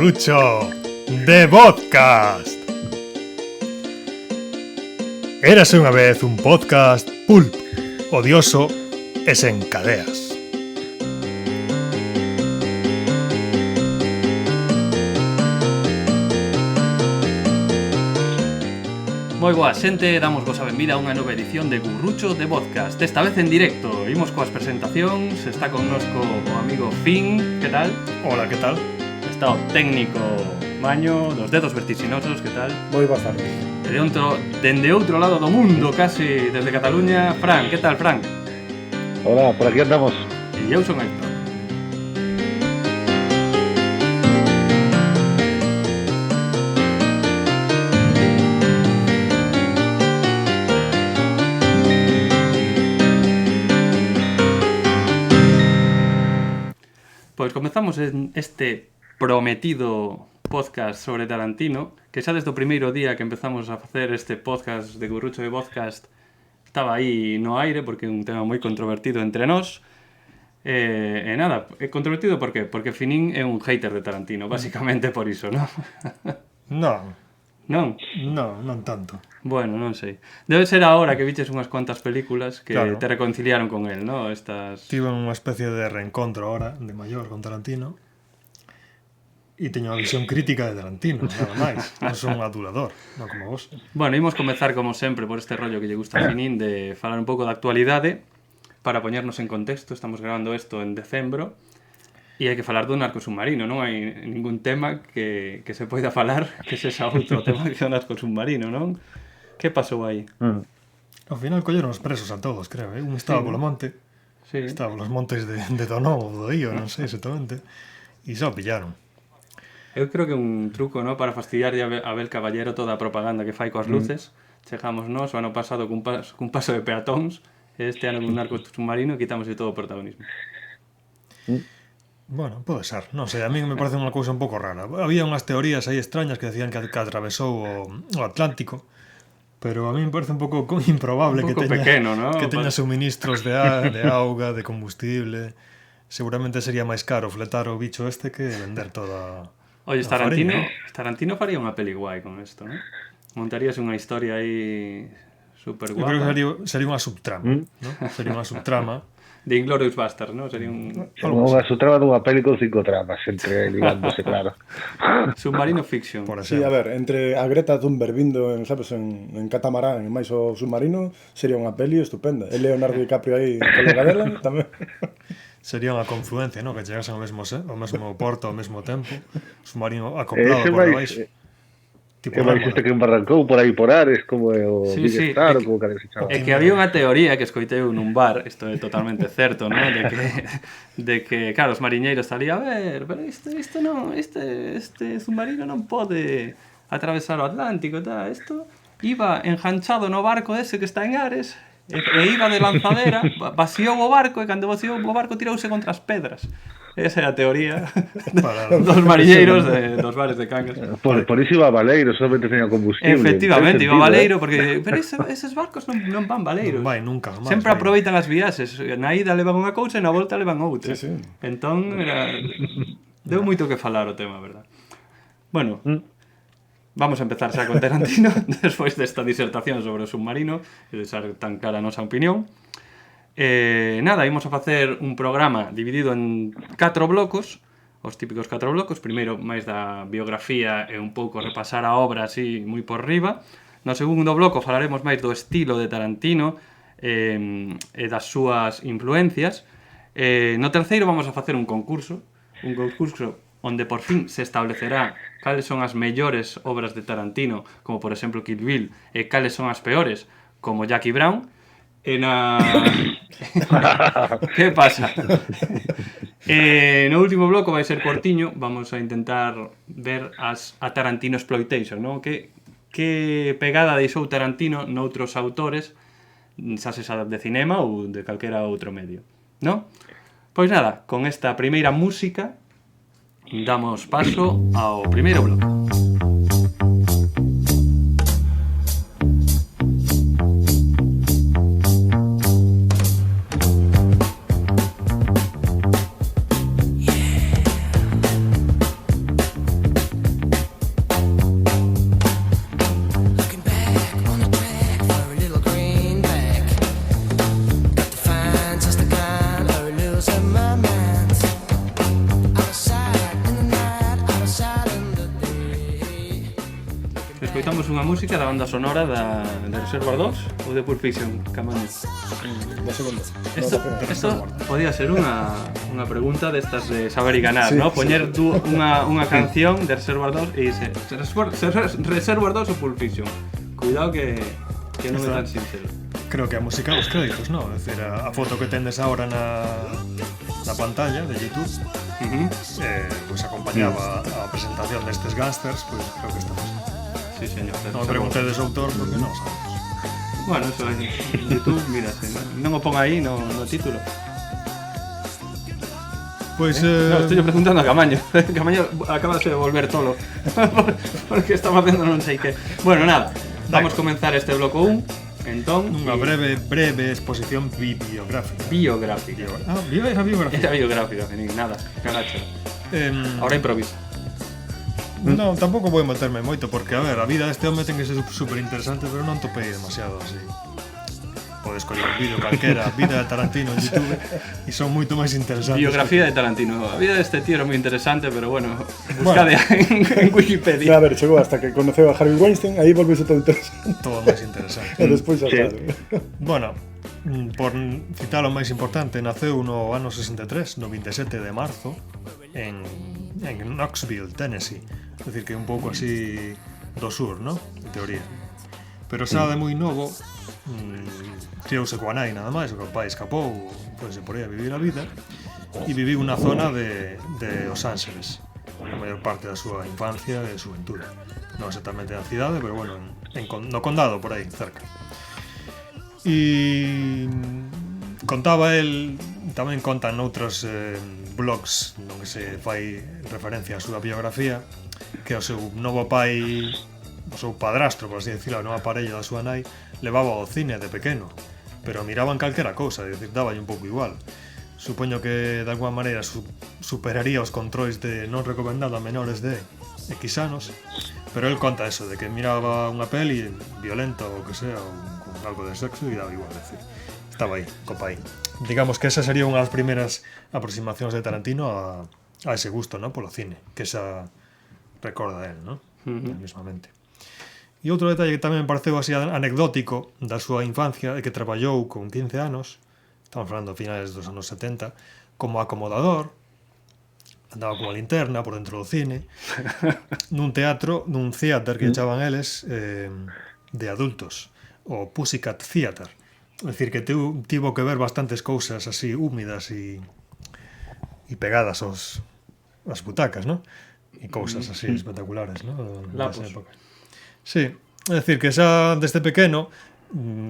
Gurrucho de Podcast. Érase unha vez un podcast pulp, odioso e sen cadeas. Moi boa xente, damos vos a benvida a unha nova edición de Gurrucho de Podcast. Esta vez en directo, imos coas presentacións. Está connosco o amigo Fin, que tal? Hola, que tal? Está o técnico Maño, dos dedos vertiginosos, que tal? Moi boas tardes. E dende outro lado do mundo, casi desde Cataluña, Fran, que tal, Fran? Hola, por aquí andamos. E eu son Héctor. Pois comezamos en este prometido podcast sobre Tarantino, que xa desde o primeiro día que empezamos a facer este podcast de Gurrucho de Podcast estaba aí no aire, porque é un tema moi controvertido entre nós. E nada, é controvertido por qué? Porque Finín é un hater de Tarantino, basicamente por iso, non? Non, Non? non tanto. Bueno, non sei. Debe ser ahora que viches unhas cuantas películas que Claro. te reconciliaron con él, non? Estas... Tive unha especie de reencontro ahora de maior con Tarantino e teño unha visión crítica de Tarantino, nada máis. Non son un adulador, non como vos. Bueno, imos comezar como sempre por este rollo que lle gusta a Finín de falar un pouco da actualidade para poñernos en contexto. Estamos grabando isto en decembro e hai que falar do narco submarino. Non hai ningún tema que se poida falar que sexa outro tema que o narco submarino, non? Que pasou aí? Ao final colleron os presos a todos, creo, eh? Un estaba polo monte, Sí. estaba polos montes de Donó ou do Ío, non sei exactamente, e só pillaron. Eu creo que é un truco, non? Para fastidiar a Abel Caballero toda a propaganda que fai coas luces. Chegamos nós o ano pasado cun paso de peatóns, e este ano cun narco submarino e quitamos todo o protagonismo. Bueno, pode ser, non sei, a mí me parece unha cousa un pouco rara. Había unhas teorías aí extrañas que decían que atravesou o Atlántico, pero a mí me parece un pouco improbable Un que pouco teña, pequeno, ¿no? que teña suministros de auga, de combustible. Seguramente sería máis caro fletar o bicho este que vender toda Oye, a farina. Tarantino faría unha peli guai con isto, non? Montarías unha historia aí super Eu creo que guapa. sería unha subtrama, ¿no? Sería unha subtrama. De Inglourious Basterds, non? Sería un Unha subtrama dunha peli con 5 tramas entre ligándose, claro. submarino fiction. Por Sí, exemplo. a ver, entre a Greta Thunberg vindo en, sabes, en catamarán e máis o submarino, sería unha peli estupenda. E Leonardo DiCaprio aí, colega dela, tamén. Sería unha confluencia, ¿no? Que chegasen ao mesmo porto ao mesmo tempo, submarino acoplado Ese por máis debaixo. Tipo que máis Rémora. este que embarrancou por aí por Ares, como é o Sí, Big sí, Star, é ou como que se chama. É que había unha teoría que escoitei nun bar, isto é totalmente certo, non? De que, claro, os mariñeiros ali, a ver, pero isto non, este submarino non pode atravesar o Atlántico, tá? Isto iba enganchado no barco ese que está en Ares e iba de lanzadera, vaciou o barco e cando vaciou o barco tirouse contra as pedras. Esa é a teoría dos mariñeiros dos bares de Cangas. Por iso iba a Baleiro, solamente tenía combustible. Efectivamente, Ten iba sentido, Baleiro, porque pero eses barcos non van Baleiros. Non vai nunca, jamás. Sempre aproveitan as viaxes. Na ida levan unha cousa e na volta levan outra. Sí, sí. Entón, deu moito que falar o tema, verdad? Bueno, vamos a empezar xa con Tarantino despois desta disertación sobre o submarino e de ser tan clara a nosa opinión. Nada, imos a facer un programa dividido en 4 blocos, os típicos 4 blocos. Primeiro, máis da biografía e un pouco repasar a obra así moi por riba. No segundo bloco falaremos máis do estilo de Tarantino e das súas influencias. No terceiro vamos a facer un concurso onde por fin se establecerá cales son as mellores obras de Tarantino, como por exemplo Kill Bill, e cales son as peores, como Jackie Brown. Que pasa? No último bloco vai ser cortiño. Vamos a intentar ver a Tarantino Exploitation, ¿no? Que pegada deixou Tarantino noutros autores, xa sexa de cinema ou de calquera outro medio, ¿no? Pois nada, con esta primeira música damos paso ao primeiro bloco. música da banda sonora de Reservoir 2 ou de Pulp Fiction, Camaño? Da segunda. Esto podía ser unha pregunta destas de saber e ganar, Sí, ¿no? sí, Poñer unha canción de Reservoir 2 e dice Reservoir 2 ou Pulp Fiction. Cuidado que non é tan sincero. Creo que a música dos créditos, ¿no? Es decir, a foto que tendes ahora na pantalla de YouTube pues acompañaba a presentación destes gángsters, pues creo que estamos. Sí, señor. Non me preguntedes o autor porque non sabemos. Bueno, eso en YouTube, mírase, non o pon aí no título. Pois No, estoy preguntando a Camaño. Camaño acaba de volver tolo. Porque estaba facendo non sei que. Bueno, nada. Vamos a comenzar este bloco 1. Entón, unha breve exposición bibliográfica. biográfica. Era biografía. Era biográfica, ni nada, cagacho. Ahora improvisa. Non, tampouco vou meterme moito porque, a ver, a vida deste home ten que ser super interesante, pero non topei demasiado así. Podes coller un vídeo calquera, vida de Tarantino en YouTube, e son moito máis interesantes. Biografía de Tarantino. A vida deste tío era moi interesante, pero bueno, buscade en Wikipedia. A ver, chegou hasta que conoceu a Harvey Weinstein, aí volvese todo interesante. Todo máis interesante. E despois xa Sí. sabe. Bueno, por citar o máis importante, naceu no ano 63, no 27 de marzo, en Knoxville, Tennessee. É dicir, que é un pouco así do sur, ¿no? En teoría. Pero xa de moi novo, criouse coa nai nada máis, o que o pai escapou, pois por aí a vivir a vida, e viviu na zona de Los Ángeles, a maior parte da súa infancia e xuventude. Non exactamente na cidade, pero bueno, no condado, por aí, cerca. E contaba el, tamén contan noutros blogs no que se fai referencia á súa biografía, que o seu novo pai, o seu padrastro, por así decirlo, a nova parella da súa nai, levaba ao cine de pequeno, pero miraban calquera cousa, é dicir, daballe un pouco igual. Supoño que de alguma maneira superaría os controis de non recomendado a menores de X anos, pero el conta eso, de que miraba unha peli violenta ou que sea, ou con algo de sexo e daba igual, é dicir, estaba aí, co pai. Digamos que esa sería unha das primeiras aproximacións de Tarantino a ese gusto, ¿no? Polo cine, que esa recorda él, ¿no? Mismamente. E outro detalle que tamén me pareceu así anecdótico da súa infancia é que traballou con 15 anos, estamos falando a finales dos anos 70, como acomodador, andaba como a linterna por dentro do cine, nun teatro, nun theater que echaban eles de adultos, o Pussycat Theater. É dicir, que tivo que ver bastantes cousas así húmidas e pegadas ás butacas, ¿no? E cousas así espectaculares, ¿no? Lapos. Sí, é dicir, que xa desde pequeno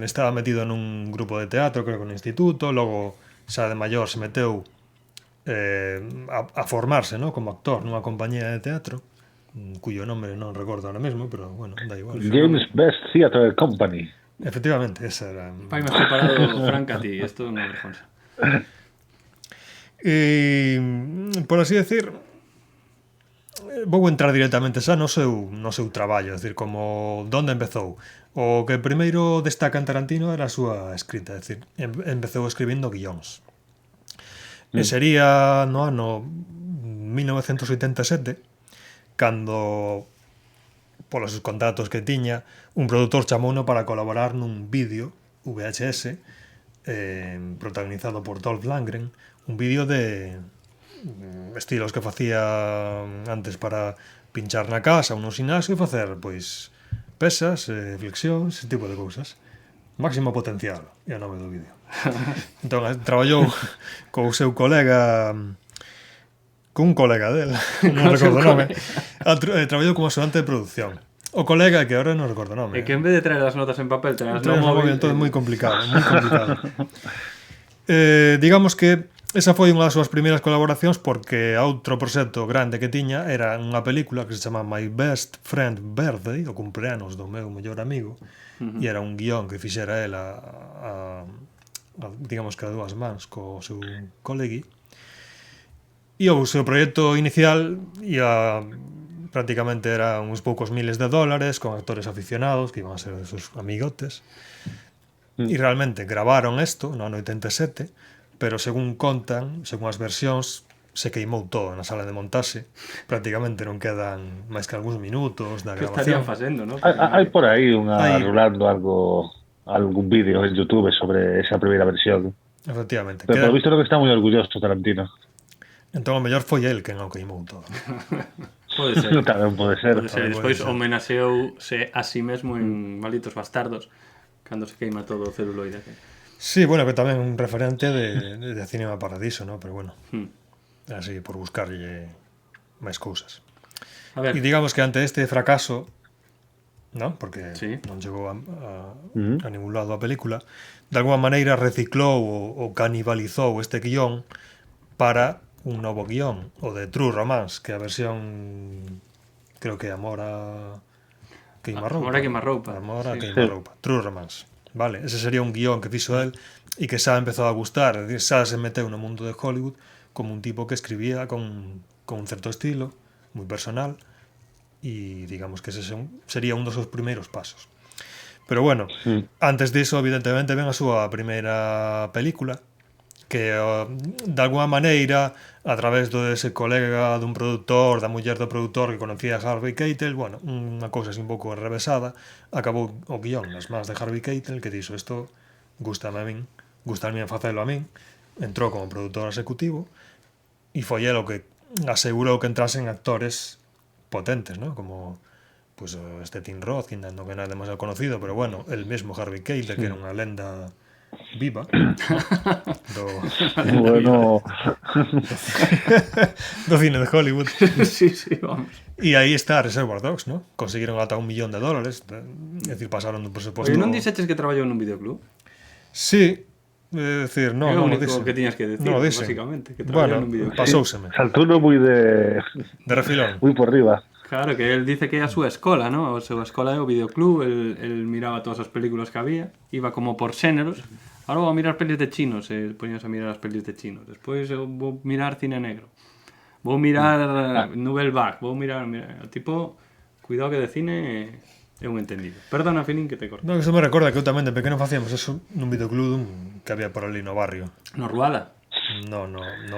estaba metido nun grupo de teatro, creo que no instituto, logo xa de maior se meteu a formarse, ¿no? Como actor nunha compañía de teatro, cuyo nome non recordo ahora mesmo, pero bueno, da igual. James Best Theatre Company. Efectivamente, esa era. Pai, me has preparado Frank a ti, esto non é responsa. E, por así decir, vou entrar directamente xa no seu traballo, é dicir, como donde empezou. O que primeiro destaca en Tarantino era a súa escrita, é dicir, empezou escribindo guións. E sería no ano 1987 cando, polos contactos que tiña, un produtor chamouno para colaborar nun vídeo VHS protagonizado por Dolph Lundgren, un vídeo de estilos que facía antes para pinchar na casa ou no xinasio e facer, pois, pesas, flexións, ese tipo de cousas. Máximo potencial, é o nome do vídeo. Entón, traballou co seu colega, con un colega del, non recordo o nome, traballou como axudante de producción. O colega que agora non recordo o nome. E que en vez de traer as notas en papel, traer as Traes no móvil. todo moi complicado, moi complicado. Digamos que esa foi unha das súas primeiras colaboracións porque outro proxecto grande que tiña era unha película que se chama My Best Friend Birthday, o cumpleanos do meu mellor amigo, e era un guión que fixera el digamos que a dúas mans co seu colegi. E o seu proxecto inicial prácticamente era uns poucos miles de dólares con actores aficionados que iban a ser de seus amigotes. E realmente gravaron isto no ano 87, pero según contan, según as versións, se queimou todo na sala de montaxe. Prácticamente non quedan máis que algúns minutos da Que estarían grabación. facendo, ¿no? Hai por aí Hai- rulando algún vídeo en YouTube sobre esa primeira versión. Efectivamente. Pero por lo visto creo que está moi orgulloso Tarantino. Entón, o mellor foi el quen o queimou todo. Pode ser. Tamén pode ser. Pode ser. Pode Despois ser. homenaxeouse a si mesmo en Malditos Bastardos cando se queima todo o celuloide. Sí, bueno, que tamén un referente de Cinema Paradiso, ¿no? Pero bueno, Hmm. así por buscarlle máis cousas. A ver, E digamos que ante este fracaso, ¿no? Porque Sí. non chegou a ningún lado a película, de alguma maneira reciclou ou canibalizou este guión para un novo guión, o de True Romance, que é a versión, creo que Amor a Queimarroupa. Amor a Queimarroupa, Amor a sí. Queimarroupa. True Romance. Vale, ese sería un guión que fixo él e que xa empezou a gustar, é dicir, xa se meteu no mundo de Hollywood como un tipo que escribía con un certo estilo, moi personal, e digamos que ese sería un dos seus primeiros pasos. Pero bueno, antes diso, evidentemente, ven a súa primeira película, que de alguma maneira, a través dese colega dun produtor, da muller do produtor que conocía a Harvey Keitel, bueno, unha cousa así un pouco enrevesada, acabou o guión nas mans de Harvey Keitel, que dixo, isto gustame a min, gustame a facelo a min, entrou como produtor executivo, e foi el o que asegurou que entrasen actores potentes, ¿no? Como pues, este Tim Roth, que non é nada demasiado conocido, pero bueno, el mesmo Harvey Keitel, que era unha lenda viva Bueno, do cine de Hollywood. sí, vamos. E aí está Reservoir Dogs, ¿no? Consiguieron ata $1 millón, é dicir, pasaron dun presuposto. Oye, non dixeches que traballou nun videoclub? Sí, é dicir, É non, o non o único dixen. que tiñas que decir, Non o dixen. básicamente, que traballou Bueno, nun videoclub. pasóuseme, saltuno moi de refilón. moi por riba. Claro, que él dice que é a súa escola, ¿no? A súa escola é o videoclub, él miraba todas as películas que había, iba como por xéneros. Ahora vou a mirar pelis de chinos, poñías a mirar as pelis de chinos. Despois eu vou mirar cine negro. Vou mirar Nouvelle Vague, vou mirar... O tipo, cuidado que de cine é un entendido. Perdona, Filín, que te corto. No, que se me recorda que eu tamén de pequeno facíamos eso nun videoclub que había por ali no barrio. No Ruada. No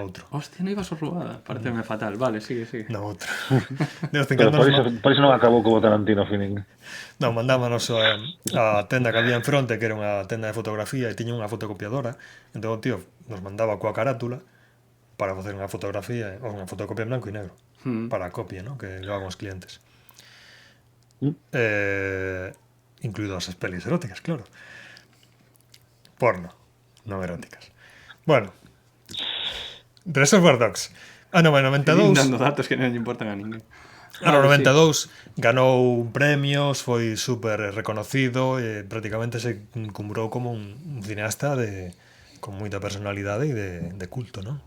outro. Hostia, non ibas a Ruada. Pareceme fatal. Vale, sigue. No outro. De vez en Pero cando por eso non acabou como Tarantino, Feeling. non, mandámonos a tenda que había en fronte, que era unha tenda de fotografía e tiña unha fotocopiadora. Entón o tío nos mandaba coa carátula para facer unha fotografía, ou unha fotocopia en blanco e negro, para a copia, ¿no? Que levaban os clientes. Incluído as pelis eróticas, claro. Porno, non eróticas. Bueno, Reservoir Dogs. Ano 92. Dando datos que non lle importan a ninguén. Ano 92 ganou premios, foi super reconocido e prácticamente se encumbrou como un cineasta con moita personalidade e de culto, non?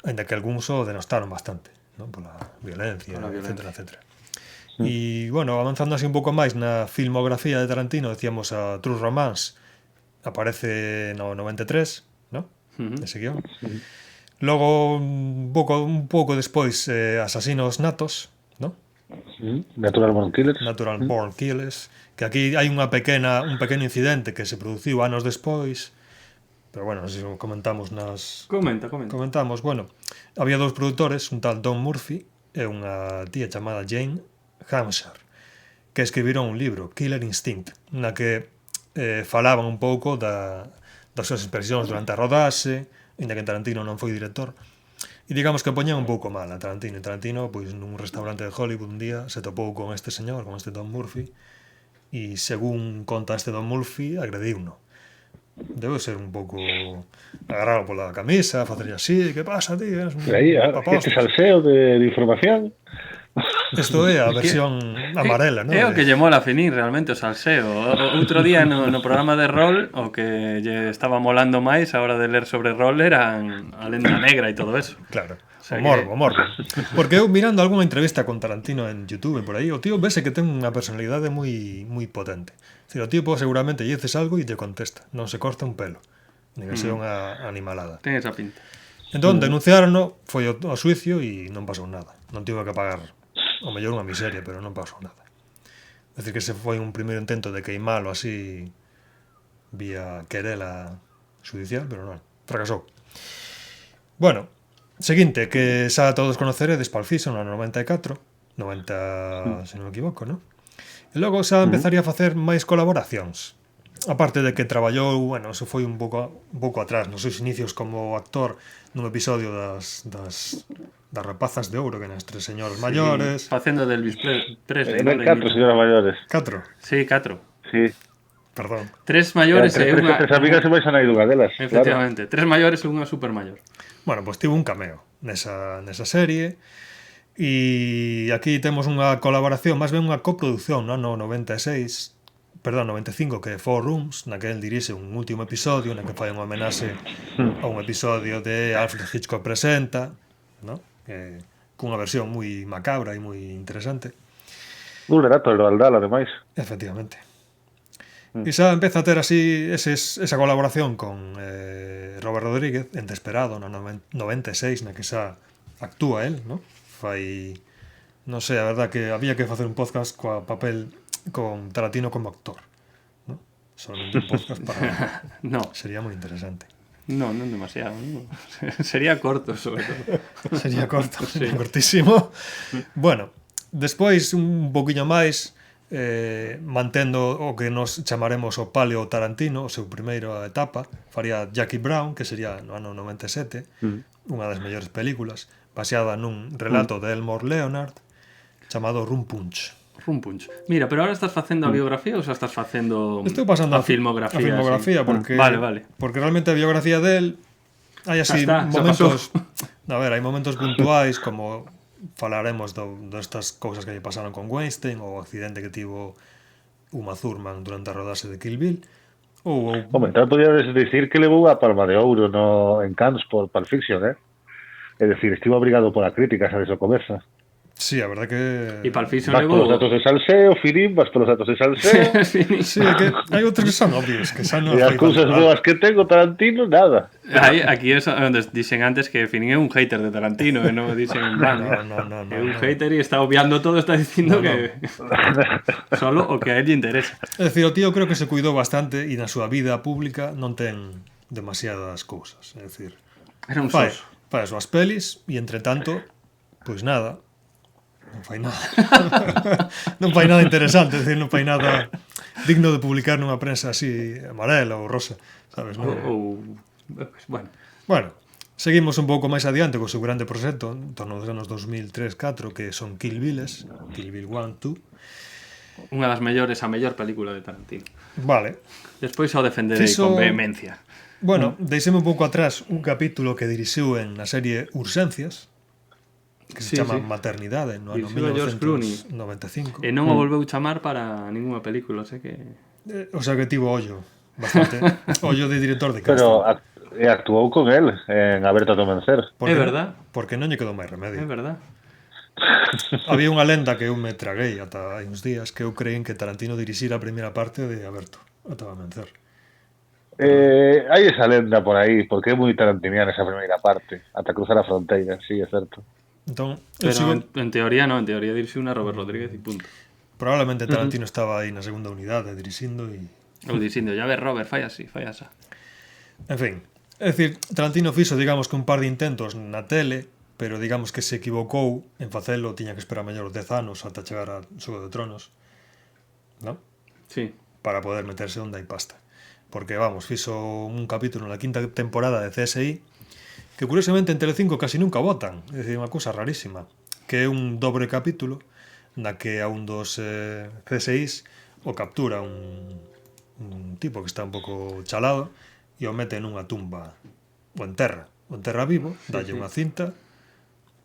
Ainda que algúns o denostaron bastante, non? Pola violencia, etcétera. E, bueno, avanzando así un pouco máis na filmografía de Tarantino, decíamos a True Romance, aparece no 93, non? Ese guión. Logo, un pouco despois, Asasinos Natos, non? Natural Born Killers. Natural Born Killers, que aquí hai un pequeno incidente que se produciu anos despois, pero bueno, non sei se o comentamos Comenta. Comentamos, bueno, había dous produtores, un tal Don Murphy e unha tía chamada Jane Hampshire, que escribiron un libro, Killer Instinct, na que falaban un pouco das súas expresións durante a rodaxe, ainda que Tarantino non foi director, e digamos que poñían un pouco mal a Tarantino. E Tarantino, pois, nun restaurante de Hollywood un día se topou con este señor, con este Don Murphy, e según conta este Don Murphy, agrediuno. Debe ser un pouco agarralo pola camisa, facerlle así, que pasa, tío? Aí, este salseo de información. Isto é a versión amarela, non? É o que lle mola a Fenín realmente o salseo. Outro día no programa de rol, o que lle estaba molando máis a hora de ler sobre rol eran a lenda negra e todo eso. Claro. sea O morbo. Porque eu mirando algunha entrevista con Tarantino en YouTube por aí, o tío vese que ten unha personalidade moi potente. O tipo seguramente lle dices algo e te contesta, non se corta un pelo, nin que sea unha animalada. Ten esa pinta. Entón denunciarono, foi ao suicio e non pasou nada. Non tivo que pagar, o mellor unha miseria, pero non pasou nada. É dicir que ese foi un primeiro intento de queimalo así vía querela judicial, pero non, fracasou. Bueno, Seguinte, que xa todos conoceredes Pulp Fiction no 94, 90, se non me equivoco, non? E logo xa empezaría a facer máis colaboracións. Aparte de que traballou, bueno, eso foi un pouco atrás, nos seus inicios como actor nun episodio das rapazas de ouro, que nas tres señoras maiores. Facendo de Elvis Presley. Eran 4 señoras maiores. 4, Sí, 4. Sí. perdón. 3 maiores e unha... Tres amigas e máis a nai dunha delas. Efectivamente, 3 maiores e unha super maior. Bueno, pois tivo un cameo nesa serie. E aquí temos unha colaboración, máis ben unha coproducción, no 96, perdón, 95, que é Four Rooms, na que el dirixe un último episodio, na que fai unha homenaxe a un episodio de Alfred Hitchcock Presenta, no? Cunha versión moi macabra e moi interesante. Un relato de Roald Dahl, ademais. Efectivamente. E xa empeza a ter así esa colaboración con Robert Rodríguez en Desperado, no 96, na que xa actúa el, no? Fai... Non sei, a verdad que había que facer un podcast coa papel con Tarantino como actor, no? Solamente un podcast para... No, Sería moi interesante. non demasiado. No. Sería corto, sobre todo. Sería corto, sería cortísimo. Bueno, despois un poquinho máis mantendo o que nos chamaremos o Paleo Tarantino, o seu primeira etapa, faría Jackie Brown, que sería no ano 97, unha das mellores películas, baseada nun relato de Elmore Leonard chamado Rum Punch. Rum Punch. Mira, pero ahora estás facendo a biografía ou xa estás facendo Estou pasando a filmografía? A filmografía, así? porque, Vale. porque realmente a biografía del hai así Xa está, xa momentos... A ver, hai momentos puntuais, como falaremos destas cousas que lle pasaron con Weinstein, ou o accidente que tivo Uma Thurman durante a rodaxe de Kill Bill, ou Home, tal podías decir que levou a Palma de Ouro en Cannes por Pulp Fiction, É dicir, estivo obrigado pola crítica, sabes, o comezo. sí, a verdad que... E Pulp Fiction Vas polos datos de salseo, Filip, vas polos datos de salseo, Sí, é que hai outros que son obvios, que xa non e as cousas boas que tengo, Tarantino, nada. Aquí é onde dixen antes que Finin é un hater de Tarantino, e non dixen en plan. No, É un hater e está obviando todo, está dicindo que solo o que a él lle interesa. É dicir, o tío creo que se cuidou bastante e na súa vida pública non ten demasiadas cousas, é dicir, Era un fai sos. as súas pelis e entre tanto, pois nada, non fai nada. Non fai nada interesante, é dicir, non fai nada digno de publicar nunha prensa así amarela ou rosa, sabes, non? Bueno, Bueno, seguimos un pouco máis adiante co seu grande proxecto en torno aos anos 2003-2004, que son Kill Bills, Kill Bill 1, 2. unha das mellores, a mellor película de Tarantino. Vale. Despois ao defenderei Fixo- con vehemencia. Bueno, deixeme un pouco atrás un capítulo que dirixiu en na serie Urxencias, que se Sí, chama sí. Maternidade, no ano Dirixiu a George Clooney. 1995. E non o volveu chamar para ninguna película, sei que... O sea que tivo ollo, bastante. Ollo de director de casting. Pero actuou con él en Aberta a Tomencer. Porque- É verdad. Porque non lle quedou máis É remedio. verdad. Había unha lenda que eu me traguei ata hai uns días, que eu creín que Tarantino dirixira a primeira parte de Aberto a Tomencer. Hai esa lenda por aí, porque é moi tarantiniana esa primeira parte, ata cruzar a fronteira, sí, é certo. Entón, eu Pero sigo... en teoría non, en teoría dirixiu unha Robert Rodríguez e punto. Probablemente Tarantino estaba aí na segunda unidade dirixindo e... Ou dicindo, ya ves, Robert, fai así, fai asa. En fin, é dicir, Tarantino fixo, digamos, que un par de intentos na tele, pero digamos que se equivocou en facelo, tiña que esperar mellor 10 anos ata chegar a Xogo de Tronos, ¿no? Sí. Para poder meterse onde hai pasta. Porque, vamos, fixo un capítulo na quinta temporada de CSI que, curiosamente, en Telecinco casi nunca votan. É dicir, unha cousa rarísima. Que é un dobre capítulo na que a un dos CSIs o captura un tipo que está un pouco chalado e o mete nunha tumba o enterra vivo, dalle unha cinta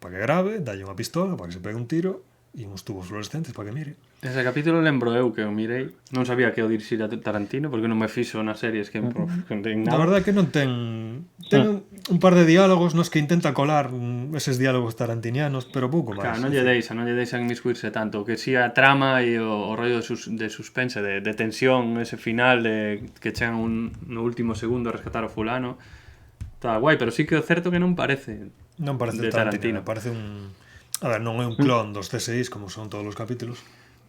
para que grave, dalle unha pistola para que se pegue un tiro e uns tubos fluorescentes para que mire. Ese capítulo lembro eu que o mirei. Non sabía que o dirixira Tarantino porque non me fixo nas series que non ten A nada. verdade é que non ten un par de diálogos nos que intenta colar eses diálogos tarantinianos, pero pouco máis. Claro, non lle deixan inmiscuirse tanto. Que si a trama e o rollo de suspense, de tensión, ese final de que chegan no último segundo a rescatar o fulano, está guai, pero sí que é certo que non parece Non parece de Tarantino, Tarantino. parece un... A ver, non é un clon dos CSIs como son todos os capítulos,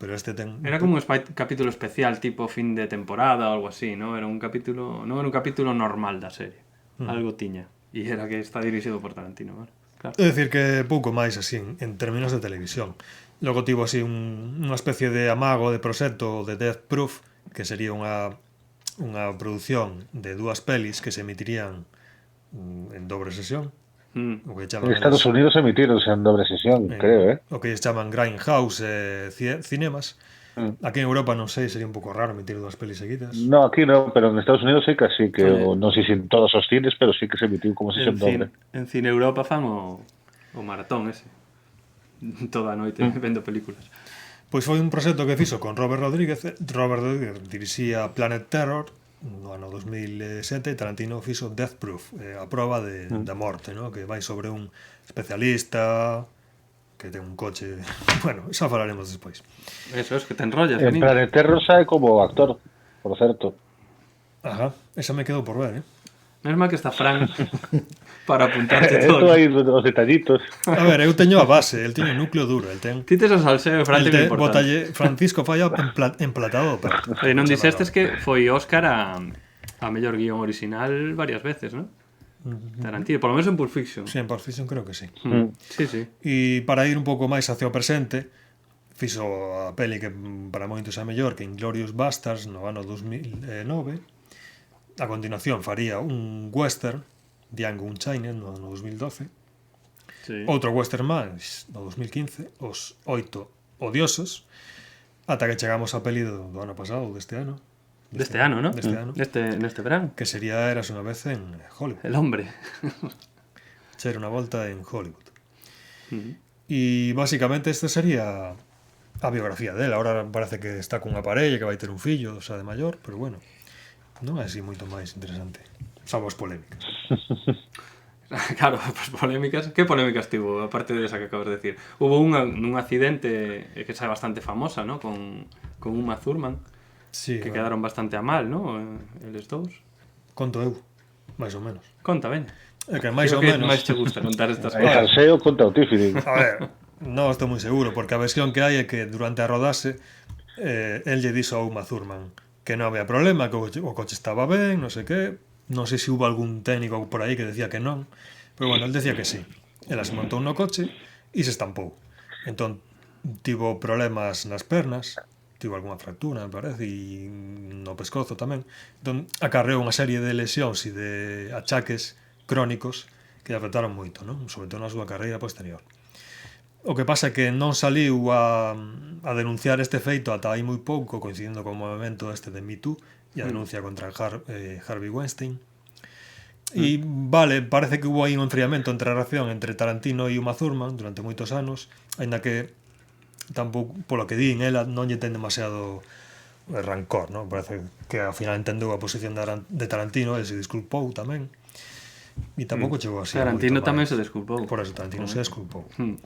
pero este ten... Era como un capítulo especial tipo fin de temporada ou algo así, ¿no? Era un capítulo, non era un capítulo normal da serie. Algo tiña. E era que está dirixido por Tarantino, ¿vale? claro. É dicir que pouco máis así en términos de televisión. Logo tivo así unha especie de amago de proxecto de Death Proof, que sería unha produción de 2 pelis que se emitirían en dobre sesión. O que En chaman Estados eles, Unidos emitíronse en doble sesión, creo, o que eles chaman Grindhouse Cinemas. Mm. Aquí en Europa non sei, sería un pouco raro emitir 2 pelis seguidas. No, aquí no, pero en Estados Unidos sí que sí, que Oye. non sei se en todos os cines, pero sí que se emitiu como sesión doble. En Cine Europa fan o maratón ese. Toda a noite vendo películas. Pois foi un proxecto que fixo con Robert Rodríguez. Robert Rodríguez dirixía Planet Terror no ano 2007 e Tarantino fixo Death Proof, a proba da morte, ¿no? Que vai sobre un especialista que ten un coche. Bueno, xa falaremos despois. Eso es, que te enrollas. En niño. Planet Terror sae como actor, por certo. Ajá, esa me quedou por ver, Menos mal que está Fran para apuntarte Esto todo. hai os detallitos. A ver, eu teño a base, el teño o núcleo duro, el ten. Ti tes o salseo, Fran, El te te importante. botalle Francisco Falla emplatado, pero. Non dixestes que foi Óscar a mellor guión original varias veces, ¿no? Tarantino, por lo menos en Pulp Fiction. Sí, en Pulp Fiction creo que sí. Sí, sí. E para ir un pouco máis hacia o presente, fixo a peli que para moitos é mellor que Inglourious Basterds no ano 2009. A continuación faría un western, Django Unchained, no ano 2012. Sí. Outro western máis no 2015, Os 8 Odiosos, ata que chegamos a peli do ano pasado, deste ano. Deste ano, ¿no? Deste ano. Neste verán. Que sería Eras una vez en Hollywood. El hombre. Ser una volta en Hollywood. E basicamente esta sería a biografía dela. Ahora parece que está cunha parella, que vai ter un fillo, xa de maior, pero bueno, non é así moito máis interesante. Salvo as polémicas. Claro, pues polémicas. ¿Qué polémicas tivo, aparte de esa que acabas de decir? Hubo un accidente que es bastante famosa, ¿no? Con Uma Thurman, Sí, que bueno, quedaron bastante a mal, ¿no? Eles dous. conto eu, máis ou menos. Conta, veña. É que máis ou Que menos. máis te gusta contar estas Hai cosas? salseo contra o Tiffany. A ver, non estou moi seguro, porque a versión que hai é que durante a rodase el lle dixo a Uma Thurman que non había problema, que o coche estaba ben, non sei que. Non sei se hubo algún técnico por aí que decía que non, pero bueno, el decía que sí. Ela se montou no coche e se estampou. Entón, tivo problemas nas pernas, tivo algunha fractura, me parece, e no pescozo tamén. Entón, acarreou unha serie de lesións e de achaques crónicos que lle afectaron moito, non? Sobre todo na súa carreira posterior. O que pasa é que non saliu a denunciar este feito ata aí moi pouco, coincidindo con o movimento este de Me Too e a denuncia contra Harvey Weinstein. E vale, parece que hubo aí un enfriamento entre a relación entre Tarantino e Uma Thurman durante moitos anos, aínda que tampouco, polo que din, ela non lle ten demasiado rancor, non? Parece que ao final entendeu a posición de Tarantino, ele se disculpou tamén. E tampouco chegou así. Tarantino moito tamén máis. se desculpou. Por eso Tarantino se desculpou. Mm.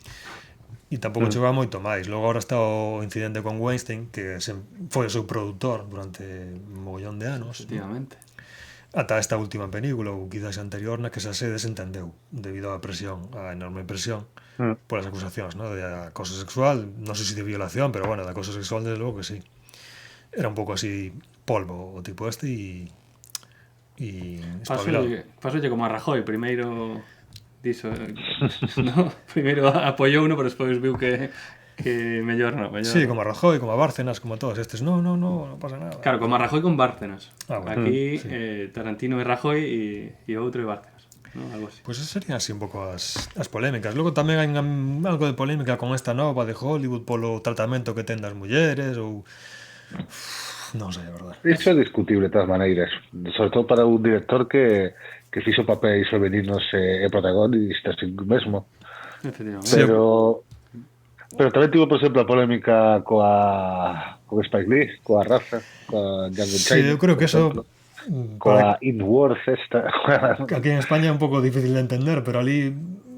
E tampouco chegou a moito máis. Logo agora está o incidente con Weinstein, que foi o seu produtor durante un mogollón de anos. Efectivamente. Ata esta última película, ou quizás a anterior, na que xa se desentendeu debido á presión, á enorme presión por as acusacións, ¿no? De acoso sexual, non sei se de violación, pero bueno, de acoso sexual desde logo que sí. Era un pouco así polvo o tipo este e espabilado. Pasolle como a Rajoy, primeiro diso, no? Primeiro apoiou uno, pero despois viu que mellor non, mellor. Sí, como a Rajoy, como a Bárcenas, como a todos estes. No pasa nada. Claro, como a Rajoy con Bárcenas. Ah, bueno. Aquí Sí. Tarantino e Rajoy e outro e Bárcenas, ¿no? Algo así. Pois pues serían así un pouco as polémicas. Logo tamén hai algo de polémica con esta nova de Hollywood polo tratamento que ten das mulleres ou non sei, a verdade. Iso é discutible de todas maneiras, sobre todo para un director que fixo papéis femeninos e protagonistas mesmo. Efectivamente. Sí. Pero tamén tivo, por exemplo, a polémica con Spike Lee, coa raza, coa Django Sí, Unchained, eu creo que por eso exemplo, coa Inworth esta. aquí en España é un pouco difícil de entender, pero ali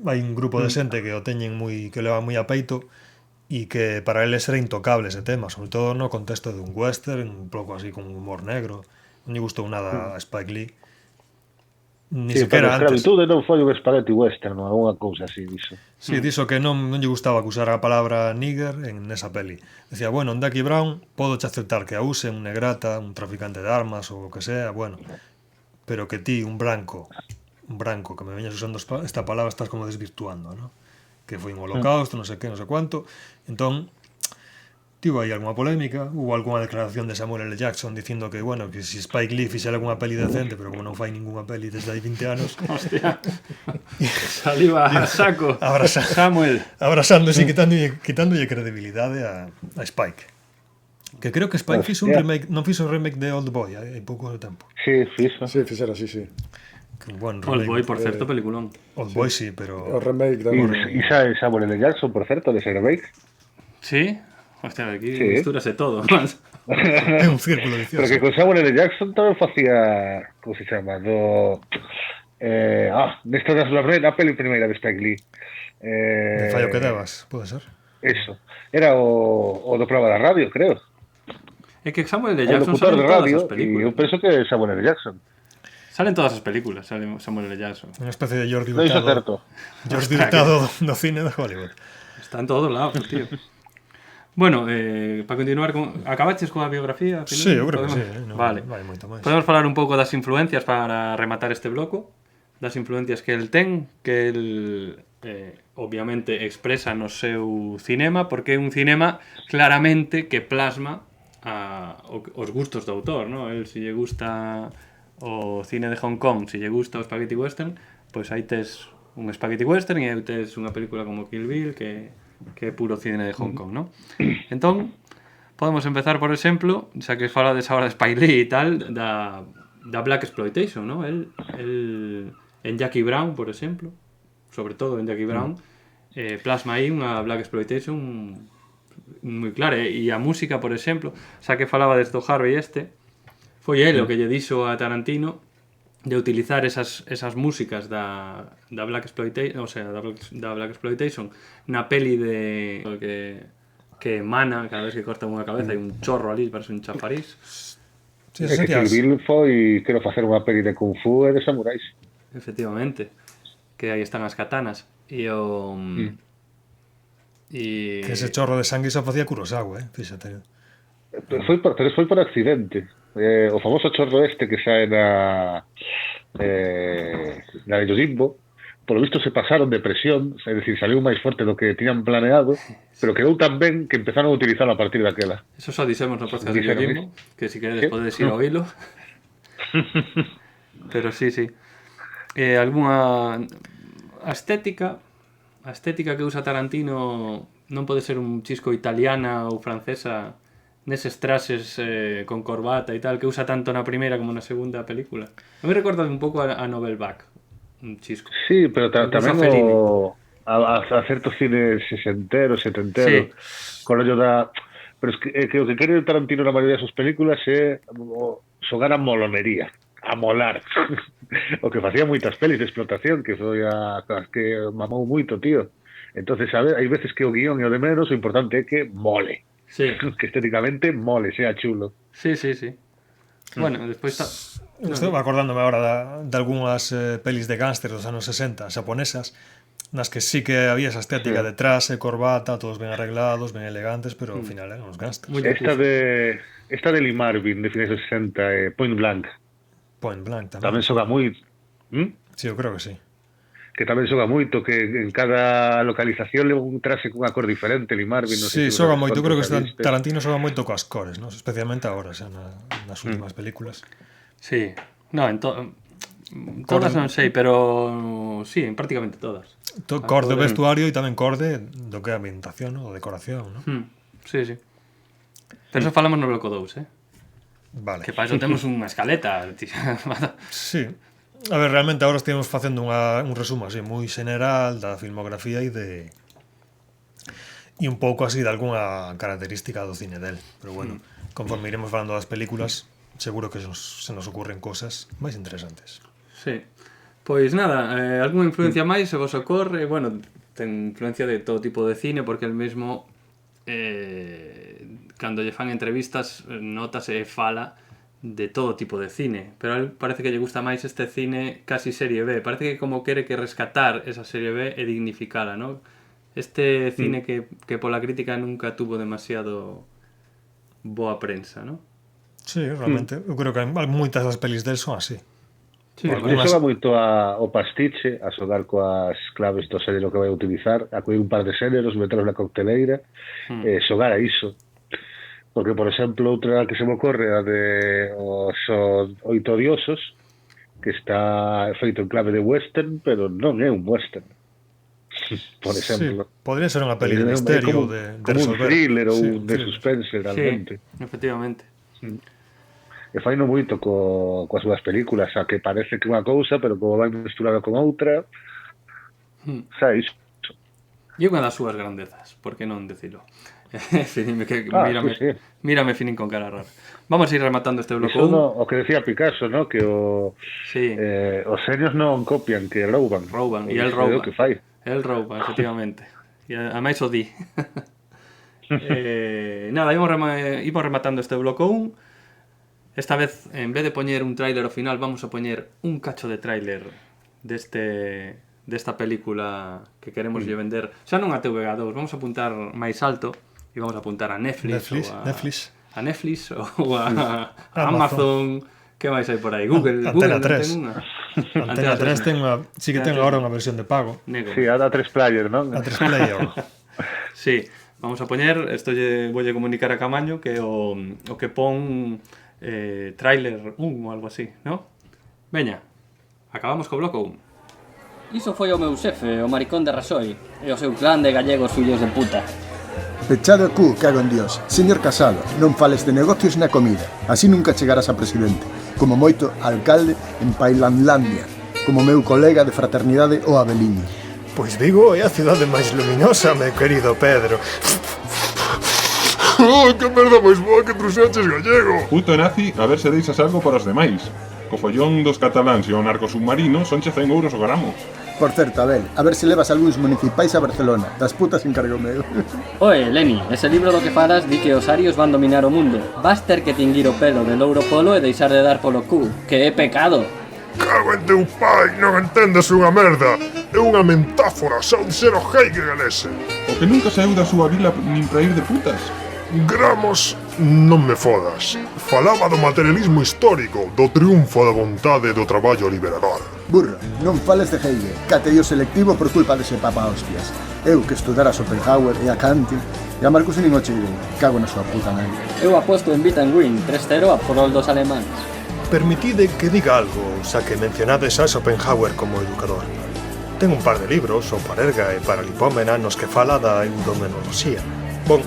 hai un grupo de xente que o teñen que leva moi a peito e que para eles era intocable ese tema, sobre todo no contexto de un western, un pouco así con humor negro. Non lle gustou nada a Spike Lee. Ni Sí, pero sequera a antes. escravitude non foi un spaghetti western ou alguna cousa así diso. Sí, dixo que non lle gustaba que usara a palabra nigger en esa peli. Decía, bueno, en Jackie Brown podo che aceptar que a use un negrata, un traficante de armas ou o que sea, bueno, pero que ti, un branco, branco, que me veñas usando esta palabra, estás como desvirtuando, ¿no? Que foi un holocausto, non sei que, non sei cuánto. Entón, tivo aí algunha polémica, hubo algunha declaración de Samuel L. Jackson dicindo que, bueno, que si Spike Lee fixera algunha peli decente, pero como non fai ninguna peli desde hai 20 anos, Hostia. Saliva a saco. Samuel. abrasándose e quitándolle credibilidade a Spike. Que creo que Spike fixo un remake, non fixo un remake de Old Boy hai pouco tempo. Sí, fixo. Sí, fixera, sí. Que buen Old Boy, remake. por certo, peliculón. Old Boy sí, pero O remake da Y Samuel L. Jackson, por certo, de ese remake. Sí? Hostia, aquí Sí. mistúrase todo. é un círculo Pero vicioso. que con Samuel L. Jackson tamén facía, como se chama, nesta da peli primeira de Spike Lee. De fallo que debas, pode ser. Eso. Era o do programa da radio, creo. É que Samuel L. O Jackson locutor sale de en todas radio, as e eu películas. penso que é Samuel L. Jackson. Salen todas as películas, sale Samuel L. Jackson. Unha especie de Jordi Non iso é Hurtado. certo. Jordi Hurtado do cine de Hollywood. Está en todos lados, tío. Bueno, para continuar con... Acabaches coa biografía? Final? Sí, eu creo que Podemos- sí. Non Vale. vai moito máis. Podemos falar un pouco das influencias para rematar este bloco. Das influencias que el ten, que el obviamente expresa no seu cinema, porque é un cinema claramente que plasma os gustos do autor, ¿no? El, si lle gusta o cine de Hong Kong, si lle gusta o spaghetti western, pois aí tes un spaghetti western e aí tes unha película como Kill Bill que é puro cine de Hong Kong, ¿no? Entón, podemos empezar, por exemplo, xa que falades agora de Spike Lee e tal, da Black Exploitation, ¿no? El en Jackie Brown, por exemplo, sobre todo en Jackie Brown, plasma aí unha Black Exploitation moi clara. E a música, por exemplo, xa que falaba de Sto Harvey foi ele o que lle dixo a Tarantino de utilizar esas músicas da Black Exploitation, o sea, da Black Exploitation na peli que emana cada vez que corta unha cabeza, hai un chorro ali, parece un chafariz. Sí, É que Kill Bill foi, quero facer unha peli de Kung Fu e de samurais. Efectivamente, que aí están as katanas e o Que ese chorro de sangue xa facía Kurosawa, fíxate. Pero foi por accidente. O famoso chorro este que sae na de Yojimbo, por lo visto se pasaron de presión, é dicir, saliu máis forte do que tiñan planeado, pero quedou tan ben que empezaron a utilizarlo a partir daquela. Eso só dixemos no podcast de Dixeron Yojimbo, que si queredes podedes ir ao hilo. Pero sí. Algunha a estética que usa Tarantino non pode ser un chisco italiana ou francesa neses traxes con corbata e tal, que usa tanto na primeira como na segunda película. A mí recorda un pouco a Novel Back, un chisco. Sí, pero tamén Fellini. a certo cine sesentero, setentero, con rollo da... Pero es que o que quere Tarantino na maioría das súas películas é xogar a molonería, a molar. O que facía moitas pelis de explotación, que foi que mamou moito, tío. Entonces, a ver, hai veces que o guión é o de menos, o importante é que mole. Sí. Que estéticamente mole, sea chulo. Sí. Bueno, despois está... Estou acordándome agora de algunhas pelis de gángster dos anos 60 xaponesas, nas que sí que había esa estética de traxe, corbata, todos ben arreglados, ben elegantes, pero ao final eran os gángsters. Esta de Lee Marvin, de finais de 60, Point Blank. Point Blank tamén. Tamén xoga moi... Sí, eu creo que sí. Que tamén xoga moito, que en cada localización leva un traxe cunha cor diferente, Lee Marvin. No Sí, sei xoga moito, eu creo que Tarantino Tarantino xoga moito coas cores, ¿no? Especialmente agora, xa nas últimas películas. Sí. No, todas non sei, pero sí, en prácticamente todas. Cor de vestuario e tamén cor de do que é a ambientación, ¿no? O decoración, ¿no? Sí. Pero eso falamos no bloco 2, Vale. Que para eso temos unha escaleta, tío. Sí. A ver, realmente agora estivemos facendo un resumo así moi general da filmografía e un pouco así de algunha característica do cine del. Pero bueno, conforme iremos falando das películas, seguro que se nos ocurren cosas máis interesantes. Sí. Pois nada, algunha influencia máis se vos ocorre? Bueno, ten influencia de todo tipo de cine, porque el mesmo cando lle fan entrevistas notase e fala de todo tipo de cine, pero a él parece que lle gusta máis este cine casi serie B, parece que como quere que rescatar esa serie B e dignificala, ¿no? Este cine que pola crítica nunca tuvo demasiado boa prensa, ¿no? Sí, realmente, eu creo que moitas das pelis del son así. Sí, Porque xoga moito ao pastiche, a xogar coas claves do xénero que vai utilizar, a coller un par de xéneros, metelos na cocteleira, xogar a iso. Porque, por exemplo, outra que se me ocorre, a de os Oito Odiosos, que está feito en clave de western, pero non é un western. Por exemplo. Sí, podría ser unha peli de É misterio, como, de como un resolver. thriller ou Sí, un de thriller. suspense, realmente. Sí, efectivamente. E faino moito coas súas películas, a que parece que unha cousa, pero como vai mesturado con outra, xa iso. E unha das súas grandezas, por que non decilo? Finín, mírame, sí. mírame Finín con cara rara. Vamos a ir rematando este bloco Iso 1. o que decía Picasso, ¿no? Que Sí, os xenios non copian, que rouban. rouban, e el Iso é rouba. o que fai. El rouba, efectivamente. E a máis o di. Nada, imos rematando este bloco 1. Esta vez, en vez de poñer un tráiler ao final, vamos a poñer un cacho de tráiler desta película que queremos lle vender. Xa non a TVG2, vamos a apuntar máis alto e vamos a apuntar a Netflix. A Netflix ou a Amazon. Que máis hai por aí? Google. Antena Google 3. Antena 3 sí que ten agora unha versión de pago. Nego. Sí, a da 3 player, non? A 3 player. Sí, vamos a poñer, isto voulle comunicar a Camaño que o que pon tráiler 1 ou algo así, ¿no? Veña, acabamos co bloco 1. Iso foi o meu xefe, o maricón de Raxoi, e o seu clan de gallegos fillos de puta. Pechado o cu, cago en Dios. Señor Casado, non fales de negocios na comida. Así nunca chegarás a presidente. Como moito, alcalde en Pailanlandia. Como meu colega de fraternidade o Abeliño. Pois Vigo é a cidade máis luminosa, meu querido Pedro. Oh, que merda máis boa que truxaches, gallego! Puto nazi, a ver se deixas algo para os demais. Co follón dos cataláns e o narco submarino sonche 100 euros o gramo. Por certo, Abel, a ver se levas algúns municipais a Barcelona. Das putas encargo meu. Oe, Leni, ese libro do que falas di que os arios van dominar o mundo. Vas ter que tinguir o pelo de louro polo e deixar de dar polo cu, que é pecado. Cago en teu pai, non entendes unha merda! É unha metáfora, xa o dixera o Hegel ese! O que nunca saiu da súa vila nin para ir de putas. Gramos, non me fodas. Falaba do materialismo histórico, do triunfo da vontade e do traballo liberador. Burro, non fales de Hegel, cateio selectivo por culpa dese papa hostias. Eu que estudara a Schopenhauer e a Kant e a Marcuse nin o cheirei. Cago na súa puta nai. Eu aposto en Wittgenstein 3-0 a prol dos alemáns. Permitide que diga algo, xa que mencionades a Schopenhauer como educador. Ten un par de libros, o Parerga e Paralipómena, nos que fala da eudomenoloxía. Bon,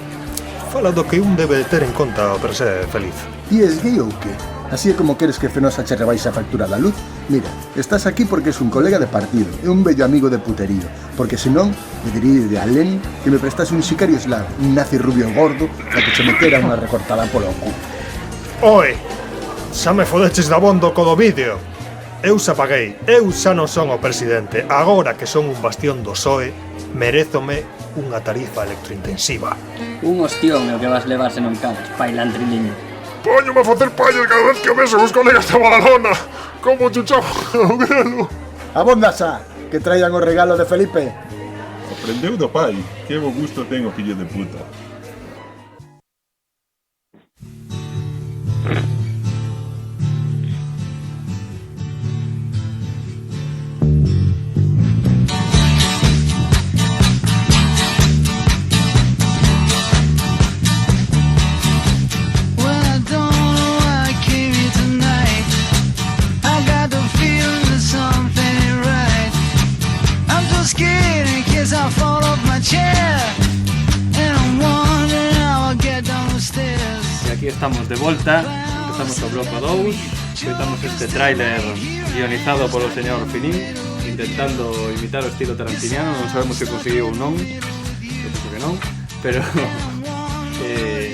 fala do que un debe ter en conta para ser feliz. E es gay ou que? Así é como queres que Fenosa che rebaixe a factura da luz? Mira, estás aquí porque es un colega de partido e un bello amigo de puterío. Porque senón, me diría a Len que me prestase un sicario eslavo, un nazi rubio gordo, a que che metera unha recortada polo cu. Oe, xa me fodeches da bondo co do vídeo. Eu xa paguei, eu xa non son o presidente. Agora que son un bastión do PSOE, merézome unha tarifa electrointensiva. Un hostión é o que vas levar se non calas, pailantrilín. Póñome a facer pallas cada vez que o beso os colegas de Badalona! Como chuchamos o grelo! Abonda xa, que traian o regalo de Felipe. Aprendeu do pai. Que bo gusto ten o fillo de puta. E aquí estamos de volta. Empezamos o bloco 2. Escoitamos este tráiler guionizado polo señor Finín, intentando imitar o estilo tarantiniano. Non sabemos se conseguiu ou non. Eu penso que non. Pero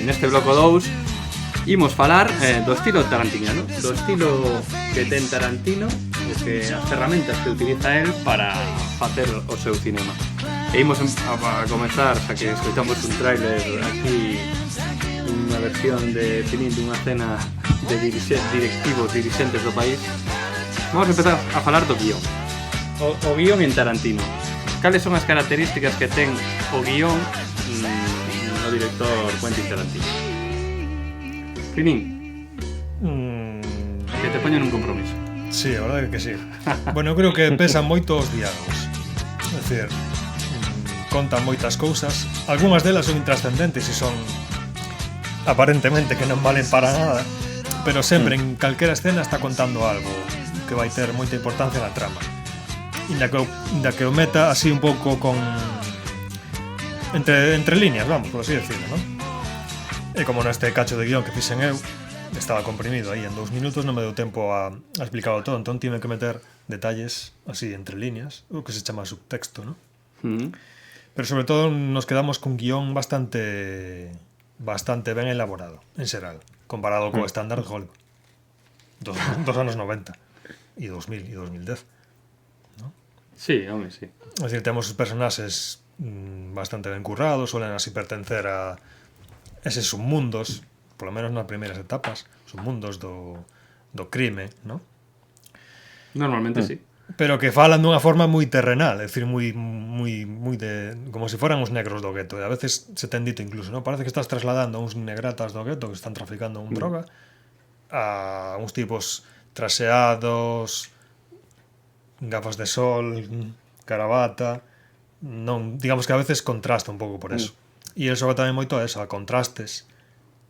neste bloco 2 imos falar do estilo tarantiniano, do estilo que ten Tarantino, o que as ferramentas que utiliza el para facer o seu cinema. E imos a comenzar, xa que escoitamos un tráiler aquí, unha versión de Finín dunha cena de dirixentes do país. Vamos a empezar a falar do guión. O guión en Tarantino. Cales son as características que ten o guión no director Quentin Tarantino? Finín, que te poñen un compromiso. Sí, a verdade que sí. Bueno, eu creo que pesan moito os diálogos. É dicir, contan moitas cousas. Algúnas delas son intrascendentes e son aparentemente que non valen para nada, pero sempre en calquera escena está contando algo que vai ter moita importancia na trama. Inda que o meta así un pouco con entre líneas, vamos, por así decirlo, ¿no? E como neste cacho de guión que fixen eu estaba comprimido aí en 2 minutos, non me deu tempo a explicarlo todo, entón tive que meter detalles así entre líneas, o que se chama subtexto, ¿no? Pero sobre todo nos quedamos cun guión bastante ben elaborado, en xeral, comparado co estándar de Hollywood dos anos 90 e 2000 e 2010, ¿no? Sí, home, sí. É dicir, temos personaxes bastante ben currados, suelen así pertencer a eses submundos, polo menos nas primeiras etapas, submundos do crime, ¿no? Normalmente sí. Pero que falan dunha forma moi terrenal, é dicir, moi de como se foran os negros do gueto, e a veces se ten dito incluso, ¿no? Parece que estás trasladando a uns negratas do gueto que están traficando un droga a uns tipos traseados, gafas de sol, carabata, non, digamos que a veces contrasta un pouco por eso. E el xoga tamén moito a eso, a contrastes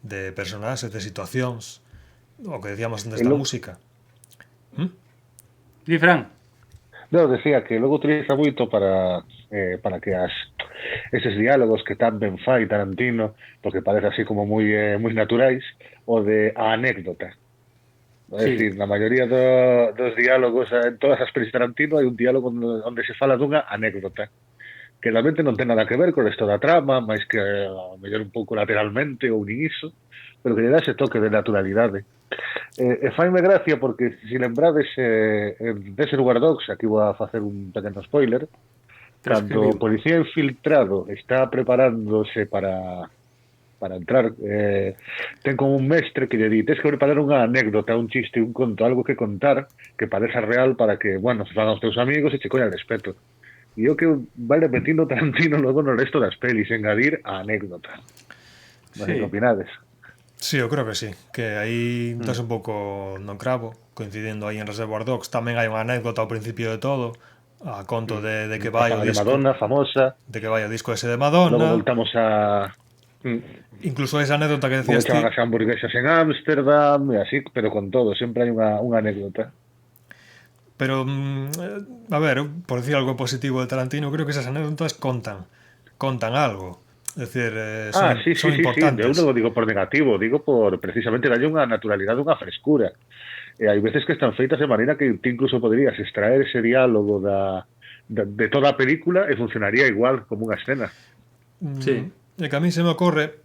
de personaxes, de situacións, o que decíamos antes da música. Di, Fran? No, decía que logo utiliza moito para que eses diálogos que tan ben fai Tarantino, porque parece así como moi naturais, o de a anécdota. É dicir, na maioría dos diálogos en todas as pelis de Tarantino hai un diálogo onde se fala dunha anécdota que realmente non ten nada que ver con o resto da trama, máis que a mellor un pouco lateralmente ou nin iso, pero que lle dá ese toque de naturalidade. E faime gracia porque, se lembrades, en Reservoir Dogs, aquí vou a facer un pequeno spoiler, cando o policía infiltrado está preparándose para entrar, ten como un mestre que lle di, tens que preparar unha anécdota, un chiste, un conto, algo que contar que pareza real para que, bueno, se fagan os teus amigos e che coña el respeto. E o que vai repetindo Tarantino logo no resto das pelis, engadir a anécdota. Non sei que opinades. Sí, eu creo que sí, que aí estás un pouco no cravo, coincidindo aí en Reservoir Dogs, tamén hai unha anécdota ao principio de todo, a conto de que vai o disco de Madonna, famosa, de que vai o disco ese de Madonna. Logo voltamos a incluso esa anécdota que decías ti, as hamburguesas en Ámsterdam e así, pero con todo, sempre hai unha anécdota. Pero a ver, por decir algo positivo de Tarantino, creo que esas anécdotas contan algo. É dicir, son importantes. Eu non o digo por negativo, digo por precisamente darlle unha naturalidade, unha frescura. E hai veces que están feitas de maneira que ti incluso poderías extraer ese diálogo de toda a película e funcionaría igual como unha escena. Sí. E que a mí se me ocorre,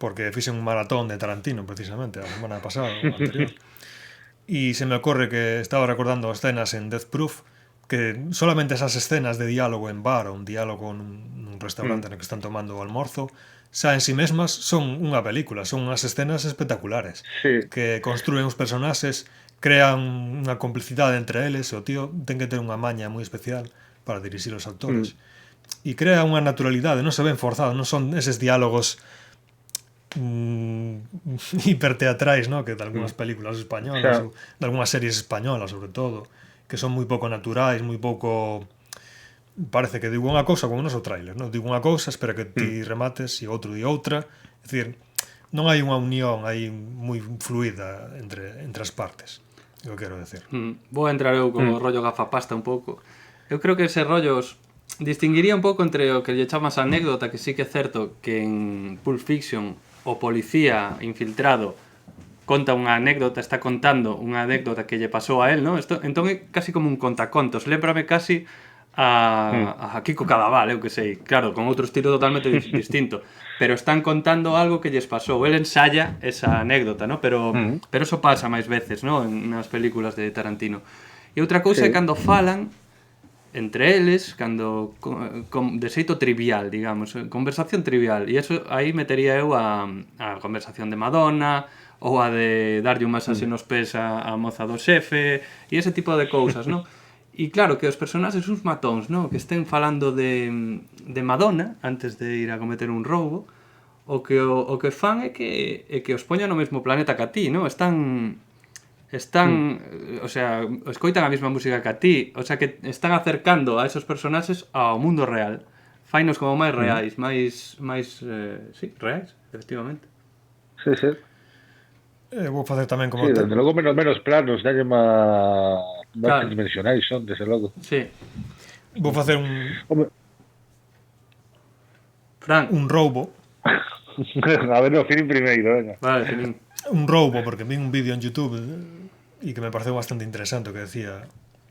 porque fixen un maratón de Tarantino precisamente a semana pasada, o anterior, e se me ocorre que estaba recordando escenas en Death Proof, que solamente esas escenas de diálogo en bar ou un diálogo nun restaurante no que están tomando o almorzo xa en sí mesmas son unha película, son unhas escenas espectaculares, que construen os personaxes, crean unha complicidade entre eles, e o tío ten que ter unha maña moi especial para dirixir os actores e crea unha naturalidade, non se ven forzados, non son eses diálogos hiperteatrais, ¿no? Que de algunhas películas españolas ou de algunhas series españolas sobre todo, que son moi pouco naturais, moi pouco, parece que digo unha cousa como o noso tráiler, non? Digo unha cousa, espera que ti remates e outro di outra, é dicir, non hai unha unión aí moi fluida entre as partes, é o que quero decir. Vou entrar eu como rollo gafapasta un pouco. Eu creo que ese rollos distinguiría un pouco entre o que lle chamas anécdota, que sí que é certo que en Pulp Fiction o policía infiltrado conta unha anécdota, está contando unha anécdota que lle pasou a él, ¿no? Esto, entón é casi como un contacontos, lémbrame casi a Kiko Cadaval, eu que sei, claro, con outro estilo totalmente distinto, pero están contando algo que lles pasou, el ensaya esa anécdota, ¿no? Pero eso pasa máis veces, ¿no? En nas películas de Tarantino. E outra cousa é cando falan entre eles, cando de xeito trivial, digamos, conversación trivial, e eso aí metería eu a conversación de Madonna, ou a de darlle un masaxe nos pés a moza do xefe, e ese tipo de cousas, non? E claro, que os personaxes uns matóns, non? Que estén falando de Madonna antes de ir a cometer un roubo, o que fan é que os poñan no mesmo planeta que a ti, non? Están están, o sea, escoitan a mesma música que a ti, o sea, que están acercando a esos personaxes ao mundo real. Fainos como máis reais, máis sí, reais, efectivamente. Sí, sí. Vou facer tamén como Sí, desde logo menos planos, dalle máis Claro. tridimensionais son, desde logo. Sí. vou facer un Home, Fran, roubo, a ver, no, fin primeiro, venga. vale, Finín. porque vi un vídeo en YouTube e que me pareceu bastante interesante, que decía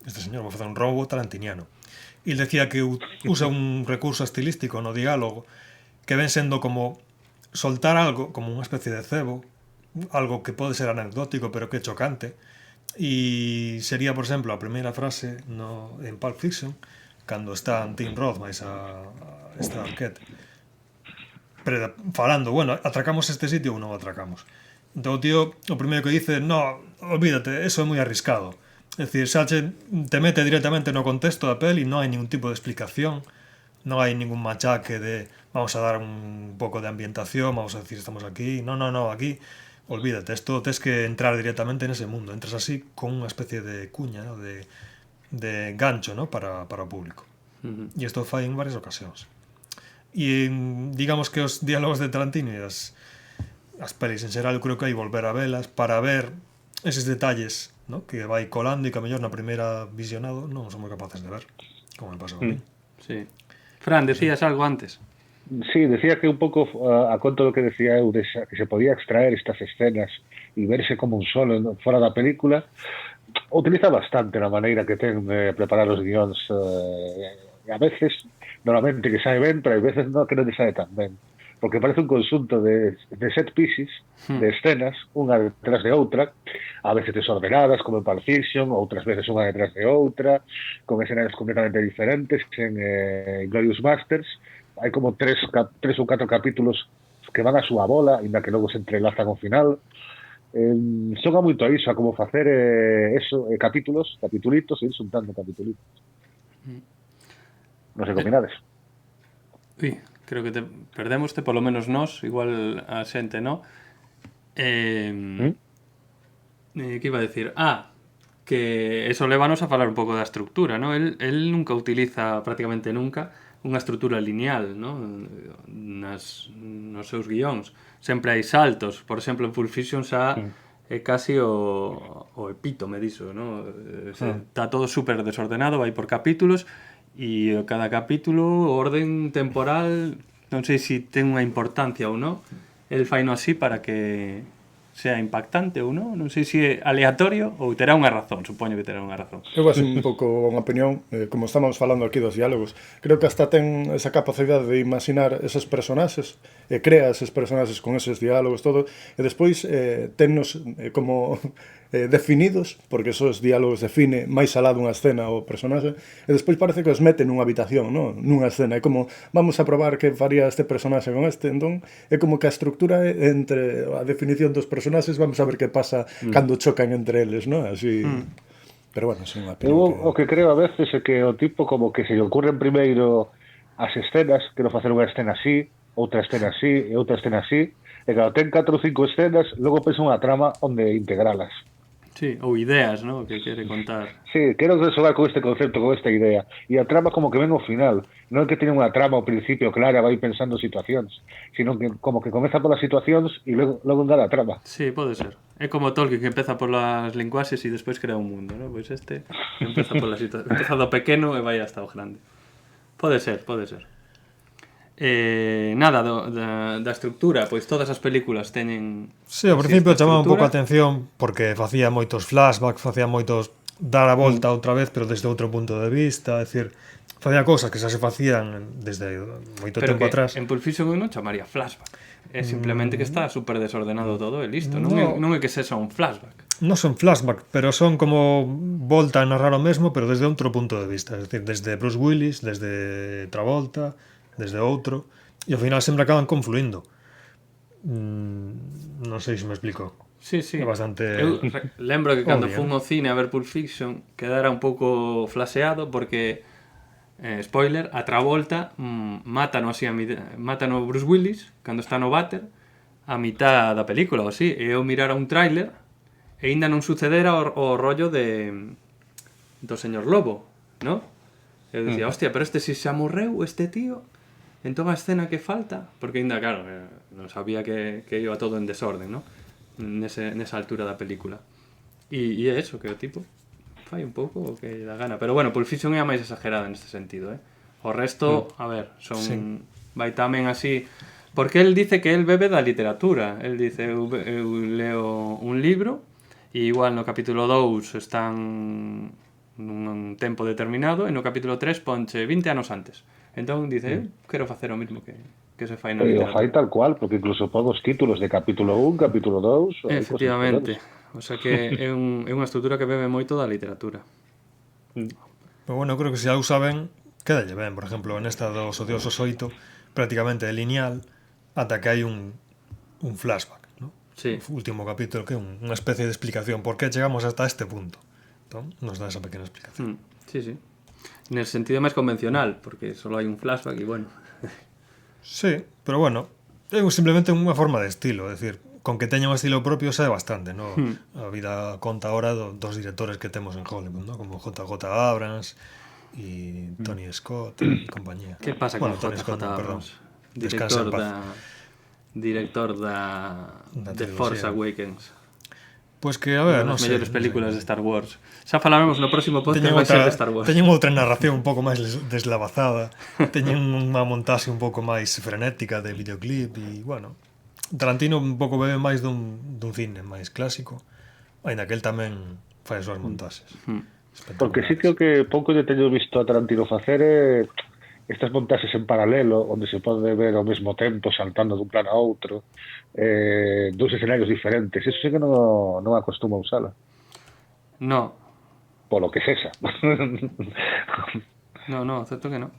este señor, vou facer un roubo tarantiniano. E ele decía que usa un recurso estilístico no diálogo que ven sendo como soltar algo, como unha especie de cebo, algo que pode ser anecdótico pero que é chocante, e sería, por exemplo, a primeira frase en Pulp Fiction, cando está Tim Roth máis a esta banquete falando, bueno, atracamos este sitio ou non atracamos. Entón o tío, o primeiro que dice, no, olvídate, eso é moi arriscado. É dicir, xa te mete directamente no contexto da peli, non hai ningún tipo de explicación, non hai ningún machaque de vamos a dar un pouco de ambientación, vamos a decir estamos aquí, no, aquí olvídate, esto tens que entrar directamente nese mundo, entras así con unha especie de cuña, ¿no? de gancho, ¿no? para o público. E isto fai en varias ocasións. E digamos que os diálogos de Tarantino e as pelis en xeral, eu creo que hai volver a velas para ver eses detalles, ¿no? que vai colando e que a mellor na primeira visionado non somos capaces de ver, como me pasou a mí. Sí. Fran, decías algo antes. Sí, decía que un pouco a conto do que decía eu, que se podía extraer estas escenas e verse como un solo fora da película, utiliza bastante na maneira que ten de preparar os guións, e a veces normalmente que sae ben, pero hai veces no, que non sae tan ben, porque parece un conxunto de set pieces, de escenas, unha detrás de outra, a veces desordenadas, como en Pulp Fiction, outras veces unha detrás de outra, con escenas completamente diferentes. En Glorious Bastards hai como 3 ou 4 capítulos que van a súa bola, ainda que logo se entrelazan ao final. Xoga moito a iso, a como facer capitulitos, e ir xuntando capitulitos. Non sei que opinades. Ui, creo que perdémoste, polo menos nós, igual a xente, no? Que iba a decir? Que eso lévanos a falar un pouco da estructura, no? El nunca utiliza, prácticamente nunca, unha estructura lineal, no? Nos seus guións. Sempre hai saltos. Por exemplo, en Pulp Fiction xa é casi o epítome diso, no? Está todo super desordenado, vai por capítulos, e cada capítulo, o orden temporal, non sei se ten unha importancia ou non. El faino así para que sea impactante ou non. Non sei se é aleatorio ou terá unha razón. Supoño que terá unha razón. Eu vou un pouco unha opinión, como estamos falando aquí dos diálogos, creo que hasta ten esa capacidade de imaginar esos personaxes, e crea esos personaxes con esos diálogos, todo, e despois tennos como definidos, porque esos diálogos define máis alá dunha escena o personaxe, e despois parece que os mete nunha habitación, non? Nunha escena, é como vamos a probar que faría este personaxe con este, entón é como que a estructura entre a definición dos personaxes, vamos a ver que pasa cando chocan entre eles, non? Así. Pero bueno, é unha opinión. O que creo a veces é que o tipo como que se lle ocurren primeiro as escenas, quero facer unha escena así, outra escena así e outra escena así, e cando ten 4 ou 5 escenas, logo pensa unha trama onde integralas. Sí, ou ideas, ¿no? Que quere contar. Sí, quero xogar con este concepto, con esta idea. E a trama como que ven ao final. Non é que tiene unha trama ao principio clara, vai pensando situacións, sino que como que comeza polas situacións e logo engada a trama. Sí, pode ser. É como Tolkien, que empeza polas linguaxes e despois crea un mundo, ¿no? Pois este empeza pola situación, empeza do pequeno e vai hasta o grande. Pode ser, pode ser. Nada da estructura, pois todas as películas teñen. Sí, ao principio chamaba un pouco a atención porque facía moitos flashbacks, facía moitos dar a volta outra vez, pero desde outro punto de vista, é dicir, facía cousas que xa se facían desde moito tempo atrás. En Pulp Fiction non chamaría flashback. É simplemente que está super desordenado todo e listo. Non é que sexa un flashback. Non son flashback, pero son como volta a narrar o mesmo, pero desde outro punto de vista, é dicir, desde Bruce Willis, desde Travolta, desde outro, e ao final sempre acaban confluindo. Non sei se me explico. Sí, sí. É bastante... Eu lembro que cando fun ao cine a ver Pulp Fiction quedara un pouco flaseado porque, spoiler, a Travolta mátano Bruce Willis cando está no váter a mitad da película, ou así, e eu mirara un tráiler e ainda non sucedera o rollo do señor Lobo, ¿no? Eu dicía, hostia, pero este si xa morreu, este tío, entón a escena que falta, porque ainda, claro, non sabía que iba todo en desorden, ¿no? Nesa altura da película. E é eso, que o tipo fai un pouco o que dá gana. Pero bueno, Pulp Fiction é a máis exagerada neste sentido, eh? O resto, a ver, son... Sí. Vai tamén así... Porque el dice que el bebe da literatura. El dice, eu leo un libro e igual no capítulo 2 están nun tempo determinado e no capítulo 3 ponche 20 anos antes. Entón dice, quero facer o mesmo que se fai na literatura. O fai tal cual, porque incluso pon os títulos de capítulo 1, capítulo 2... Efectivamente. O sea que é unha estrutura que bebe moito da literatura. Pero bueno, creo que se algo saben, quédalle ben. Por exemplo, nesta dos Odiosos 8, prácticamente é lineal ata que hai un flashback, ¿no? Sí. O último capítulo que é unha especie de explicación por que chegamos hasta este punto. Entón, nos dá esa pequena explicación. Sí, sí. Nel sentido máis convencional, porque só hai un flashback e bueno. Sí, pero bueno, é simplemente unha forma de estilo, é dicir, con que teña un estilo propio sabe bastante, ¿no? A vida conta ahora dos directores que temos en Hollywood, ¿no? Como JJ Abrams e Tony Scott e compañía. Que pasa con JJ Abrams? Director da The Force Awakens. Pois que, a ver, non sei. As mellores películas de Star Wars. Xa falaremos no próximo podcast vai ser de Star Wars. Teñen outra narración un pouco máis deslavazada. Teñen unha montaxe un pouco máis frenética de videoclip e, bueno, Tarantino un pouco bebe máis dun cine máis clásico, aínda que el tamén fai as súas montaxes. Porque sí creo que pouco lle teño visto a Tarantino facer estas montaxes en paralelo, onde se pode ver ao mesmo tempo saltando dun plano a outro, dous escenarios diferentes. Eso sí que non acostuma a usala. No. Polo que sexa. No, certo que non.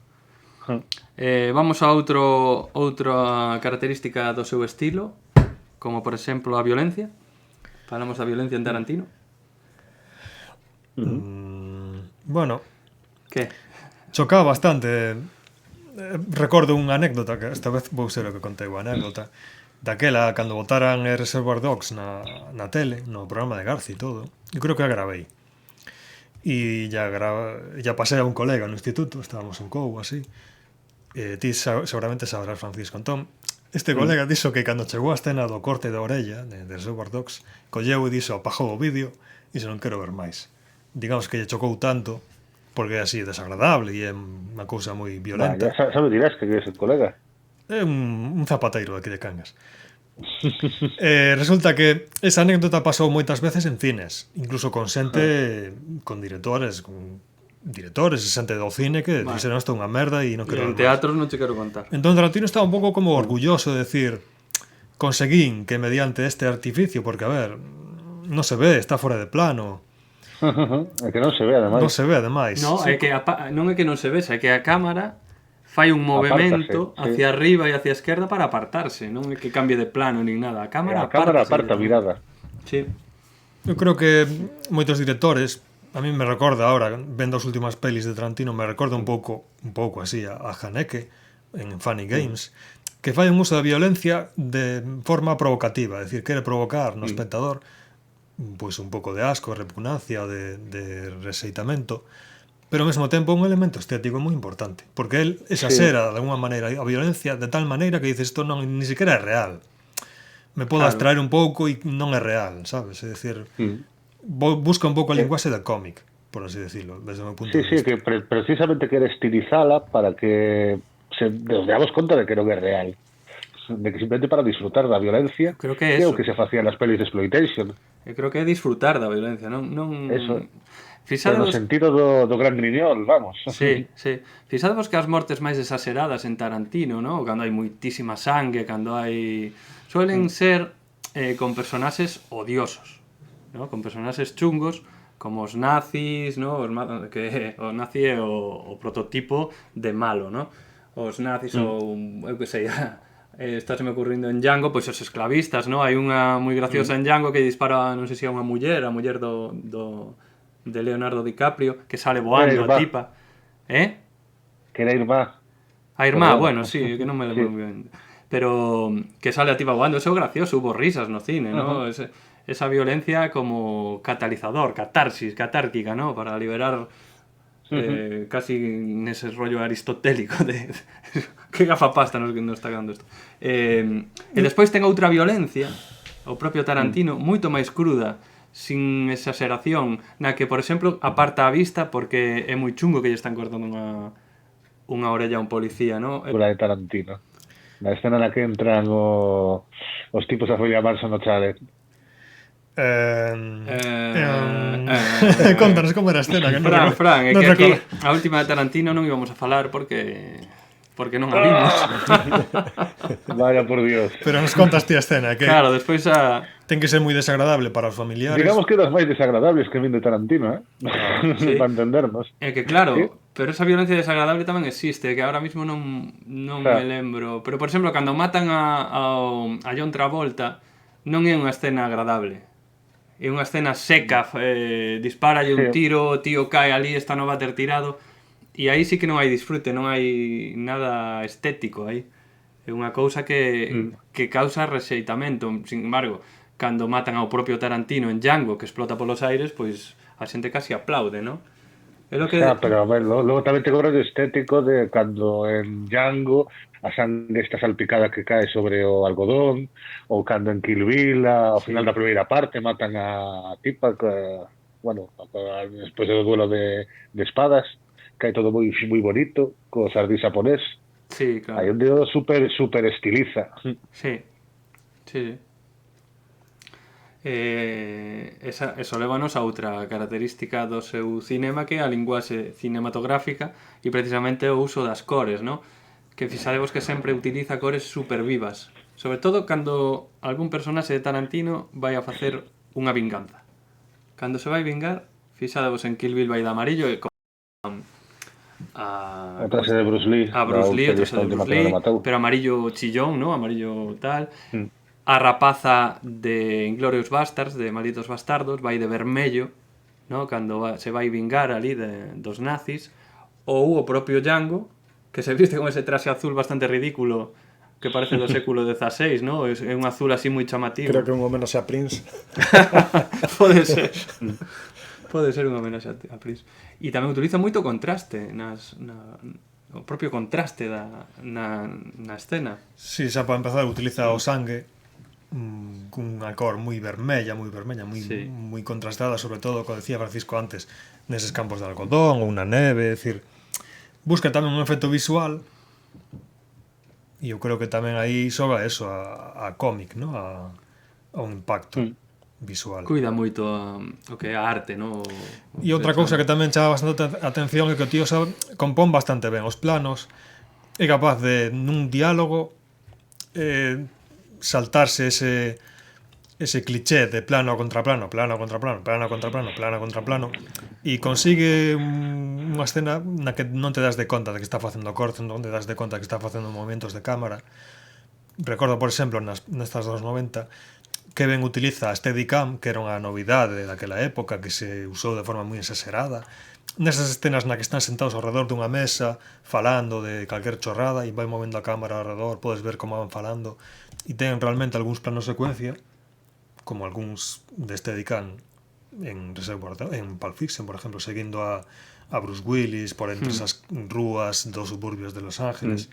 Vamos a outra característica do seu estilo, como por exemplo a violencia. Falamos da violencia en Tarantino. Bueno, que? Chocaba bastante. Recordo unha anécdota, que esta vez vou ser o que contei a anécdota, daquela, cando botaran Reservoir Dogs na tele, no programa de Garci e todo, eu creo que a gravei. E ya pasei a un colega no instituto, estábamos en Cou, así, ti seguramente sabrás, Francisco. Entón, este colega dixo que cando chegou a escena do corte da orella de Reservoir Dogs, colleu e dixo, apagou o vídeo e se non quero ver máis. Digamos que lle chocou tanto porque é así desagradable e é unha cousa moi violenta. Sabe dirás que é ese colega? É un zapateiro aquí de Cangas. Resulta que esa anécdota pasou moitas veces en cines, incluso con xente, con directores e xente do cine que dixeron isto é unha merda e non quero. En teatros non te quero contar. Entón Tarantino estaba un pouco como orgulloso de decir, conseguín que mediante este artificio, porque a ver, non se ve, está fora de plano. É que non se ve, ademais. Non se ve, ademais. No, sí. É que non é que non se ve, é que a cámara fai un movimento hacia arriba e hacia a esquerda para apartarse, non é que cambie de plano nin nada. A cámara aparta a mirada. Sí. Eu creo que moitos directores, a mí me recorda ahora, vendo as últimas pelis de Tarantino, me recorda un pouco así a Haneke en Funny Games, que fai un uso da violencia de forma provocativa, é dicir, quere provocar no espectador pois un pouco de asco, repugnancia, de reseitamento, pero ao mesmo tempo un elemento estético moi importante, porque el exagera de alguma maneira a violencia de tal maneira que dices, isto non ni siquiera é real. Me podo abstraer un pouco e non é real, sabes? É dicir, busca un pouco a linguaxe del cómic, por así decirlo, desde o meu punto de vista. Sí, que precisamente quere estilizala para que nos damos conta de que non é real. De que simplemente para disfrutar da violencia, creo que é o que se facía nas pelis de exploitation. Eu creo que é disfrutar da violencia, non eso. Fixadvos... No sentido do gran griñol, vamos. Sí. Fixadvos que as mortes máis exageradas en Tarantino, ¿no? Cando hai moitísima sangue, cando hai... Suelen ser con personaxes odiosos, ¿no? Con personaxes chungos, como os nazis, ¿no? Que o nazi é o prototipo de malo, ¿no? Os nazis ou, eu que sei... Está se me ocurrindo en Django, pois os esclavistas, ¿no? Hai unha moi graciosa en Django que dispara, non sei se é unha muller, a muller de Leonardo DiCaprio, que sale voando a tipa. Que era Irma. A Irma, bueno, sí, que non me lembro ben. Pero que sale a tipa voando, eso é gracioso, hubo risas no cine, ¿no? esa violencia como catalizador, catarsis, catárquica, ¿no? Para liberar casi nese rollo aristotélico de que gafapasta nos está dando isto. E despois ten outra violencia, o propio Tarantino, moito máis cruda, sin exageración, na que, por exemplo, aparta a vista porque é moi chungo que lle están cortando unha orella a un policía, ¿no? La de Tarantino. La escena na que entran os tipos a follar no chalet. Contanos como era a escena que Fran, é non que aquí recordo. a última de Tarantino non íbamos a falar porque non a vimos. Vaya por Dios. Pero nos contas ti a escena, que Claro, despois ten que ser moi desagradable para os familiares. Digamos que das máis desagradables que vin de Tarantino, sí. Para entendernos. É que claro, Sí. pero esa violencia desagradable tamén existe, que ahora mismo non Claro. me lembro. Pero, por exemplo, cando matan a John Travolta, non é unha escena agradable. É unha escena seca, disparalle un Sí. tiro, o tío cae ali, está no váter tirado, e aí sí que non hai disfrute, non hai nada estético aí. É unha cousa que causa rexeitamento. Sin embargo, cando matan ao propio Tarantino en Django, que explota polos aires, pois a xente casi aplaude, ¿no? É lo que... Pero a ver, logo tamén te cobras de estético de cando en Django a sangre está salpicada que cae sobre o algodón, ou cando en Kill Bill ao final da primeira parte matan a tipa despois do duelo de espadas, cae todo moi bonito, co sardís japonés. Sí, claro. Hai un dedo super estiliza. Sí. Eso lévanos a outra característica do seu cinema, que é a linguaxe cinematográfica e precisamente o uso das cores, ¿no? Que fixadevos que sempre utiliza cores super vivas, sobre todo cando algún personaxe de Tarantino vai a facer unha vinganza. Cando se vai vingar, fixadevos en Kill Bill vai de amarillo e O traxe de Bruce Lee. a Bruce Lee, o traxe de Bruce Lee, matou. pero amarillo chillón, ¿no? Amarillo tal. A rapaza de Inglourious Basterds, de Malditos Bastardos, vai de vermello, ¿no? Cando se vai vingar ali dos nazis. Ou o propio Django, que se viste con ese traxe azul bastante ridículo, que parece do século XVI, ¿no? É un azul así moi chamativo. Creo que é un homenaxe a Prince. Pode ser. Pode ser un homenaxe a Prince. E tamén utiliza moito contraste o propio contraste na escena. Si, xa para empezar utiliza o sangue cunha cor moi vermella, moi contrastada, sobre todo, como decía Francisco antes, neses campos de algodón ou na neve, é dicir, busca tamén un efecto visual, e eu creo que tamén aí xoga eso, a cómic, ¿no? A un impacto visual. Cuida moito o que é a arte, ¿no? E outra cousa que tamén chama bastante atención é que o tío compón bastante ben os planos, é capaz de, nun diálogo, saltarse ese cliché de plano contra plano, plano contra plano, plano contra plano, plano contra plano, e consigue unha escena na que non te das de conta de que está facendo cortes, non te das de conta de que está facendo movimientos de cámara. Recordo, por exemplo, nestas dos 90, que ben utiliza a Steadicam, que era unha novidade daquela época, que se usou de forma moi exagerada. Nesas escenas na que están sentados ao redor dunha mesa, falando de calquer chorrada, e vai movendo a cámara ao redor, podes ver como van falando, e ten realmente algúns planos secuencia, como algúns de Steadicam en Pulp Fiction, por exemplo, seguindo a Bruce Willis por entre esas rúas dos suburbios de Los Ángeles,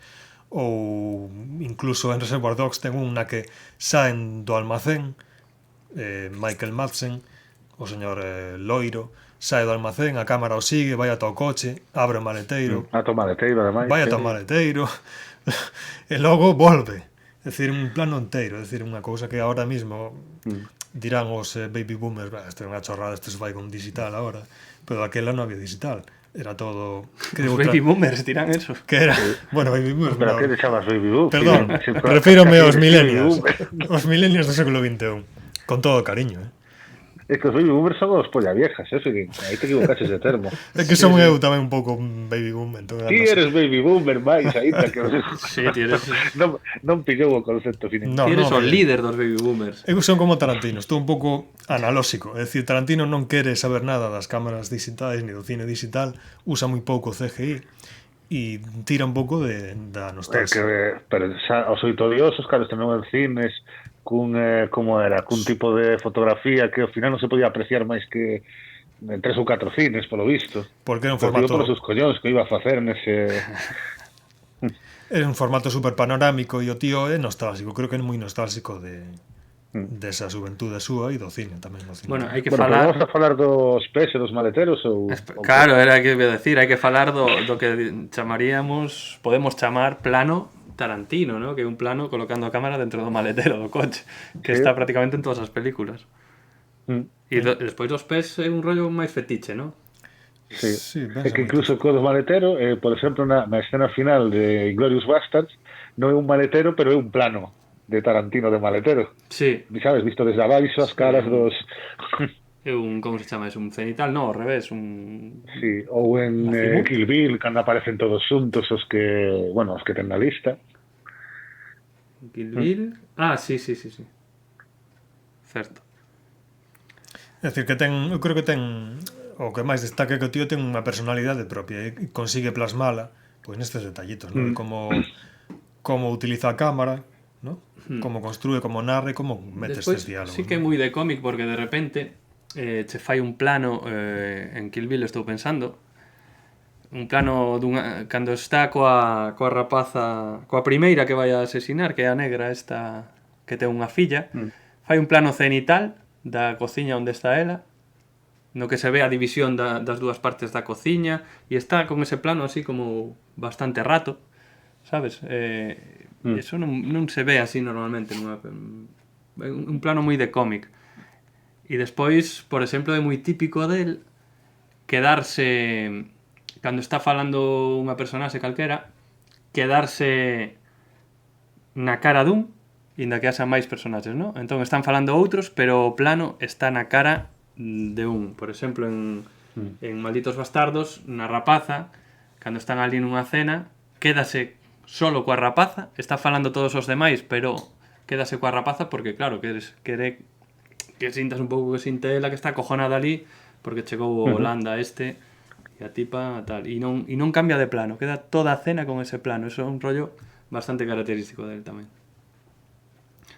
ou incluso en Reservoir Dogs ten unha que saen do almacén, Michael Madsen, o señor Loiro, sae do almacén, a cámara o sigue, vai ata o coche, abre o maleteiro, ademais, vai ata o maleteiro, e logo volve. É dicir, un plano inteiro, é dicir, unha cousa que ahora mismo dirán os baby boomers, isto é unha chorrada, isto se vai con digital agora, pero aquela non había digital. Era todo... Os baby boomers dirán eso. Que era... Bueno, baby boomers... Pero que te chamas baby boomers? Perdón, refírome aos millennials. Os millennials do século XXI. Con todo cariño, É que os baby boomers son os polla viejas, eso que aí te equivocaches de termo. É que son eu tamén un pouco baby boomer. Ti eres baby boomer máis aí, que sí, ti eres... non pillou o concepto finito. Ti eres o líder dos baby boomers. Eu son como Tarantino, estou un pouco analóxico. É dicir, Tarantino non quere saber nada das cámaras digitais ni do cine digital, usa moi pouco CGI e tira un pouco da nostalgia. Pero os oitodiosos, claro, este non en cines, como era, cun tipo de fotografía que ao final non se podía apreciar máis que en 3 ou 4 cines, polo visto. Porque era un Pero formato... por os seus collóns que iba a facer nese... Era un formato super panorámico e o tío é nostálgico, creo que é moi nostálgico desa xuventude súa e do cine tamén. Do cine. Bueno, hai que Bueno, falar... vamos a falar dos pés e dos maleteros ou... Claro, era que iba a decir, hai que falar do que chamaríamos, podemos chamar plano Tarantino, ¿no? Que é un plano colocando a cámara dentro do maletero do coche, que está prácticamente en todas as películas. E despois dos pés é un rollo máis fetiche, ¿no? Sí. É que incluso co do maletero, por exemplo, na escena final de Inglourious Basterds, non é un maletero, pero é un plano de Tarantino de maletero. Sí. Sabes, visto desde abaixo as caras dos... É un, como se chama? É un cenital? No, ao revés, un... Sí, ou en Kill Bill, cando aparecen todos xuntos os que, bueno, os que ten na lista. Kill Bill... Ah, sí. Certo. É dicir, que eu creo que ten... O que máis destaca é que o tío ten unha personalidade propia e consigue plasmala pois nestes detallitos, ¿no? Como utiliza a cámara, ¿no? Como construe, como narra e como mete estes diálogos. Sí que é moi de cómic porque de repente che fai un plano en Kill Bill, estou pensando, un plano cando está coa rapaza, coa primeira que vai a asesinar, que é a negra esta que ten unha filla, fai un plano cenital da cociña onde está ela, no que se ve a división das dúas partes da cociña e está con ese plano así como bastante rato, sabes? Eso non se ve así normalmente un plano moi de cómic. E despois, por exemplo, é moi típico del quedarse cando está falando unha personaxe calquera, quedarse na cara dun inda que haxa máis personaxes, ¿no? Entón están falando outros, pero o plano está na cara de un, por exemplo, en Malditos Bastardos, na rapaza, cando están ali nunha cena, quédase solo coa rapaza, está falando todos os demais, pero quédase coa rapaza porque, claro, quere que sintas un pouco que sinte ela que está acojonada ali porque chegou o Holanda e a tipa tal, e non cambia de plano, queda toda a cena con ese plano. Eso é un rollo bastante característico del tamén.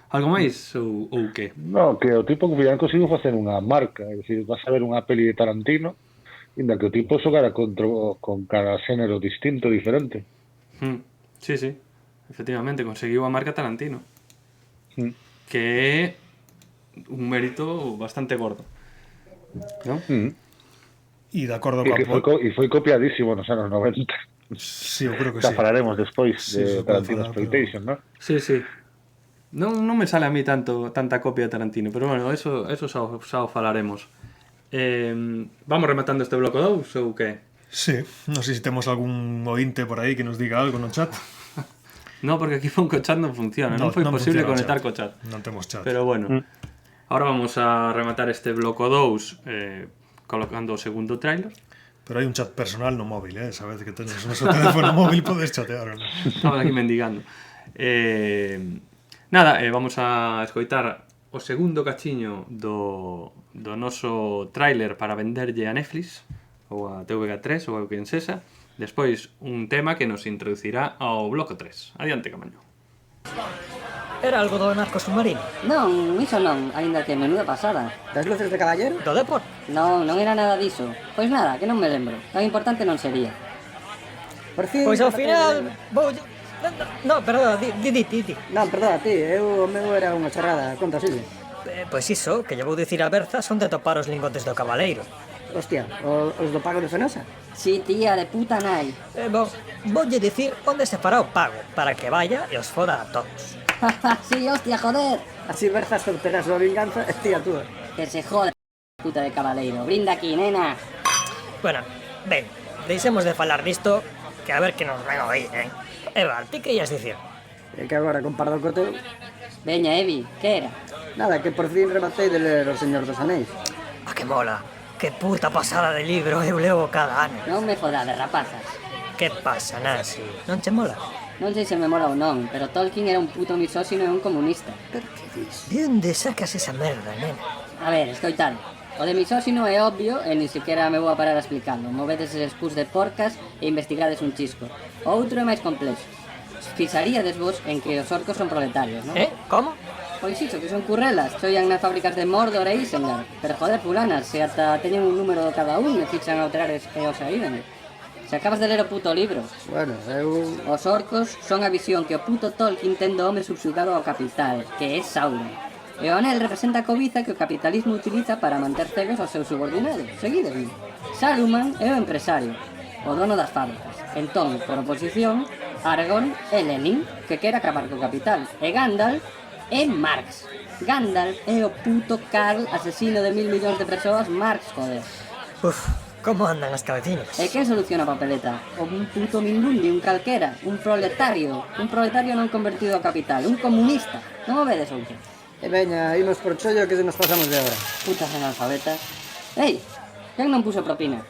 Algo máis ou que? No, que o tipo que filan conseguiu facer unha marca, é dicir, vas a ver unha peli de Tarantino inda que o tipo xogara con cada xénero distinto, diferente. Sí, efectivamente, conseguiu a marca Tarantino, que é un mérito bastante gordo, ¿no? E de acordo E foi copiadísimo nos anos 90. Sí, eu creo que xa sí. falaremos despois de Tarantino Exploitation, ¿no? Sí. Non me sale a mí tanta copia de Tarantino, pero bueno, eso xa o falaremos. Vamos rematando este bloco 2 ou que? Sí, non sei se temos algún ointe por aí que nos diga algo no chat. No, porque aquí con chat non funciona, non foi posible conectar co chat. Non temos chat. Pero bueno, ahora vamos a rematar este bloco 2 colocando o segundo tráiler. Pero hai un chat personal no móvil, sabes que tenes o noso teléfono móvil, podes chatear, non? Estamos aquí mendigando. Nada, vamos a escoitar o segundo cachiño do noso tráiler para venderlle a Netflix ou a TVG3 ou a quen sexa. Despois un tema que nos introducirá ao bloco 3. Adiante, Camaño. Era algo do narco submarino? Non, iso non, aínda que menuda pasada. Das luces de caballero? Do Depor? Non era nada diso. Pois nada, que non me lembro. Tan importante non sería. Por fin... Pois ao final vou... No, perdona, di. Non, perdona, ti, o meu era unha charrada, conta, sigue. Pois iso, que lle vou dicir a Berza son de topar os lingotes do cabaleiro. Hostia, os do pago de Fenosa? Sí, tía, de puta nai. Voulle dicir onde se fará o pago, para que vaya e os foda a todos. Sí, hostia, joder. Así Berza solterá súa vinganza e tía túa. Que se joda, puta de cabaleiro. Brinda aquí, nena. Bueno, ben, deixemos de falar disto, que a ver que nos ven a oír, Eva, ti que ias dicir? É que agora con Pardo Coteu... Veña, Evi, que era? Nada, que por fin rematei de ler O Señor dos Anéis. Que mola. Que puta pasada de libro eu leo cada ano. Non me fodades, rapazas. Que pasa, Nancy? Non che mola? Non sei se me mola ou non, pero Tolkien era un puto misóxino e un comunista. Pero que dis? De onde sacas esa merda, nena? A ver, escoitade. O de misóxino é obvio e ni siquiera me vou a parar a explicando. Movedes eses pus de porcas e investigades un chisco. O outro é máis complexo. Fixaríades vos en que os orcos son proletarios, non? Como? Pois iso, que son currelas, choian nas fábricas de Mordor e Isengard. Pero joder, fulanas, se ata teñen un número de cada un e fichan a alterar e os saíren. Se acabas de ler o puto libro. Bueno, Os orcos son a visión que o puto Tolkien ten do home subxugado ao capital, que é Sauron. E o anel representa a cobiza que o capitalismo utiliza para manter cegos aos seus subordinados. Seguidesme. Saruman é o empresario, o dono das fábricas. Entón, por oposición, Aragorn é Lenin, que quere acabar co capital. E Gandalf é Marx. Gandalf é o puto Karl, asesino de 1.000 millóns de persoas. Marx, joder. Uf, como andan as cabecinas? E quen soluciona a papeleta? Un puto mindundi, un calquera, un proletario non convertido ao capital, un comunista. Non o vedes outro? e veña, imos por chollo que nos pasamos de hora. Putas analfabetas. Ei, quen non puso propina?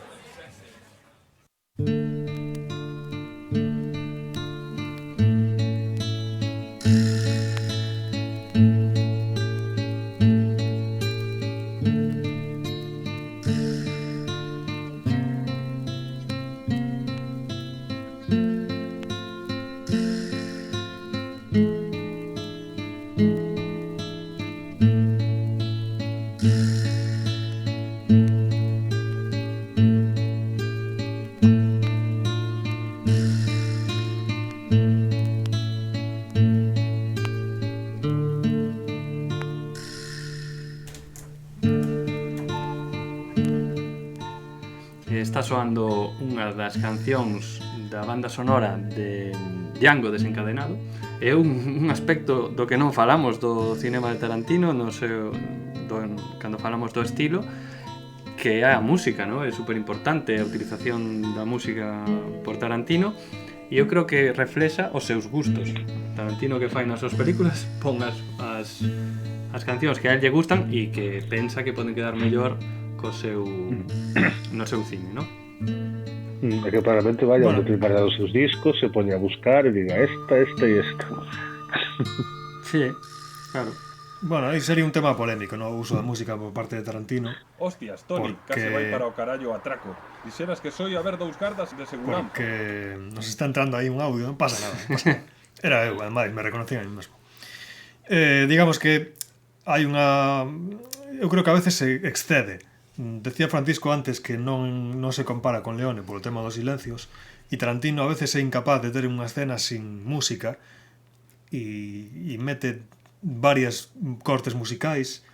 Está soando unha das cancións da banda sonora de Django Desencadenado. É un aspecto do que non falamos do cinema de Tarantino, no seu, cando falamos do estilo, que é a música, ¿no? É super importante a utilización da música por Tarantino, e eu creo que reflexa os seus gustos. Tarantino, que fai nas súas películas, pon as cancións que a él lle gustan e que pensa que poden quedar mellor no seu cine, ¿no? É que probablemente vaya onde prepara os seus discos, se pone a buscar e diga esta e esta. Sí, claro. Bueno, aí sería un tema polémico, no? O uso da música por parte de Tarantino. Hostias, Toni, case vai para o carallo atraco. Dixeras que soy a ver dous gardas de seguranza. Porque nos está entrando aí un audio, non pasa nada. Era eu, ademais, me reconocían a mí mesmo. Digamos que hai unha... Eu creo que a veces se excede. Decía Francisco antes que non se compara con Leone polo tema dos silencios, e Tarantino a veces é incapaz de ter unha escena sin música e mete varias cortes musicais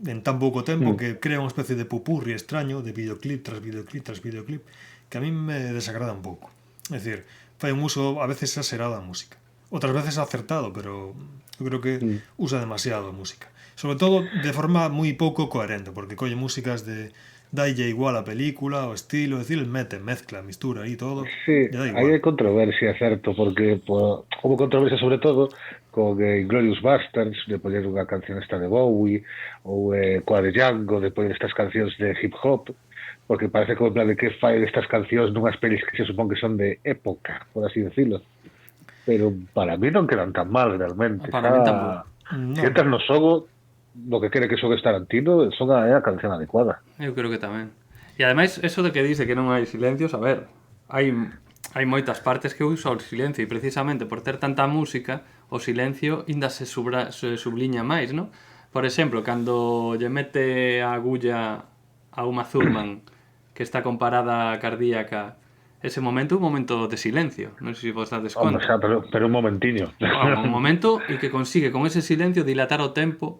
en tan pouco tempo que crea unha especie de pupurri extraño de videoclip tras videoclip tras videoclip que a mí me desagrada un pouco. É dicir, fai un uso a veces exagerado da música, outras veces acertado, pero eu creo que usa demasiado a música. Sobre todo de forma moi pouco coherente, porque colle músicas de dalle igual a película, o estilo, es decir, mezcla, mistura e todo. Sí, aí hai controversia, certo, porque houve controversia sobre todo con Inglourious Basterds, de poñer unha canción esta de Bowie, ou coa de Django, de poñer estas cancións de hip hop, porque parece como en plan de que fai estas cancións nunhas pelis que se supón que son de época, por así decirlo. Pero para mí non quedan tan mal, realmente. Para mí tampouco. Si entras no xogo, lo que quere que xogue Tarantino son a canción adecuada. Eu creo que tamén. E ademais, eso de que dice que non hai silencios, a ver, hai moitas partes que usa o silencio e precisamente por ter tanta música, o silencio ainda se subliña máis, ¿no? Por exemplo, cando lle mete a agulla a Uma Thurman, que está con parada cardíaca, ese momento é un momento de silencio, non sei se vos dades conta. Pero un momentiño. Un momento e que consigue con ese silencio dilatar o tempo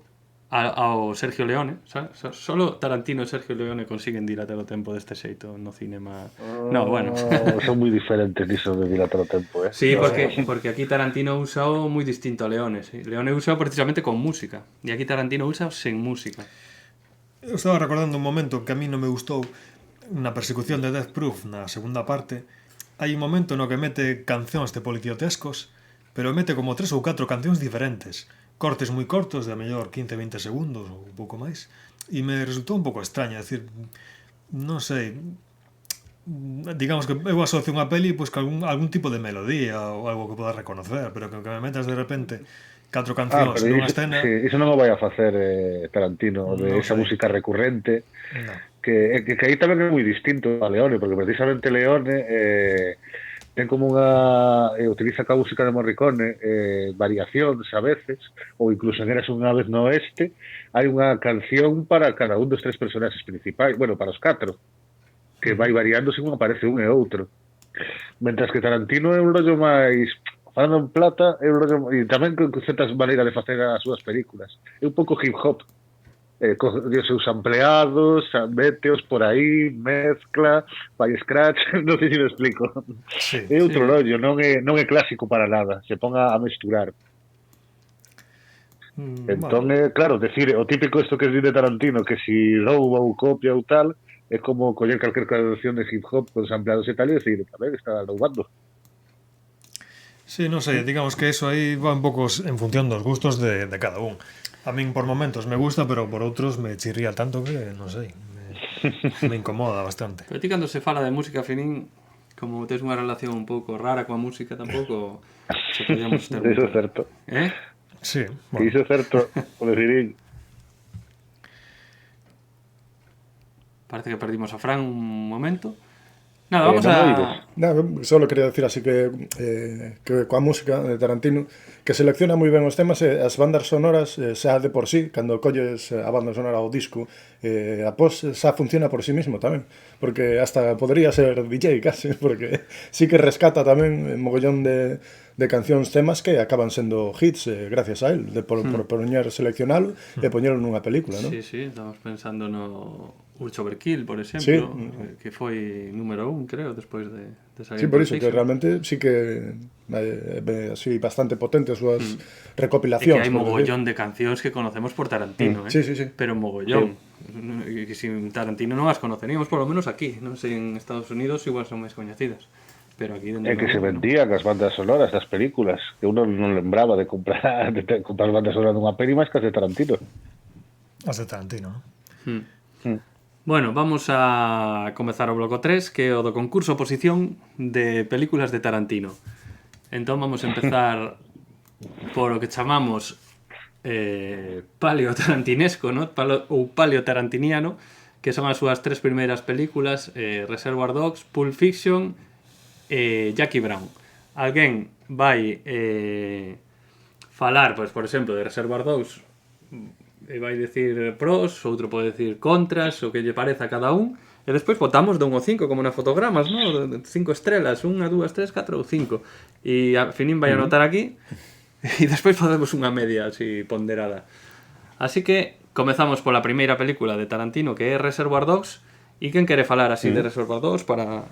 ao Sergio Leone, sabes? Solo Tarantino e Sergio Leone consiguen dilatar o tempo deste xeito no cinema. No, bueno. Son moi diferentes iso de dilatar o tempo, Sí, porque aquí Tarantino usa o moi distinto a Leone, sí. Leone usa precisamente con música, e aquí Tarantino usa sen música. Eu estaba recordando un momento que a mí non me gustou na persecución de Death Proof, na segunda parte. Hai un momento no que mete cancións de policiotescos, pero mete como 3 ou 4 cancións diferentes. Cortes moi cortos, de a mellor 15-20 segundos ou un pouco máis, e me resultou un pouco extraño, é dicir, non sei, digamos que eu asocio unha peli pois, con algún tipo de melodía ou algo que poda reconocer, pero que me metas de repente 4 cancións nunha escena... Sí, iso non o vai a facer Tarantino, de esa música recurrente, que aí tamén é moi distinto a Leone, porque precisamente Leone ten como utiliza a música de Morricone, variacións a veces, ou incluso en Eras unha vez no oeste, hai unha canción para cada un dos 3 personaxes principais, bueno, para os 4, que vai variando según aparece un e outro. Mentras que Tarantino é un rollo máis, falando en plata, é un rollo, e tamén con certas maneiras de facer as súas películas. É un pouco hip hop. Coge os seus ampliados, méteos por aí, mezcla, fai scratch, non sei se me explico. Sí, é outro rollo, non é clásico para nada, se ponga a mesturar. Entón, claro, decir, o típico isto que es de Tarantino, que si rouba ou copia ou tal, é como coller calquer canción de hip hop con ampliados e tal e decir, a ver, está roubando. Sí, non sei, digamos que eso aí va un pouco en función dos gustos de cada un. A min por momentos me gusta, pero por outros me chirría tanto que, non sei, me incomoda bastante. Pero ti cando se fala de música, Finín, como tes unha relación un pouco rara coa música, tampouco se podíamos ter Iso é certo. Sí, bueno. Iso é certo, o de Finín. Parece que perdimos a Fran un momento. Nada, vamos a... Solo quería decir así que coa música de Tarantino que selecciona moi ben os temas e as bandas sonoras xa de por sí, cando colles a banda sonora ao disco após xa funciona por sí mismo tamén, porque hasta podría ser DJ casi, porque sí que rescata tamén mogollón de cancións temas que acaban sendo hits gracias a él, por poñer seleccionalo e poñelo nunha película, non? Sí, estamos pensando no Urge Overkill, por exemplo, que foi número 1, creo, despois de salir. Sí, por iso, que realmente sí que así bastante potente as súas recopilacións. E que hai mogollón de cancións que conocemos por Tarantino, Sí. Pero mogollón. E que sin Tarantino non as conoceríamos, por lo menos aquí, non sei, en Estados Unidos igual son máis coñecidas. Pero aquí é que se vendían as bandas sonoras das películas, que uno non lembraba de comprar bandas sonoras dunha peli máis que as de Tarantino. As de Tarantino, non? Bueno, vamos a comezar o bloco 3, que é o do concurso oposición de películas de Tarantino. Entón vamos a empezar por o que chamamos paleo tarantinesco, ¿no? Ou paleo tarantiniano, que son as súas 3 primeiras películas, Reservoir Dogs, Pulp Fiction e Jackie Brown. Alguén vai falar, pois, por exemplo, de Reservoir Dogs, e vai dicir pros, outro pode dicir contras, o que lle pareza a cada un, e despois votamos de 1 ao 5 como na fotogramas, ¿no? 5 estrelas, 1, 2, 3, 4 ou 5, e a Finín vai anotar aquí e despois facemos unha media así ponderada. Así que comezamos pola primeira película de Tarantino, que é Reservoir Dogs, e quen quere falar así de Reservoir Dogs para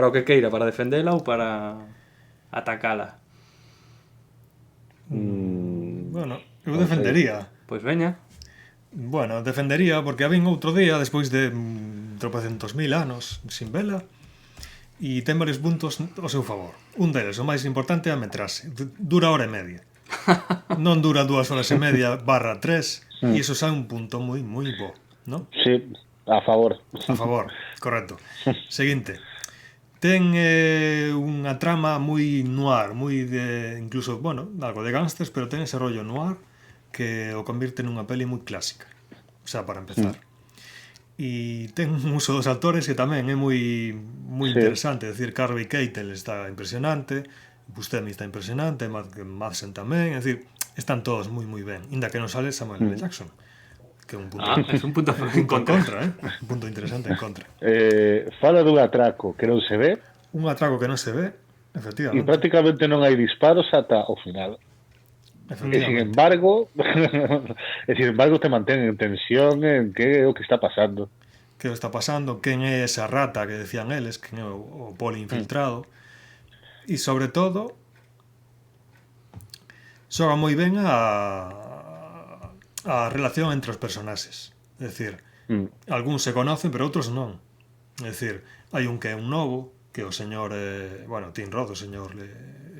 o que queira, para defendela ou para atacala? Bueno, eu defendería. Pois veña. Bueno, defendería porque a vin outro día despois de tropecientos mil anos sin vela e ten varios puntos ao seu favor. Un deles, o máis importante, é a metrase. Dura hora e media. Non dura 2 horas e media / 3 e iso xa é un punto moi bo, non? Sí, a favor. A favor, correcto. Seguinte. Ten unha trama moi noir, moi de, incluso, bueno, algo de gángsters, pero ten ese rollo noir que o convirte nunha peli moi clásica, o sea, para empezar. E ten un uso dos actores que tamén é moi interesante, é dicir, Harvey Keitel está impresionante, Buscemi está impresionante, Madsen tamén, é dicir, están todos moi ben, inda que non sale Samuel L. Jackson, que é un punto, es un punto en contra, un punto interesante en contra. Fala dun atraco que non se ve, un atraco que non se ve, efectivamente, e prácticamente non hai disparos ata o final. E sin embargo te mantén en tensión en que é o que está pasando. Que está pasando, quen é esa rata que decían eles, quen é o poli infiltrado. E sobre todo xoga moi ben a relación entre os personaxes. É dicir, algúns se conocen, pero outros non. É dicir, hai un que é un novo, que é o señor, Tim Roth, o señor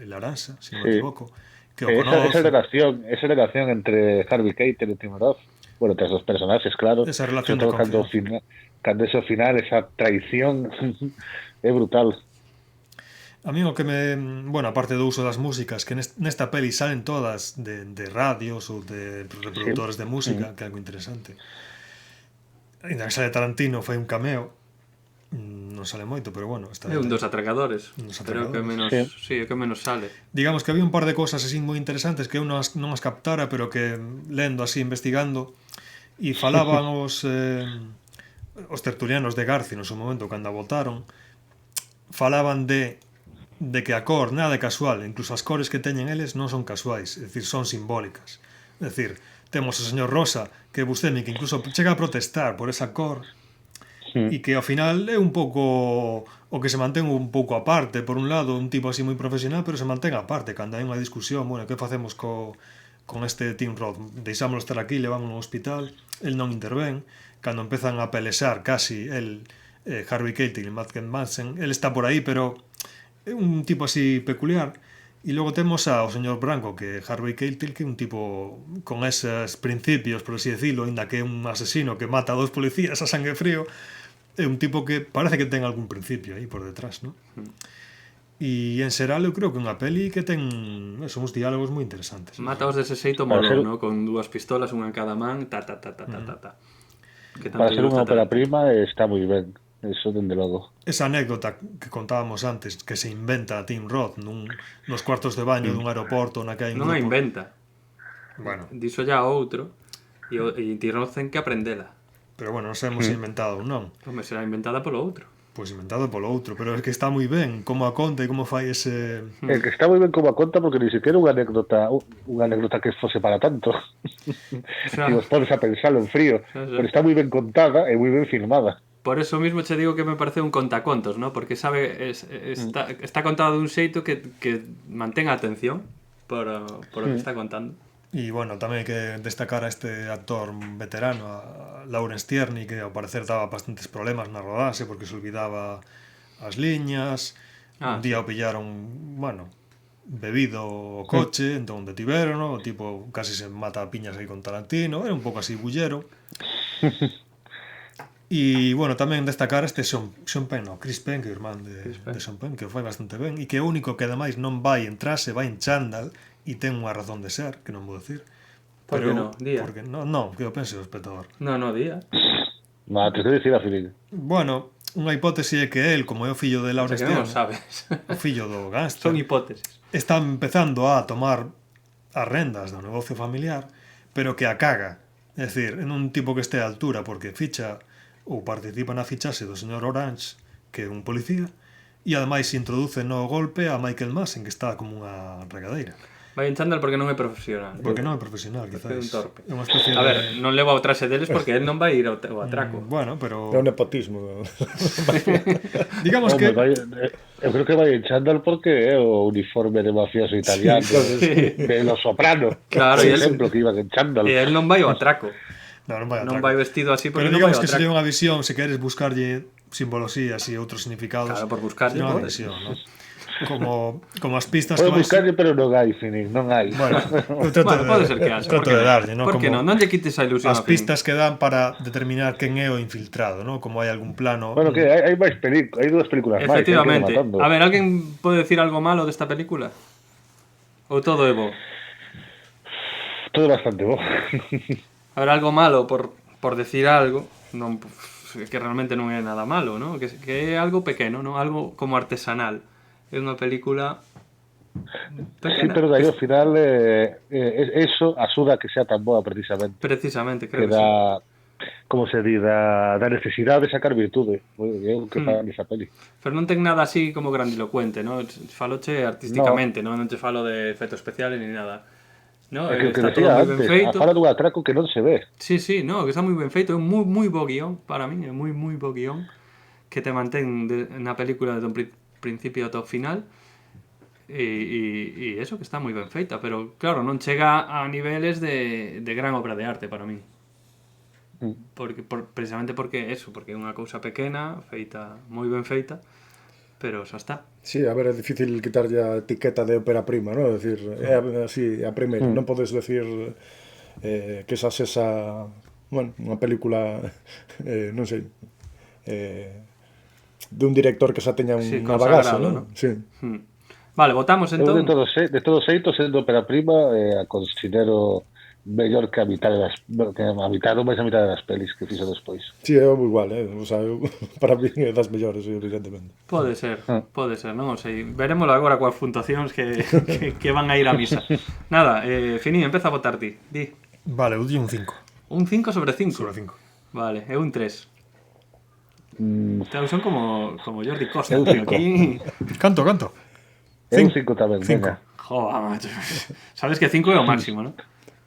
Laranxa, se non me equivoco, que o conoce. Esa relación entre Harvey Keitel e Tim Roth, bueno, entre os personaxes, claro, esa relación de confianza. Cando ese final, esa traición é brutal. A mí o que bueno, aparte do uso das músicas, que nesta peli salen todas de radios ou de reproductores de música, que é algo interesante. Ainda que sale Tarantino, fai un cameo, Non sale moito, pero bueno, está É un dos atracadores. Pero que menos, sí, que menos sale. Digamos que había un par de cosas así moi interesantes que eu non as captara, pero que lendo así, investigando, e falaban os tertulianos de Garci no seu momento, cando a votaron, falaban de que a cor nada é casual, incluso as cores que teñen eles non son casuais, é dicir, son simbólicas. É dicir, temos o señor Rosa, que é Buscemi, que incluso chega a protestar por esa cor, e que ao final é un pouco o que se mantén un pouco aparte. Por un lado, un tipo así moi profesional, pero se mantén aparte cando hai unha discusión, bueno, que facemos con este Tim Roth? Deixámoslo estar aquí, levámoslo ao hospital, el non intervén, cando empezan a pelexar casi el Harvey Keitel e Matt Madsen, el está por aí, pero é un tipo así peculiar. E logo temos ao señor Branco, que é Harvey Keitel, que é un tipo con esos principios, por así decirlo, ainda que é un asesino que mata a 2 policías a sangue frío, é un tipo que parece que ten algún principio aí por detrás, ¿no? E en xeral eu creo que unha peli que ten uns diálogos moi interesantes. Mataos dese xeito molón, ¿no? Con 2 pistolas, unha en cada man, ta. Para ser unha ópera prima está moi ben. Eso, dende logo. Esa anécdota que contábamos antes, que se inventa Tim Roth nos cuartos de baño dun aeroporto na que hai non a inventa. Bueno. Diso ya outro e Tim Roth ten que aprendela. Pero bueno, non sabemos se inventado ou non. Home, será inventada polo outro. Pois inventado polo outro, pero é que está moi ben como a conta e como fai ese... É que está moi ben como a conta porque ni siquiera unha anécdota que fose para tanto. Digo, podes a pensalo en frío, pero está moi ben contada e moi ben filmada. Por eso mismo che digo que me parece un contacontos, ¿no? Porque está contado dun xeito que mantén a atención por o que está contando. E, bueno, tamén hai que destacar a este actor veterano, a Laurence Tierney, que ao parecer daba bastantes problemas na rodaxe porque se olvidaba as liñas. Un día o pillaron, bueno, bebido o coche, entón detiveron, o tipo casi se mata a piñas aí con Tarantino, era un pouco así bullero. E, bueno, tamén destacar este Sean Penn, Chris Penn, que é o irmán de Sean Penn, que o fai bastante ben, e que é o único que ademais non vai en traxe, vai en chándal, e ten unha razón de ser, que non vou decir. Por que non? Día. Porque non, que o pense o espectador. Non, día. Ma, te dicir a Filín. Bueno, unha hipótese é que el, como é o fillo de Laurence Tierney, sabes. O fillo do gángster, son hipóteses. Está empezando a tomar as rendas do negocio familiar, pero que a caga. É dicir, en un tipo que este a altura, porque ficha ou participa na fichaxe do señor Orange, que é un policía, e ademais introduce no golpe a Michael Madsen, que está como unha regadeira. Vai en chándal porque non é profesional. Porque non é profesional, quizás. É un torpe. É unha especie a ver, non leva o traxe deles porque el non vai ir ao atraco. Bueno, pero... É un nepotismo. Digamos que... Eu creo que vai en chándal porque é o uniforme de mafioso italiano de Los Sopranos. Claro, por exemplo, que iban en chándal. E el non vai ao atraco. Non vai vestido así porque pero non vai digamos ao que atraco. sería unha visión, se queres buscarlle simbologías e outros significados. Claro, por buscarlle, unha podes. visión, ¿no? Como as pistas Pode que buscarlle, pero non hai, Finin, non hai. Bueno, pode ser que haxa. Trato de darlle, ¿no? Por que non? Non lle quites a ilusión. As pistas que dan para determinar quen é o infiltrado, ¿no? Como hai algún plano... Bueno, que hai máis películas, hai 2 películas máis. Efectivamente. A ver, alguén pode decir algo malo desta película? Ou todo é bo? Todo bastante bo. A ver, algo malo por decir algo, non que realmente non é nada malo, ¿no? Que é algo pequeno, ¿no? Algo como artesanal. É unha película pequena. Sí, pero daí ao final eso axuda a que sea tan boa precisamente. Precisamente, creo que dá, como se di, da necesidade de sacar virtude. É o que fan esa peli. Pero non ten nada así como grandilocuente, ¿no? Faloche artísticamente, non te falo de efectos especiales ni nada. No, é que está decía todo moi ben antes, feito. a fala dun atraco que non se ve. Sí, no, que está moi ben feito, é un moi bo guión para min, é moi bo guión que te mantén na película desde un principio ata o final e eso, que está moi ben feita, pero claro, non chega a niveles de gran obra de arte para min. Precisamente porque eso, porque é unha cousa pequena, feita, moi ben feita, pero xa está. Sí, a ver, é difícil quitarlle a etiqueta de ópera prima, ¿no? É dicir, é así, a primeira, non podes decir que esa sexa, bueno, unha película, non sei, dun director que xa teña unha bagaxe, ¿no? Sí. Vale, votamos entón. Eu de todos xeitos, sendo ópera prima, a considero mellor que a mitad das a mitad das pelis que fixo despois. Sí, é igual, o sea, para mí é das mellores, evidentemente. Pode ser, non o sei. Veremoslo agora coas puntuacións que van a ir a misa. Nada, Fini, empeza a votar ti. Di. Vale, eu di un 5. Un 5 sobre 5? Sobre 5. Vale, é un 3. Claro, son como Jordi Costa. Eu 5. Aquí... Canto. É un 5 tamén, venga. Joder, macho. Sabes que 5 é o máximo, non?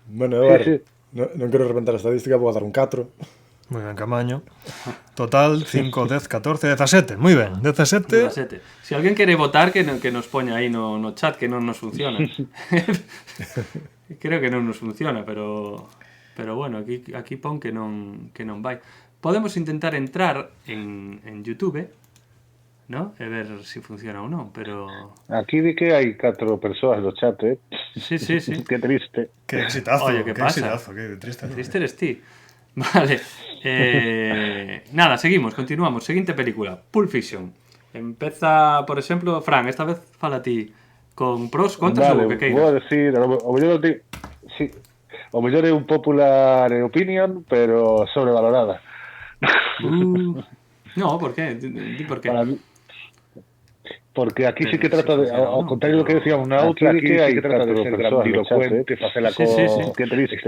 Bueno, a ver, non quero reventar a estadística, vou a dar un 4. Moi ben, Camaño. Total, 5, 10, 14, 17. Moi ben, 17. Si alguén quere votar, que nos poña aí no chat, que non nos funciona. Creo que non nos funciona, pero bueno, aquí pon que non vai. Podemos intentar entrar en YouTube, ¿no? E ver si funciona ou non, pero... Aquí di que hai 4 persoas no chat, Sí. Que triste. Que exitazo. Oye, ¿qué pasa? Exitazo, que triste. Triste eres ti. Vale. Nada, seguimos, continuamos. Seguinte película, Pulp Fiction. Empeza, por exemplo, Fran, esta vez fala ti con pros, contras ou o que queiras. Vou a decir, o mellor sí, o mellor é un popular opinion, pero sobrevalorada. No, ¿por qué? Di por qué. Porque aquí sí que trata de, ao contrario do que decíamos na outra, aquí sí que trata de ser grandilocuente, facela con que triste,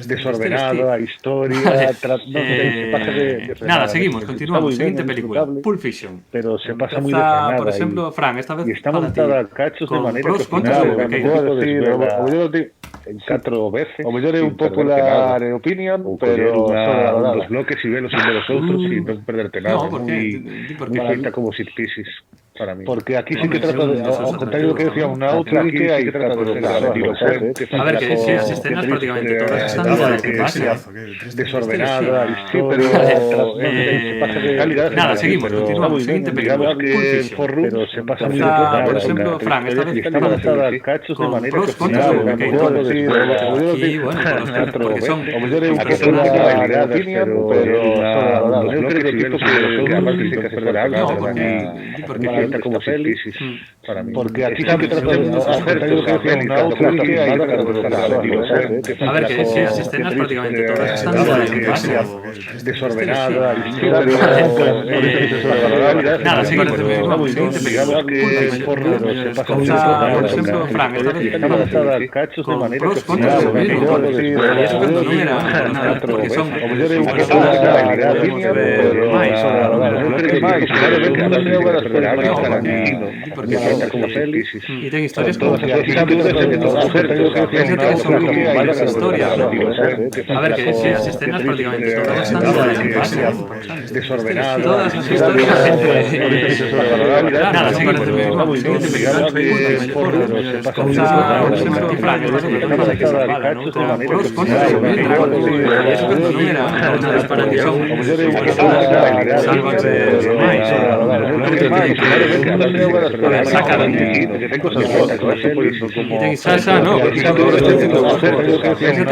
desordenada, a historia, nada, seguimos, continuamos, seguinte película, Pulp Fiction. Pero se pasa moi de frenada. Por exemplo, Fran, esta vez está montada a cachos de maneira que en 4 veces. O mellor é un popular opinion, pero un dos bloques e velos sin ver os outros e non perderte nada. No, por qué? Moi feita como Sid Pieces para mí. Porque aquí sí que trata de, ao contrario do que decíamos na outra, aquí sí que trata de ser grandilocuente. A ver, que si as escenas prácticamente todas están igual que pasa. Desordenada, pero nada, seguimos, continuamos, seguinte película, Pulp Fiction. Pero se pasa moi de por exemplo, Fran, esta vez está montada a cachos de maneira que aquí, bueno, porque son o mellor é un popular opinion, pero eu creo que tipo que aparte se que hacer algo, porque como Félix para mí. Porque aquí sí que trata de hacer lo que decía una outra que hai a ver, que si as escenas prácticamente todas están igual que pasa. Desordenada, nada, seguimos, seguinte película, por exemplo, Fran, esta vez está montada a cachos de maneira que contras o mismo, e eso cando non era nada, porque son o mellor é un porque como Félix e ten historias como historia. A ver, que si as escenas prácticamente todas están igual que pasa. Desordenada. Todas as historias nada, seguimos, seguinte película, por exemplo, Fran, pros, contras o mismo, e eso cando non era nada, para que son sálvanse os demais. Sacaron que ten cosas buenas, como Sasha, no, porque ahora estoy diciendo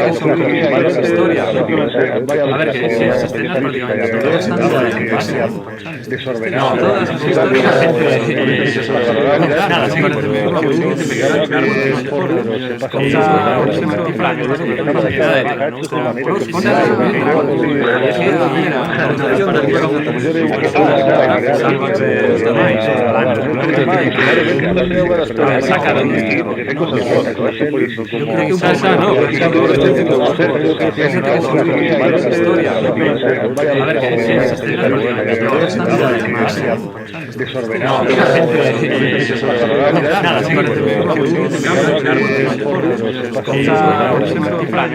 historia. A ver, que si as escenas prácticamente todas están igual que pasa. Desordenado. No, todas as historias nada, seguimos, seguinte película, por exemplo, Fran, pros, contras o mismo, e eso cando non era nada, para que son sálvanse os demais. Sacaron que ten cosas buenas, como Sasha, no, porque ahora estoy diciendo historia. A ver, que si as escenas prácticamente todas están igual que pasa. Desordenado. Nada, seguimos, por exemplo, Fran,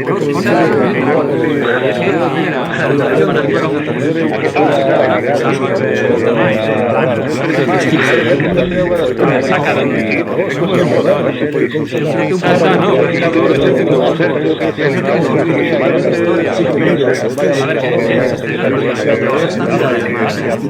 pros, contras o mismo, e eso cando non era nada, para que son sálvanse os demais. Sacaron Sasha, no, porque ahora estoy diciendo historia. A ver, que si as escenas prácticamente todas están igual que pasa. Nada,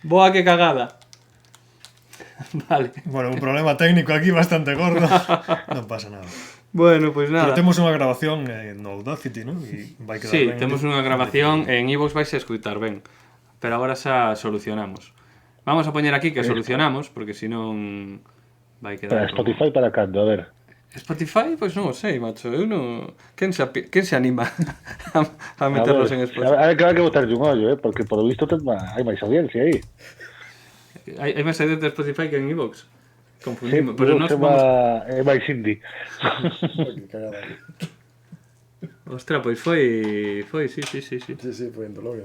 Boa que cagada. Vale. Bueno, un problema técnico aquí bastante gordo. Non pasa nada. Bueno, pois nada. Pero temos unha grabación no Audacity, non? E vai quedar Sí, ben. temos unha grabación en iVoox vais a escutar ben. Pero agora xa solucionamos. Vamos a poñer aquí que solucionamos, porque senón vai quedar... Para Spotify para cando, a ver. Spotify, pois non o sei, macho. Eu non... Quen se anima a meterlos en Spotify? A ver, que hai que botarlle un ollo, porque por lo visto hai máis audiencia aí. Hai máis audiencia de Spotify que en iVoox. Confundimos, Sí, pero nos vamos... É máis indie. Ostras, pois foi, sí. Sí, foi en Dologue.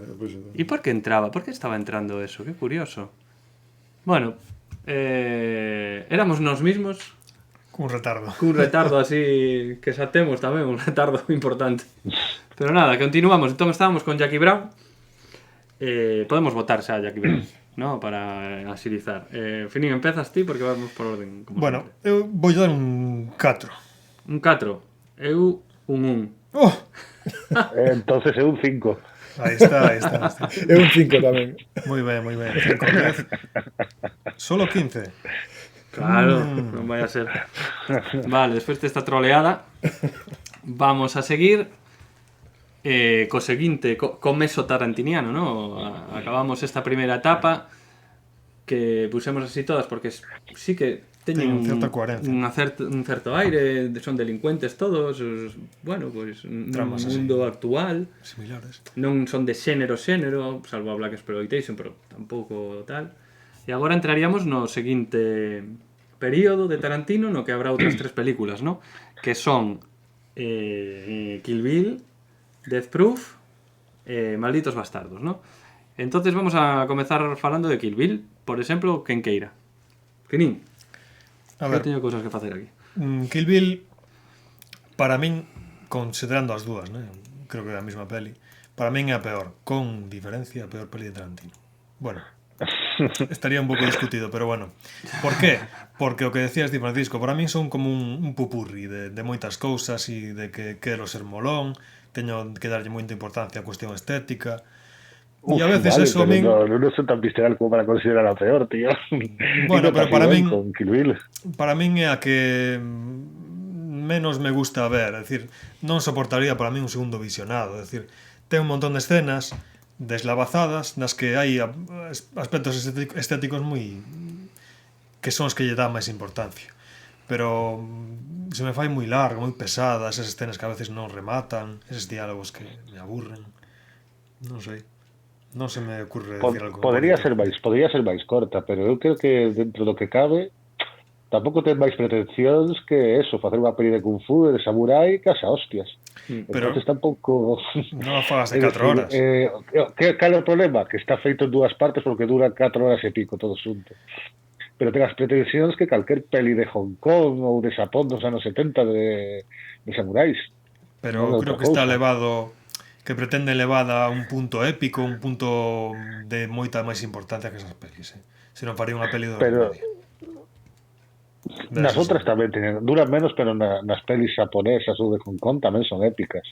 E por que entraba? Por que estaba entrando eso? Que curioso. Bueno, éramos nos mismos. Cun retardo. Cun retardo así que xa temos tamén, un retardo importante. Pero nada, continuamos. Entón estábamos con Jackie Brown. Podemos votar xa Jackie Brown, ¿no? Para agilizar. Finin, empezas ti porque vamos por orden. Bueno, eu vou dar un 4. Un 4. Eu un 1. Oh! Entonces é un 5. Aí está. É un 5 tamén. Moi ben. 5, 10. Solo 15. Claro, non vai a ser. Vale, despois desta troleada vamos a seguir co seguinte, co meso tarantiniano, ¿no? Acabamos esta primeira etapa que pusemos así todas porque sí que teñen certa coherencia, un certo aire, son delincuentes todos, bueno, pois un mundo actual, similares. Non son de xénero, salvo a Black Exploitation, pero tampouco tal. E agora entraríamos no seguinte período de Tarantino no que habrá outras 3 películas, ¿no? Que son Kill Bill, Death Proof e Malditos Bastardos, ¿no? Entonces vamos a comezar falando de Kill Bill, por exemplo, quen queira. Finin, eu teño cousas que facer aquí. Kill Bill, para min, considerando as dúas, ¿no? Creo que é a mesma peli, para min é a peor, con diferencia, a peor peli de Tarantino. Bueno, estaría un pouco discutido, pero bueno. Por qué? Porque o que decías ti, Francisco, para min son como un pupurri de moitas cousas e de que quero ser molón, teño que darlle moita importancia a cuestión estética. E a veces vale, eso a min... Non son tan visceral como para considerar a peor, tío. Bueno, pero para min... Con Kill Bill. Para min é a que menos me gusta ver, é dicir, non soportaría para min un segundo visionado, é dicir, ten un montón de escenas deslavazadas nas que hai aspectos estéticos moi que son os que lle dan máis importancia, pero se me fai moi larga, moi pesada esas escenas que a veces non rematan, eses diálogos que me aburren, non sei, non se me ocurre decir algo. Podría ser máis corta, pero eu creo que dentro do que cabe tampouco ten máis pretensións que eso, facer unha peli de Kung Fu, de Samurai, casa hostias. Pero entonces tampouco... Non a fagas de 4 horas. Cal é o problema? Que está feito en 2 partes porque dura 4 horas e pico todo xunto. Pero ten as pretensións que calquer peli de Hong Kong ou de Japón dos anos 70 de samurais. Pero no, creo que está elevado, que pretende elevada a un punto épico, un punto de moita máis importancia que esas pelis. Se non faría unha peli de hora e media. Nas outras tamén duran menos, pero nas pelis xaponesas ou de Hong Kong tamén son épicas.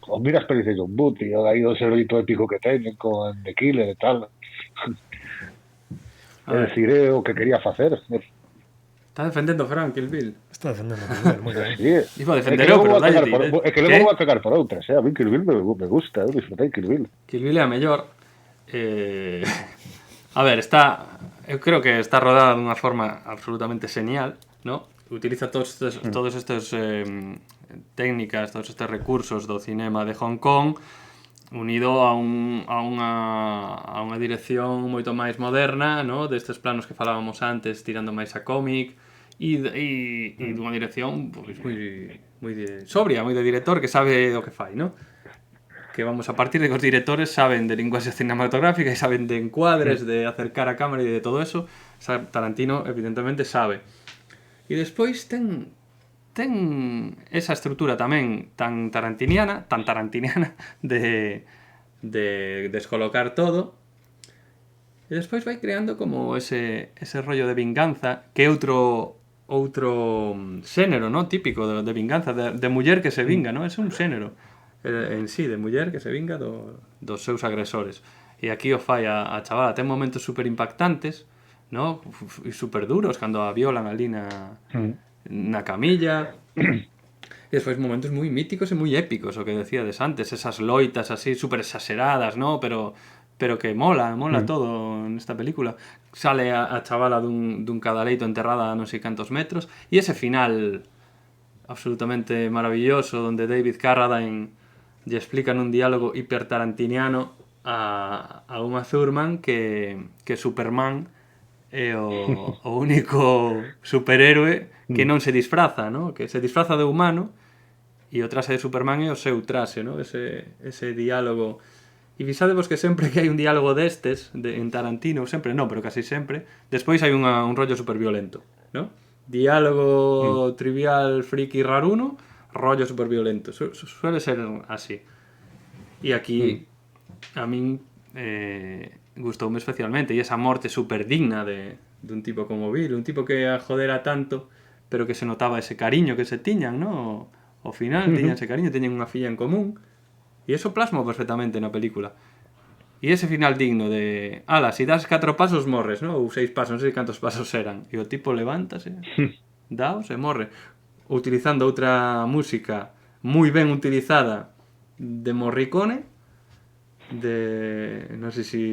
O mira as pelis de John Woo, tío, aí o xerolito épico que teñen con The Killer e tal. É dicir, é o que quería facer. Está defendendo Frank Kill Bill. Está defendendo Kill Bill, moi ben. Sí. Iba a defenderlo, pero dai. É que logo vou a cagar por outras, A mí Kill Bill me gusta, eu disfrutei Kill Bill. Kill Bill é a mellor. A ver, eu creo que está rodada dunha forma absolutamente genial, ¿no? Utiliza todos estes técnicas, todos estes recursos do cinema de Hong Kong unido a unha dirección moito máis moderna, ¿no? Destes planos que falábamos antes, tirando máis a cómic e dunha dirección pois moi sobria, moi de director que sabe o que fai, ¿no? Que vamos a partir de que os directores saben de linguaxe cinematográfica e saben de encuadres, de acercar a cámara e de todo eso. Tarantino evidentemente sabe. E despois ten esa estrutura tamén tan tarantiniana de descolocar todo. E despois vai creando como ese rollo de vinganza, que é outro xénero, ¿no? Típico de vinganza, de muller que se vinga, ¿no? É un xénero en sí, de muller que se vinga dos seus agresores. E aquí o fai a chavala. Ten momentos super impactantes, ¿no? E super duros, cando a violan ali na camilla. E despois momentos moi míticos e moi épicos, o que decíades antes, esas loitas así super exageradas, ¿no? Pero que mola todo nesta película. Sale a chavala dun cadaleito enterrada a non sei cantos metros, e ese final absolutamente maravilloso donde David Carradine lle explica nun diálogo hipertarantiniano a Uma Thurman que Superman é o único superhéroe que non se disfraza, ¿no? Que se disfraza de humano, e o traxe de Superman é o seu traxe, ¿no? Ese diálogo. E fixadevos que sempre que hai un diálogo destes en Tarantino, sempre non, pero casi sempre, despois hai un rollo super violento, ¿no? Diálogo trivial, friki, raruno, rollo super violento. Suele ser así. E aquí a min gustoume especialmente, e esa morte super digna dun tipo como Bill, un tipo que a jodera tanto, pero que se notaba ese cariño que se tiñan, ¿no? Ao final tiñan ese cariño, tiñan unha filla en común, e eso plasmo perfectamente na película. E ese final digno de, ala, si das 4 pasos morres, ¿no? Ou 6 pasos, non sei cantos pasos eran, e o tipo levántase, daos e morre, utilizando outra música moi ben utilizada de Morricone, de, non sei si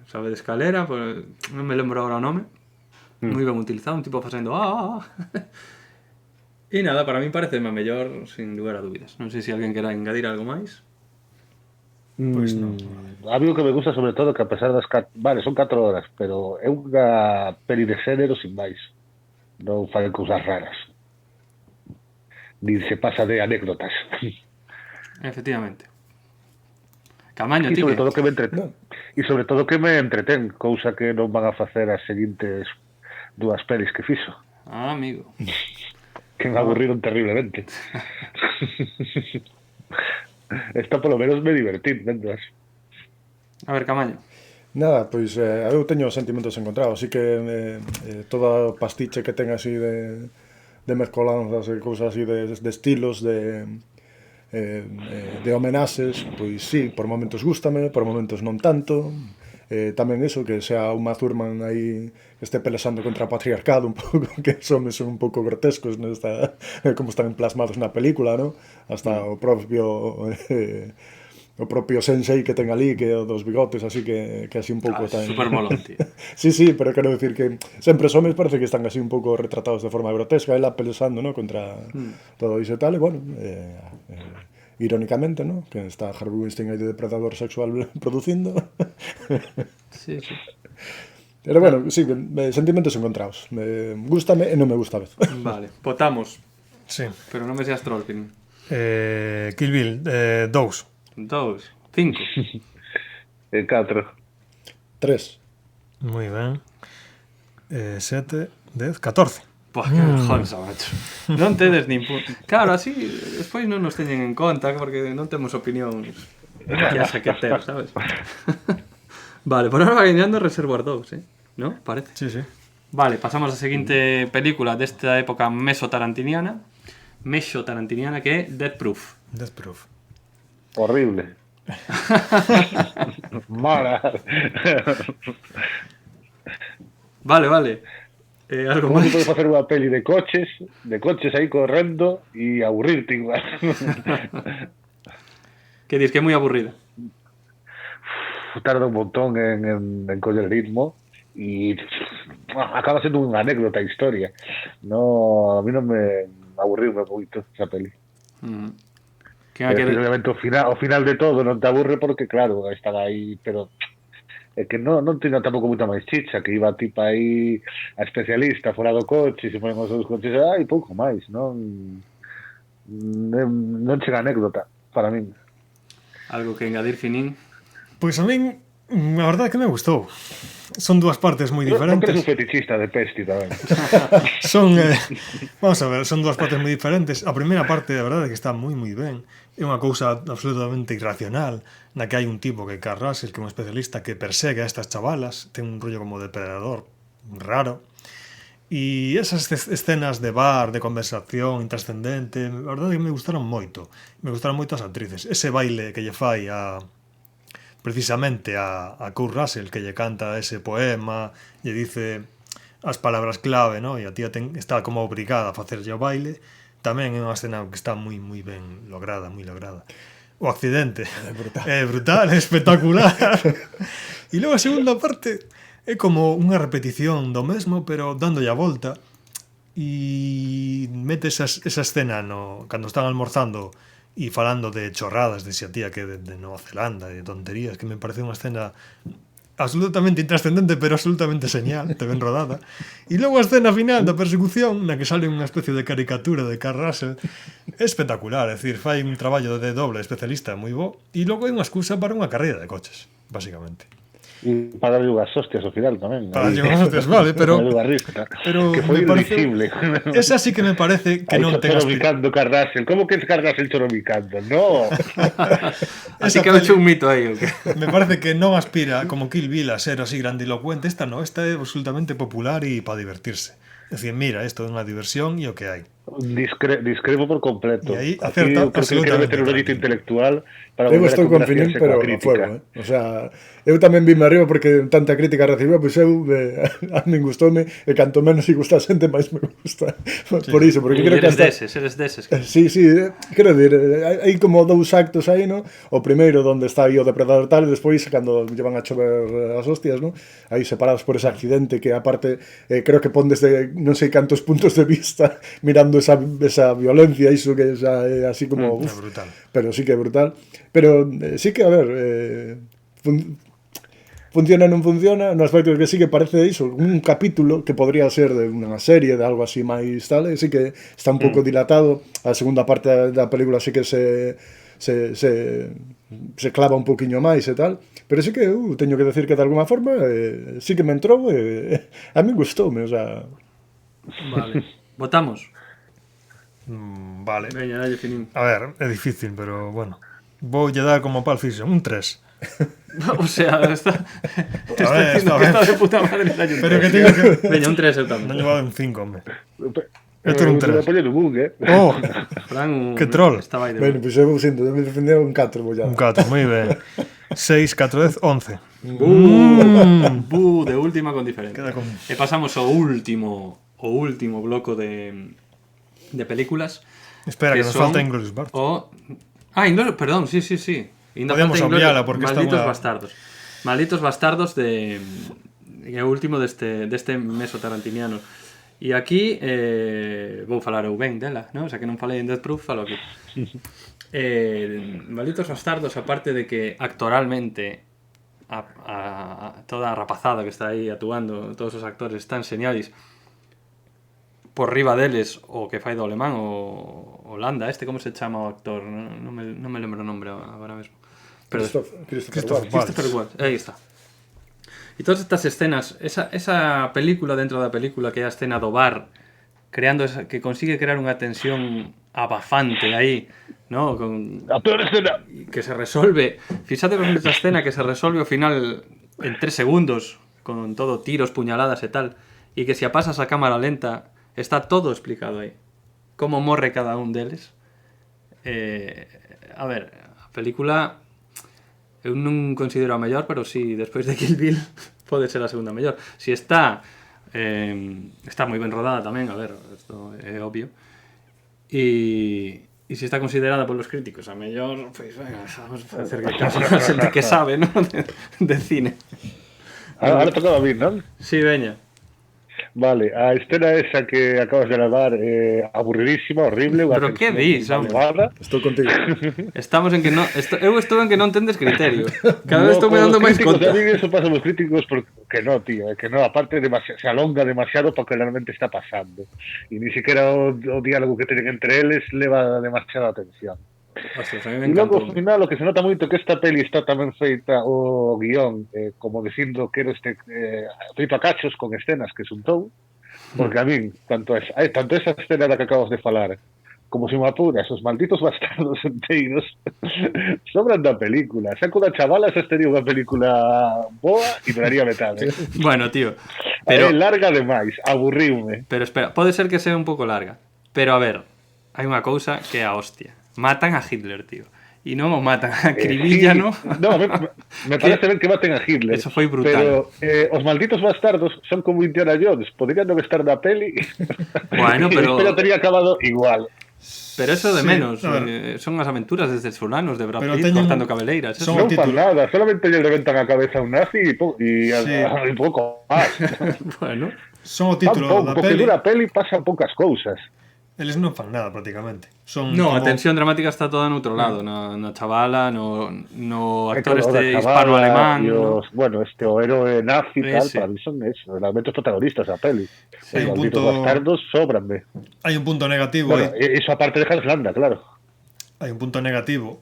sabe de Escalera, pues, non me lembro agora o nome, moi ben utilizado, un tipo facendo e nada, para mí parece má mellor sin lugar a dúbidas. Non sei se alguén quera engadir algo máis. Pois non. A mí o que me gusta sobre todo que a pesar das vale, son 4 horas, pero é unha peli de xénero sin máis. Non fai cousas raras. Nin se pasa de anécdotas. Efectivamente. Camaño, E ti sobre que? todo que me entretén. E sobre todo que me entretén, cousa que non van a facer as seguintes 2 pelis que fixo. Ah, amigo. Que me aburriron terriblemente. Esta polo menos me divertín, vendas. A ver, Camaño. Nada, pois eu teño sentimentos encontrados, así que toda pastiche que ten así de mezcolanzas e cousas así de estilos, de homenaxes, pois sí, por momentos gústame, por momentos non tanto. Tamén iso, que sea Uma Thurman aí que este pelexando contra o patriarcado un pouco, que son un pouco grotescos nesta, como están plasmados na película, ¿no? Hasta o propio sensei que ten ali, que é o dos bigotes, así que así un pouco tan... Super molón, tío. Sí, pero quero decir que sempre os homes parece que están así un pouco retratados de forma grotesca, ela pelexando, ¿no? Contra todo iso e tal, e bueno, irónicamente, ¿no? Que está Harvey Weinstein aí de depredador sexual producindo. Sí. Pero bueno, sí, sentimentos encontrados. Gústame e non me gusta a vez. Vale, votamos. Sí. Pero non me seas trollpin. Kill Bill, 2. 2, 5. 4. 3. Moi ben. 7, 10, 14. Pua, que vergonza, macho. Non tedes nin Claro, así, despois non nos teñen en conta, porque non temos opinións que haxa que ter, sabes? Vale, por ahora gañando Reservoir Dogs, ¿no? Parece. Sí, sí. Vale, pasamos a seguinte película desta época meso-tarantiniana, que é Death Proof. Death Proof. Horrible. Mala. Vale. Algo Como máis? se pode facer unha peli de coches aí correndo e aburrirte igual. Que dis que é moi aburrida. Tarda un montón en coller ritmo e acaba sendo unha anécdota historia. No, a mí non me aburriu moito esa peli. Obviamente o final de todo non te aburre porque claro, están aí, pero é que non teño tampouco moita máis chicha, que iba tipo aí a especialista fora do coche, se ponen os seus coches e pouco máis, non chega anécdota para min. Algo que engadir, Finín? Pois a min, a verdade é que me gustou. Son 2 partes moi diferentes. Non eres un fetichista de Pesti tamén. Vamos a ver, son 2 partes moi diferentes. A primeira parte, a verdade é que está moi ben. É unha cousa absolutamente irracional, na que hai un tipo que é Carl Russell, que é un especialista que persegue a estas chavalas, ten un rollo como depredador raro. E esas escenas de bar, de conversación intrascendente, a verdade é que me gustaron moito. Me gustaron moito as actrices. Ese baile que lle fai a precisamente a Kurt Russell, que lle canta ese poema, lle dice as palabras clave, ¿no? E a tía está como obrigada a facerlle o baile. Tamén é unha escena que está moi ben lograda, moi lograda. O accidente é brutal, é espectacular. E logo a segunda parte é como unha repetición do mesmo, pero dándolle a volta. E mete esa escena cando están almorzando e falando de chorradas de xa tía que de Nova Zelanda, de tonterías, que me parece unha escena absolutamente intrascendente, pero absolutamente señal, te ben rodada. E logo a escena final da persecución, na que sale unha especie de caricatura de Kurt Russell, é espectacular, é dicir, fai un traballo de doble especialista moi bo, e logo é unha excusa para unha carreira de coches, basicamente. E para darlle unhas hostias ao final tamén. Para darlle unhas hostias, vale, pero que foi irrisible. Esa sí que me parece que non ten choromicando Kurt Russell. Como que es Kurt Russell choromicando? No. Así que hecho un mito aí, okay. Me parece que non aspira como Kill Bill a ser así grandilocuente. Esta é absolutamente popular e para divertirse. É dicir, mira, isto é unha diversión e o que hai. Discrepo por completo. E aí acerta absolutamente. Meter un rollito intelectual para eu estou con Finin, pero a fuego, O sea, eu tamén vime arriba porque tanta crítica recibiu, pois eu a min gustoume e canto menos se gusta a xente máis me gusta. Sí. Por iso, porque creo que hasta eres deses. Sí, quero dir, hai como dous actos aí, no? O primeiro onde está aí o depredador tal e despois cando llevan a chover as hostias, no? Aí separados por ese accidente que aparte creo que pon desde non sei cantos puntos de vista mirando esa violencia, iso que é así como brutal. Pero sí que é brutal. Pero sí que, a ver, funciona non funciona, no aspecto que sí que parece iso, un capítulo que podría ser de unha serie, de algo así máis tal, e sí que está un pouco dilatado. A segunda parte da película sí que se clava un poquinho máis e tal, pero sí que teño que decir que de alguma forma sí que me entrou e a mí gustoume, o sea... Vale, votamos. Vale. Veña, dalle Finin. A ver, é difícil, pero bueno. Voulle dar como Pulp Fiction, un 3. O sea, está de puta madre. Pero que teño que... Veña, un 3 eu tamén. Non llevaba un 5, hombre. Esto era un 3. Oh, Fran, que troll. Bueno, pois eu sinto, me defendeu un 4, vou ya. Un 4, moi ben. 6, 4, 10, 11. De última con diferente. E pasamos ao último bloco de películas. Espera, que nos falta Inglourious Basterds. Inglourious, perdón, sí. Podemos obviala porque Malditos Bastardos. Malditos Bastardos é o último deste meso tarantiniano. E aquí vou falar eu ben dela, non? O sea que non falei en Death Proof, falo aquí. Malditos Bastardos, aparte de que actoralmente toda a rapazada que está aí actuando, todos os actores están señalis. Por riba deles o que fai do alemán o Landa, como se chama o actor? Non me lembro o nombre agora mesmo. Pero Christopher Waltz, aí está. E todas estas escenas, esa película dentro da película que é a escena do bar, que consigue crear unha tensión abafante aí, ¿no? A peor escena que se resolve. Fíxate con esta escena que se resolve ao final en 3 segundos con todo tiros, puñaladas e tal, e que se a pasas a cámara lenta está todo explicado aí. Como morre cada un deles. A ver, a película eu non considero a mellor, pero si despois de Kill Bill pode ser a segunda mellor. Si está moi ben rodada tamén, a ver, isto é obvio. E si está considerada polos críticos a mellor, pois venga, vamos a facer que caso a xente que sabe, ¿no? de cine. Ahora tocaba a mí, non? Si, veña. Vale, a escena esa que acabas de gravar aburridísima, horrible. Pero que dis, hombre? Estou contigo. Estamos en que non... Eu estou en que non tendes criterio. Cada vez estou me dando máis conta. A mí eso pasa los críticos porque no, tío. Que no, aparte se alonga demasiado para que realmente está pasando. Y ni siquiera o diálogo que tienen entre eles leva demasiada atención. Ostras, a mí me e logo, encantó. ao final, o que se nota moito que esta peli está tamén feita o guión, como dicindo que era feito a cachos con escenas que xuntou, porque a min, tanto esa escena da que acabas de falar, como se me apuras, os malditos bastardos enteiros sobran da película. Saco da chavala, esa sería unha película boa e me daría metade. Bueno, tío, pero... É larga demais, aburriume. Pero espera, pode ser que sea un pouco larga, pero a ver, hai unha cousa que é a hostia. Matan a Hitler, tío. e non o matan, acribillan, ¿no? No, me parece ben que maten a Hitler. Eso foi brutal. Pero os malditos bastardos son como Indiana Jones, podrían non estar na peli. Bueno, pero tería acabado igual. Pero eso de Sí, menos, a ver. son as aventuras desde Solanos de Brad Pero Pitt teñen- cortando cabeleiras. son Eso. Non fan nada, solamente lle reventan a cabeza a un nazi e Sí. pouco máis. Bueno, Son o título da Porque peli. dura a peli pasan poucas cousas. Eles non fan nada prácticamente. Son no, a como- tensión dramática está toda no outro lado, na chavala, no É actor que o da este chavala hispano-alemán, e ¿no? bueno, o héroe nazi tal, Ese. para mí son eso, realmente os protagonistas da peli. Hai Os un malditos punto- bastardos sobranme. Hai un punto negativo Bueno, aí. eso aparte de Hanslanda, claro. Hai un punto negativo.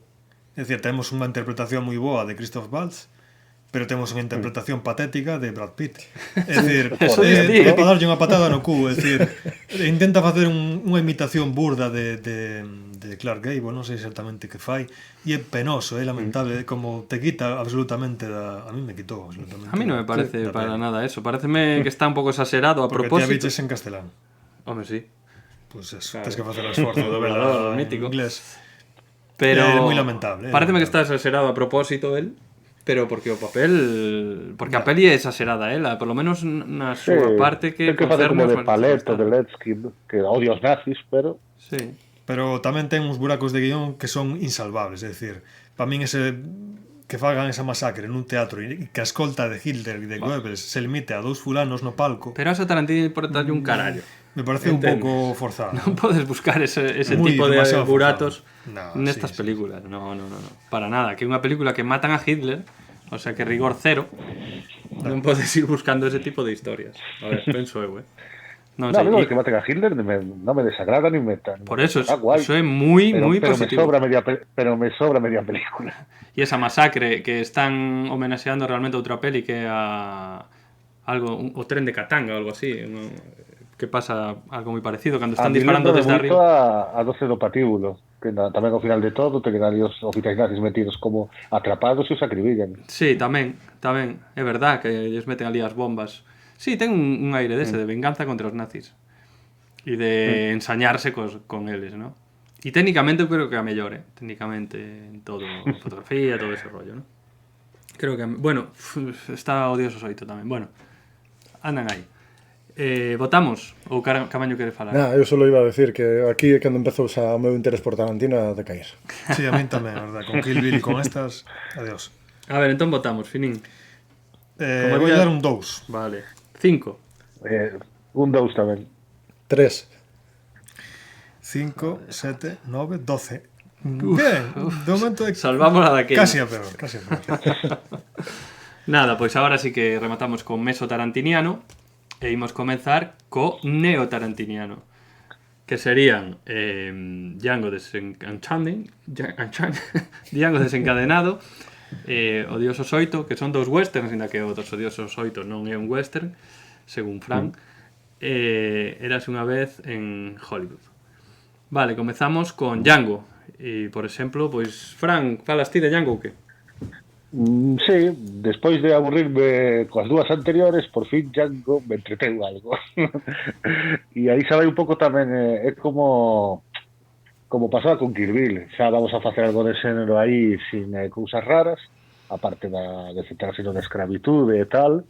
É dicir, temos unha interpretación moi boa de Christoph Waltz, pero temos unha interpretación patética de Brad Pitt. É dicir, Eso é dicir. para darlle unha patada no cu, é dicir, intenta facer unha imitación burda de Clark Gable, non sei exactamente que fai, e é penoso, é lamentable, como te quita absolutamente a mí me quitou absolutamente. A mí non me parece da para peli. nada eso. Pareceme que está un pouco exagerado a Porque te propósito. aviches en castelán. Home, sí. Pues eso, Claro. tens que facer o esforzo de Doblador, verla mítico. en inglés. Pero É moi lamentable. Pareceme que está exagerado a propósito él, pero porque o papel, porque a peli é exagerada ela, por lo menos na súa parte que ten que facer como concerne de os Paleto, malditos de Letskin, que odia os nazis, pero bastardos. Sí. Pero tamén ten uns buracos de guión que son insalvables, é dicir, para min ese que fagan esa masacre nun teatro e que a escolta de Hitler e de Goebbels se limite a 2 fulanos no palco, Pero a esa Tarantino importalle un carallo. me parece un Entendes. pouco forzado. Non podes buscar ese Muy tipo de demasiado buratos forzado. No, nestas sí, sí. películas. No, para nada. Que é unha película que matan a Hitler, o sea que rigor cero, non podes ir buscando ese tipo de historias. A ver, penso eu, Non no, sei. amigo, e- que maten a Hitler no me desagrada ni me Por eso, está guay. eso é moi, moi pero positivo. me sobra media película. E esa masacre que están homenaxeando realmente outra peli que é o tren de Katanga ou algo así, que pasa algo moi parecido cando están A mí disparando lembrame desde moito arriba. a 12 do patíbulo, que tamén ao final de todo teñen ali os oficiais nazis metidos como atrapados e os acribillan. Sí, tamén, é verdad que ellos meten ali as bombas. Sí, ten un aire dese de venganza contra os nazis e de ensañarse con eles, ¿no? E técnicamente eu creo que a mellor, técnicamente en todo, fotografía, todo ese rollo, ¿no? Creo que, bueno, está odioso Soito tamén. Bueno, andan aí. Votamos? Ou Camaño quere falar? Nah, eu só iba a decir que aquí é cando empezou o meu interés por Tarantino a decaer. Sí, a min tamén, a verdad, con Kill Bill e con estas, adiós. A ver, entón votamos, Finín. Vou dar un 2. Vale. 5. Un 2 tamén. 3. 5, 7, 9, 12. Bien, de momento é Salvamos a daquela. casi a peor, casi a peor. Nada, pois agora sí que rematamos con Meso Tarantiniano e imos comenzar co Neo Tarantiniano, que serían Django Django Desencadenado, Odiosos 8, que son dous westerns, ainda que outros Odiosos 8 non é un western, según Frank. Érase unha vez en Hollywood. Vale, comezamos con Django. E, por exemplo, pois, Frank, falas ti de Django ou que? Sí, despois de aburrirme coas dúas anteriores, por fin Django me entreteu algo. E aí xa vai un pouco tamén, é como pasaba con Kill Bill, xa vamos a facer algo de xénero aí sin cousas raras, aparte de centrarse na escravitude e tal,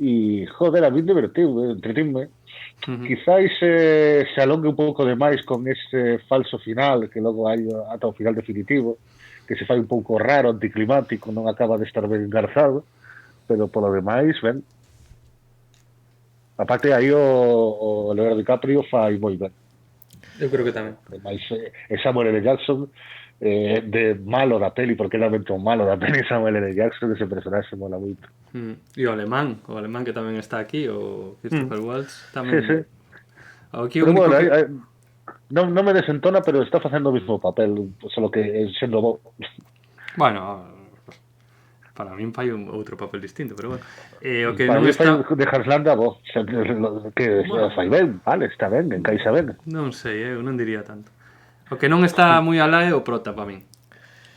e joder, a mí divertiu, entretinme. Quizáis se alongue un pouco demais con ese falso final que logo hai ata o final definitivo, que se fai un pouco raro, anticlimático, non acaba de estar ben engarzado, pero polo demais, ben. Aparte aí o Leonardo DiCaprio fai moi ben. Eu creo que tamén. Ademais, Samuel L. Jackson de malo da peli, porque realmente un malo da peli Samuel L. Jackson, ese personaxe mola moito. E o alemán que tamén está aquí, o Christopher Waltz tamén. Sí. Aquí Pero único bueno, que... non me desentona, pero está facendo o mismo papel, solo que sendo bo. Bueno, para min fai outro papel distinto, pero bueno. O que Para non mí está... fai de Hanslanda bo, que fai ben, vale, está ben, encaixa ben. Non sei, eu non diría tanto. O que non está moi alá é o prota para min.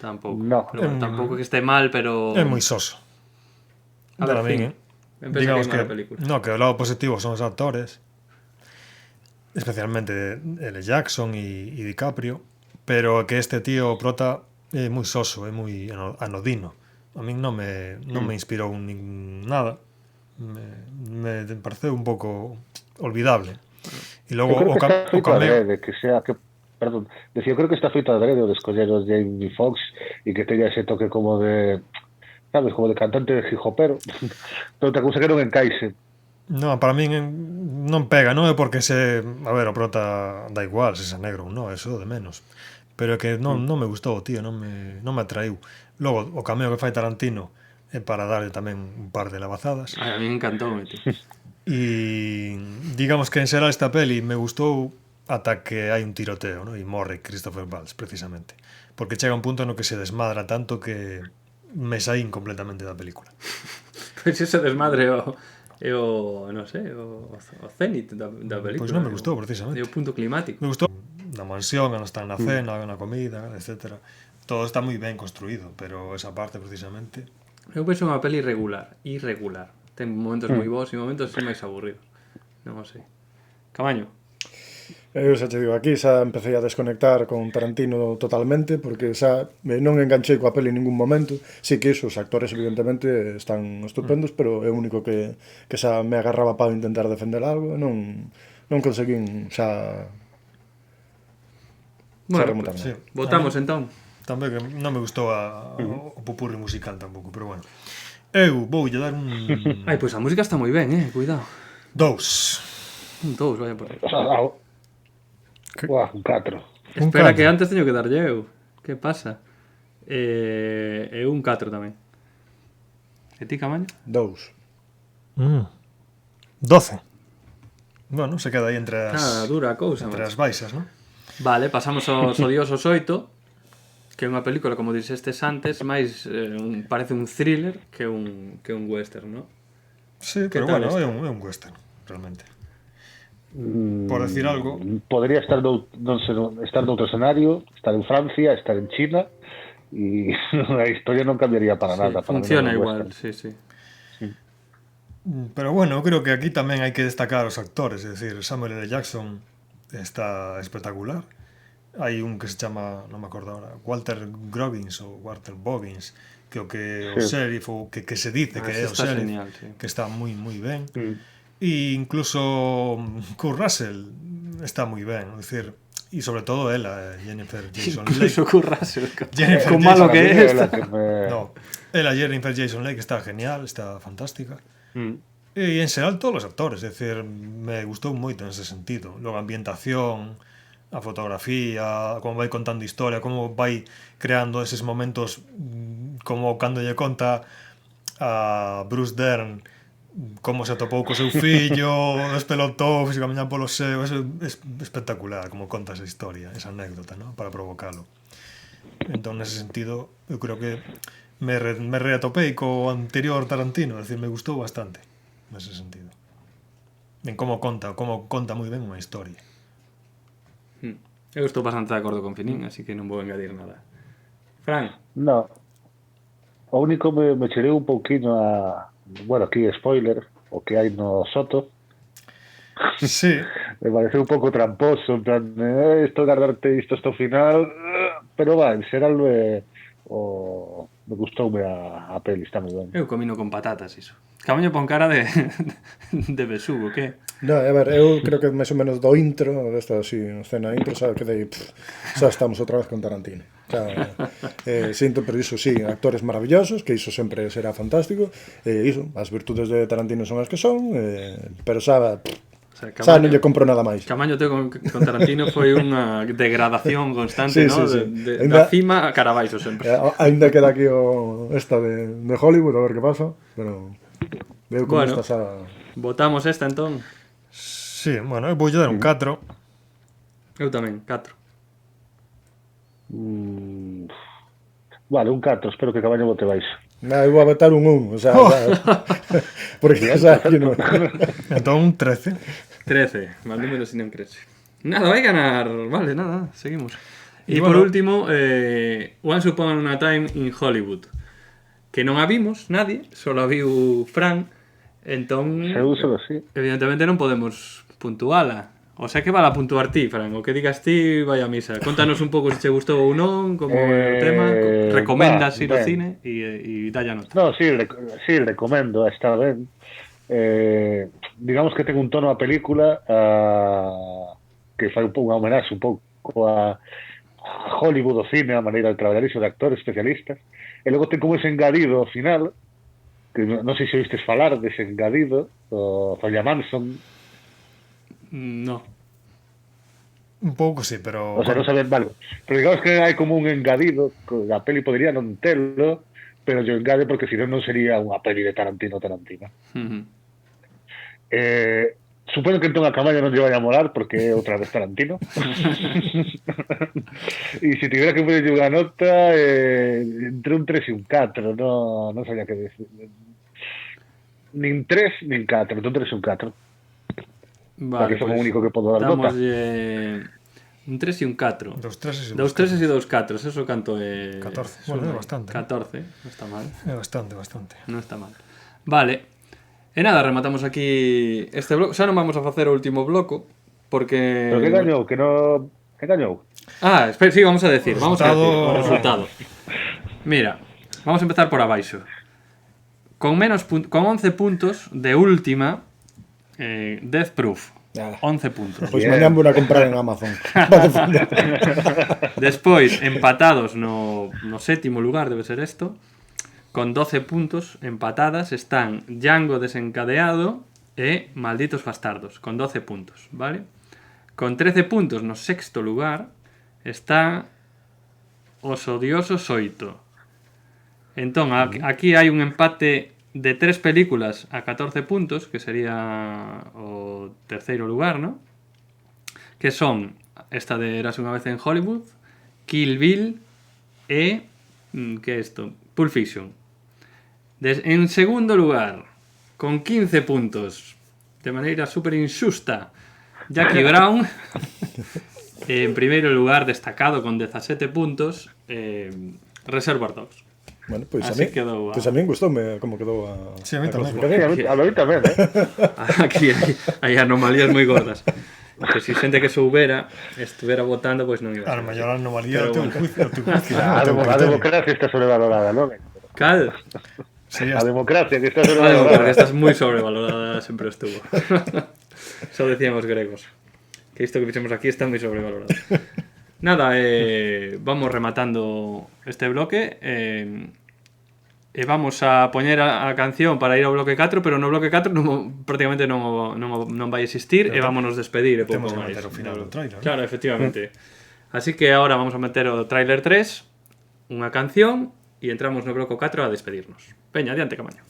Tampouco. No. Pero, bueno, tampouco que este mal, pero... É moi soso. A ver, Para min, empeza digamos a que, queimar a película. no, que o lado positivo son os actores, especialmente L. Jackson e DiCaprio, pero que este tío prota é moi soso, é moi anodino. A min non me inspirou nada. Me pareceu un pouco olvidable. E logo eu creo que está feito cameo adrede, que sea que perdón, decía, eu creo que está feito adrede o de escoller os Jamie Foxx e que teña ese toque como de, sabes, como de cantante de hip-hopero. Pero outra cousa que non encaixe. No, para min non pega, non é porque a ver, o prota da igual se é negro ou non, eso de menos. Pero é que non me gustou, tío, non me atraiu. Logo, o cameo que fai Tarantino é para darlle tamén un par de lavazadas. Ai, a mí encantoume, tío. E digamos que en xeral esta peli me gustou ata que hai un tiroteo, ¿no? E morre Christopher Waltz, precisamente. Porque chega un punto no que se desmadra tanto que me saín completamente da película. Pois ese desmadre non sei, o cenit da película. Pois non me gustou, precisamente. E o punto climático. Me gustou na mansión, cando están na cena, na comida, etc. Todo está moi ben construído, pero esa parte, precisamente... Eu penso unha peli irregular. Ten momentos moi bons e momentos máis aburridos. Non o sei. Camaño. Eu xa te digo, aquí xa empecé a desconectar con Tarantino totalmente, porque xa non enganchei coa peli en ningún momento. Sí que iso, os actores evidentemente están estupendos, pero é o único que xa me agarraba para intentar defender algo, non conseguín xa remontarme. Sí. Votamos entón. Tamén que non me gustou o pupurri musical tampouco, pero bueno. Eu voulle dar un... Ai, pois a música está moi ben, cuidado. 2. Un 2, vaya por aí. Un 4. Espera que antes teño que darlle eu. Que pasa? E un 4 tamén. E ti, Camaño? 2. 12. Bueno, se queda aí entre dura cousa, entre as baixas, non? Vale, pasamos aos odiosos 8, que é unha película, como dixestes antes, máis parece un thriller que un western, non? Sí, pero bueno, é un western, realmente. Por decir algo, podría estar noutro escenario, estar en Francia, estar en China, e a historia non cambiaría para nada. Funciona igual, sí. Pero bueno, creo que aquí tamén hai que destacar os actores, é dicir, Samuel L. Jackson está espectacular. Hai un que se chama, non me acordo ahora, Walter Goggins ou Walter Boggins, que o sheriff, ou que se dice que é o sheriff, genial, sí. Que está moi ben. E incluso Kurt Russell está moi ben, é dicir, e sobre todo ela, Jennifer Jason Leigh. Incluso Kurt Russell, con malo que é esta. No, ela, Jennifer Jason Leigh, está genial, está fantástica. E en xeral todos os actores, é dicir, me gustou moito nese sentido. Logo a ambientación, a fotografía, como vai contando historia, como vai creando eses momentos, como cando lle conta a Bruce Dern como se atopou co seu fillo, despelotou, se camiñan polo seu, é espectacular como conta esa historia, esa anécdota, ¿no? Para provocalo. Entón, nese sentido, eu creo que me reatopei co anterior Tarantino, é dicir, me gustou bastante nese sentido. En como conta moi ben unha historia. Eu estou bastante de acordo con Finín, así que non vou engadir nada. Fran? No. O único me cherei un pouquinho a... Bueno, aquí spoiler, o que hai no Soto. Sí. Me parece un pouco tramposo, en plan, isto guardarte isto hasta o final, pero va, en xeral me gustoume a peli, está moi ben. Eu comino con patatas, iso. Camaño pon cara de besugo, que? No, a ver, eu creo que máis ou menos do intro, desta así, escena intro, xa quedei, xa estamos outra vez con Tarantino. Sinto, pero iso sí, actores maravillosos, que iso sempre será fantástico, iso, as virtudes de Tarantino son as que son, pero xa non lle compro nada máis. Camaño teo con Tarantino foi unha degradación constante, ¿no? Da cima a cara baixo sempre. Ainda queda aquí esta de Hollywood, a ver que pasa, pero veo como esta xa... Votamos esta entón. Sí, bueno, eu vou dar un 4. Eu tamén, 4. Vale, un 4, espero que Cabaño vote baixo. Eu vou a votar un 1, o sea, porque xa non... Entón un 13. 13, mal número si non crece. Nada, vai ganar, vale, nada, seguimos. E por último, Once Upon a Time in Hollywood, que non a vimos nadie, solo a viu Fran, entón eu solo sí. Evidentemente non podemos puntuala. O sea que vale a puntuar ti, Fran, o que digas ti vai a misa. Contanos un pouco se che gustou ou non, como é o tema, recomendas ir ao cine e dalle a nota. No, sí, recomendo, está ben. Digamos que ten un tono a película que fai un pouco unha homenaxe un pouco a Hollywood, o cine, a maneira de traballar iso de actores especialistas. E logo ten como ese engadido ao final, que non sei se oístes falar dese engadido, o Falla Manson. No. Un pouco sí, pero... O sea, non saben, vale. Pero digamos que hai como un engadido, que a peli podría non telo, pero yo engade porque senón non sería unha peli de Tarantino. Supoño que entón a Camaño non lle vai a molar porque é outra vez Tarantino. E se tivera que ponerlle unha nota, entre un 3 e un 4, non sabía que decir. Nin 3 nin 4, entre un 3 e un 4. Vale, porque son o único que podo dar nota. Un 3 e un 4. Dos 3 e dos 4, eso canto é... 14, bueno, é bastante. 14, non está mal. É bastante. Non está mal. Vale. E nada, rematamos aquí este bloco. Xa non vamos a facer o último bloco, porque... Pero que gañou? Que non... Que gañou? Espera, sí, vamos a decir o resultado. Mira, vamos a empezar por abaixo. Con 11 puntos de última, Death Proof. 11 puntos. Pois mañán vou a comprar en Amazon. Despois, empatados no sétimo lugar, debe ser isto, con 12 puntos empatadas están Django desencadeado e Malditos bastardos, con 12 puntos, vale? Con 13 puntos no sexto lugar está Os odiosos 8. Entón, aquí hai un empate de 3 películas a 14 puntos, que sería o terceiro lugar, ¿no? Que son esta de Érase unha vez en Hollywood, Kill Bill e... que é isto? Pulp Fiction. En segundo lugar, con 15 puntos, de maneira super injusta, Jackie Brown. En primeiro lugar, destacado con 17 puntos, Reservoir Dogs. Bueno, pois a mí gustoume como quedou a... Sí, a mí tamén. A mí tamén, Aquí hai anomalías moi gordas. Que si xente que soubera estuviera votando, pois non iba a ser. A maior anomalía é o teu juicio. A democracia está sobrevalorada, non? Cal? Sí, a democracia que está sobrevalorada. Porque estás moi sobrevalorada, sempre estuvo. Eso decían os gregos. Que isto que fixemos aquí está moi sobrevalorado. Nada, vamos rematando este bloque. Vamos a poñer a canción para ir ao bloque 4, pero no bloque 4 prácticamente non vai existir, e vámonos despedir. Temos que meter o final do trailer. Claro, efectivamente. Así que ahora vamos a meter o trailer 3, unha canción, e entramos no bloque 4 a despedirnos. Veña, adiante, Camaño.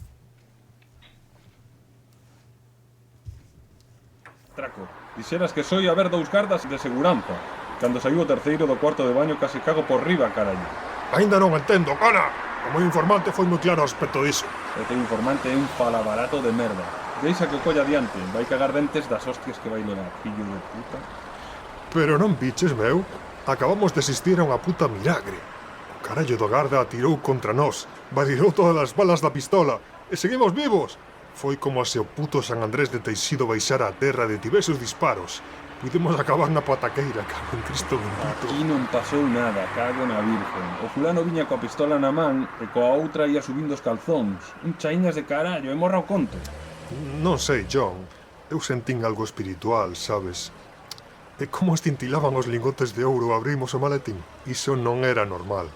Traco, dixeras que soy a ver 2 gardas de seguranza. Cando saiu o terceiro do cuarto de baño case cago por riba, carallo. Ainda non entendo, cana! O meu informante foi moi claro ao respecto diso. O teu informante é un palabarato de merda. Deixa que o colla adiante, vai cagar dentes das hostias que vai levar, fillo de puta. Pero non biches, meu? Acabamos de asistir a unha puta milagre. O carallo do garda atirou contra nós, valirou todas as balas da pistola, e seguimos vivos. Foi como se o puto San Andrés de Teixido baixara a terra e detivese os disparos. Pudemos acabar na pataqueira, cago en Cristo bendito. Aquí non pasou nada, cago na virgen. O fulano viña coa pistola na man e coa outra ia subindo os calzóns. Un chaiñas de carallo, e morra o conto. Non sei, John. Eu sentín algo espiritual, sabes? E como estintilaban os lingotes de ouro abrimos o maletín. Iso non era normal.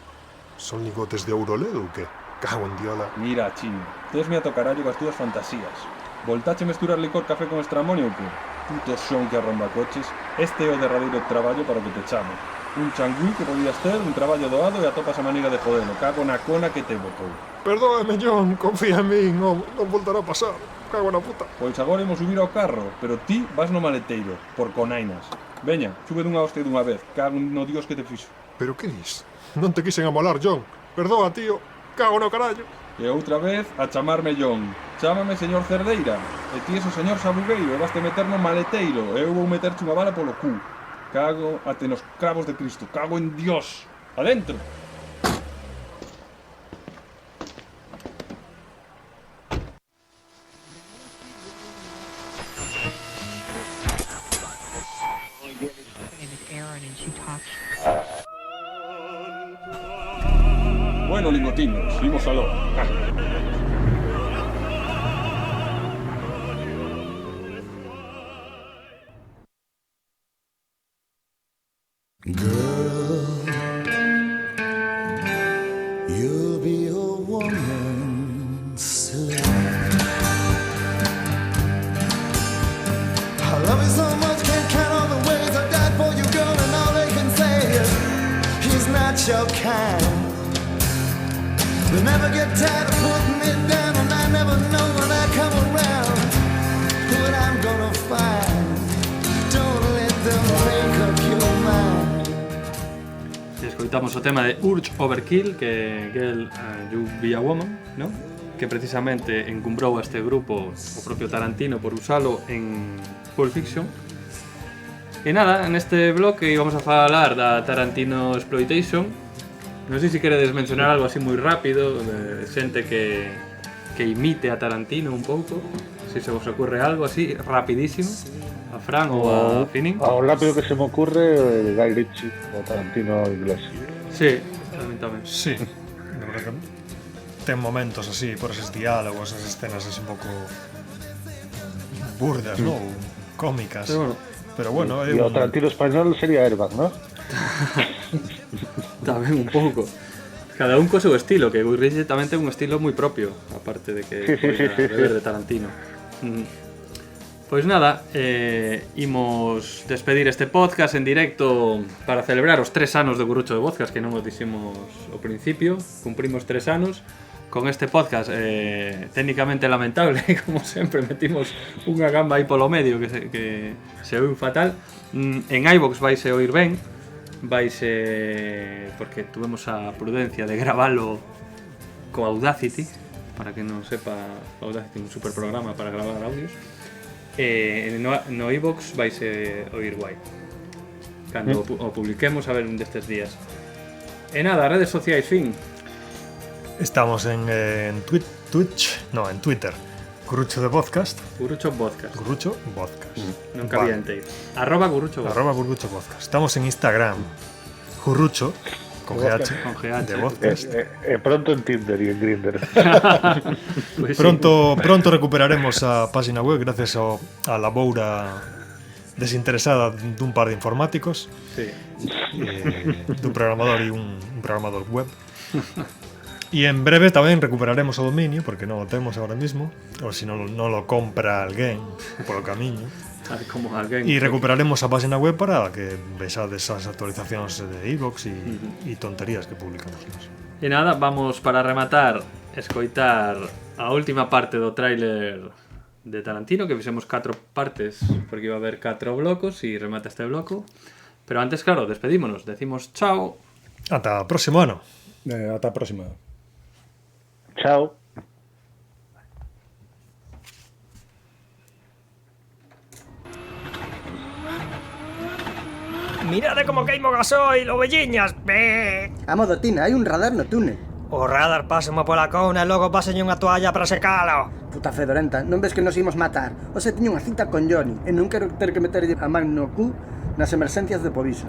Son lingotes de ouro ledo ou que? Cago en diola. Mira, chino, tesme a tocarallo coas túas fantasías. Voltache mesturar licor café con estramonio ou que? Puto son que arromba coches. Este é o derradeiro traballo para o que te chamo. Un changui que podías ter, un traballo doado e atopas a maneira de jodelo. Cago na cona que te botou. Perdóame, John, confía en min, non voltará a pasar. Cago na puta. Pois agora imos subir ao carro, pero ti vas no maleteiro, por conainas. Veña, sube dunha hostia dunha vez. Cago no Dios que te fixo. Pero que dis? Non te quixen amolar, John. Perdoa, tío. Cago no carallo. E outra vez a chamarme John. Chámame señor Cerdeira. E ti es o señor Sabugueiro e vaste meter no maleteiro. E eu vou meterche unha bala polo cu. Cago ate nos cravos de Cristo. Cago en Dios. Adentro. Bueno, lingotinos, imos aló. You'll be a woman soon. I love you so much, can't count all the ways I died for you, girl, and all they can say is he's not your kind. They never get tired of putting me down, and I never know when I come around what I'm gonna find. Don't let them make up your mind. Escoitamos o tema de Urge Overkill, que Girl You Be a Woman, ¿no? Que precisamente encumbrou a este grupo o propio Tarantino por usalo en Pulp Fiction. E nada, neste bloque íbamos a falar da Tarantino Exploitation. Non sei se queredes mencionar algo así moi rápido, de xente que imite a Tarantino un pouco. Se vos ocurre algo así, rapidísimo. A Fran ou a Finin. Ao rápido que se me ocurre el Guy Ritchie, o Tarantino inglés. Sí, tamén. Sí, de verdad que ten momentos así, por esos diálogos, esas escenas así un pouco burdas, ¿no? Cómicas. Pero bueno, y o Tarantino español sería Airbag, ¿no? Tamén un pouco. Cada un co seu estilo, que Guy Ritchie tamén ten un estilo moi propio, aparte de que beber de Tarantino. Pois nada, imos despedir este podcast en directo para celebrar os 3 anos de Gurucho de Podcast, que non os dixemos ao principio. Cumprimos 3 anos con este podcast técnicamente lamentable, como sempre metimos unha gamba aí polo medio que se oiu fatal. En iVoox vaise oír ben, vaise porque tuvemos a prudencia de gravalo co Audacity, para que non sepa, Audacity é un super programa para gravar audios. No iVoox vaise oír guai cando o publiquemos a ver un destes días. E nada, redes sociais, Fin. Estamos en Twitch, no, en Twitter. Gurucho de Podcast. Gurucho Podcast. Gurucho Podcast. Non cabía enteiro. @Gurucho Podcast. @Gurucho Podcast. Estamos en Instagram. Gurucho con GH de Podcast. Pronto en Tinder y en Grindr. Pues pronto recuperaremos a página web gracias a la boura desinteresada dun par de informáticos, sí. Dun programador e un programador web. Y en breve tamén recuperaremos o dominio, porque non o temos agora mismo, ou se non lo compra alguén polo camiño. Como alguén. E recuperaremos a página web para que vexades as actualizacións de iVoox e tonterías que publicamos nós. E nada, vamos para rematar escoitar a última parte do tráiler de Tarantino, que fixemos 4 partes, porque iba a haber 4 blocos e remata este bloco. Pero antes, claro, despedímonos, decimos chao. Ata o próximo ano. Ata a próxima. Chao. Mirade como queimo gasoil, ovelliñas. A modo Tina, hai un radar no túnel. O radar pásame pola couna e logo pásenlle unha toalla para secalo. Puta fedorenta, non ves que nos imos matar? Ose tiña unha cita con Johnny e non quero ter que meterlle a man no cu nas emerxencias de Povisa.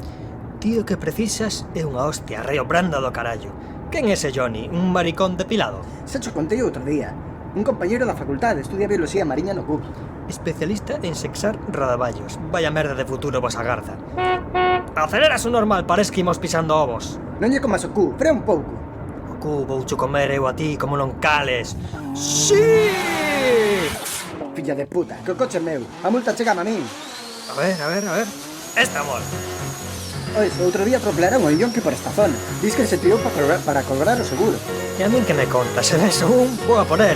Tío, que precisas é unha hostia reo branda do carallo. Quen é ese Johnny? Un maricón depilado? Se cho contei outro día. Un compañeiro da facultade, estudia biología mariña no CUB. Especialista en sexar radaballos. Vaya merda de futuro vos agarza. Acelera su normal, parece que imos pisando ovos. Non lle comas o cu, frea un pouco. O cu voucho comer eu a ti como non cales. Sí! Filla de puta, que o coche é meu. A multa chega a min. A ver. Estamos. Ois, outro día atropelaron o Yonki por esta zona. Dis que se tirou para cobrar o seguro. E a min que me contas, se ves un, vou a por él.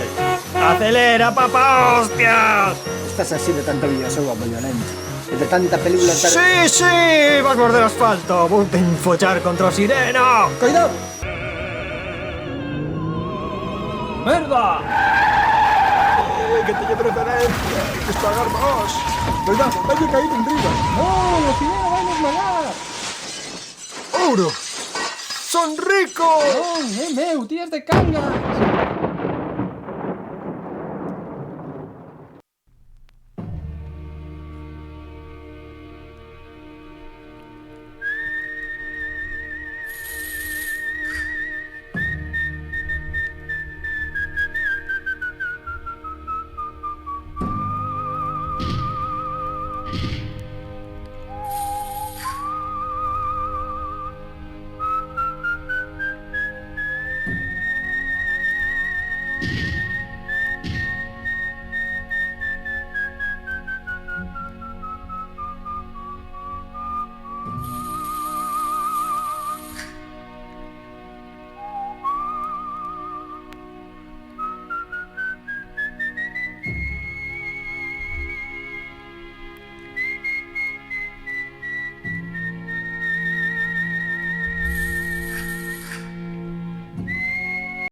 Acelera, papá, hostias! Estás así de tanto videoxogo violento. E de tanta película... Sí, vas morder asfalto. Vou te enfollar contra o sireno. Coidado! Merda! Que teñe preferencia, hai que pagar máis. Coidado, vai caído en riba. Non, o sireno vai nos malar. Ouro! Son rico! Non, é meu, tías de canga.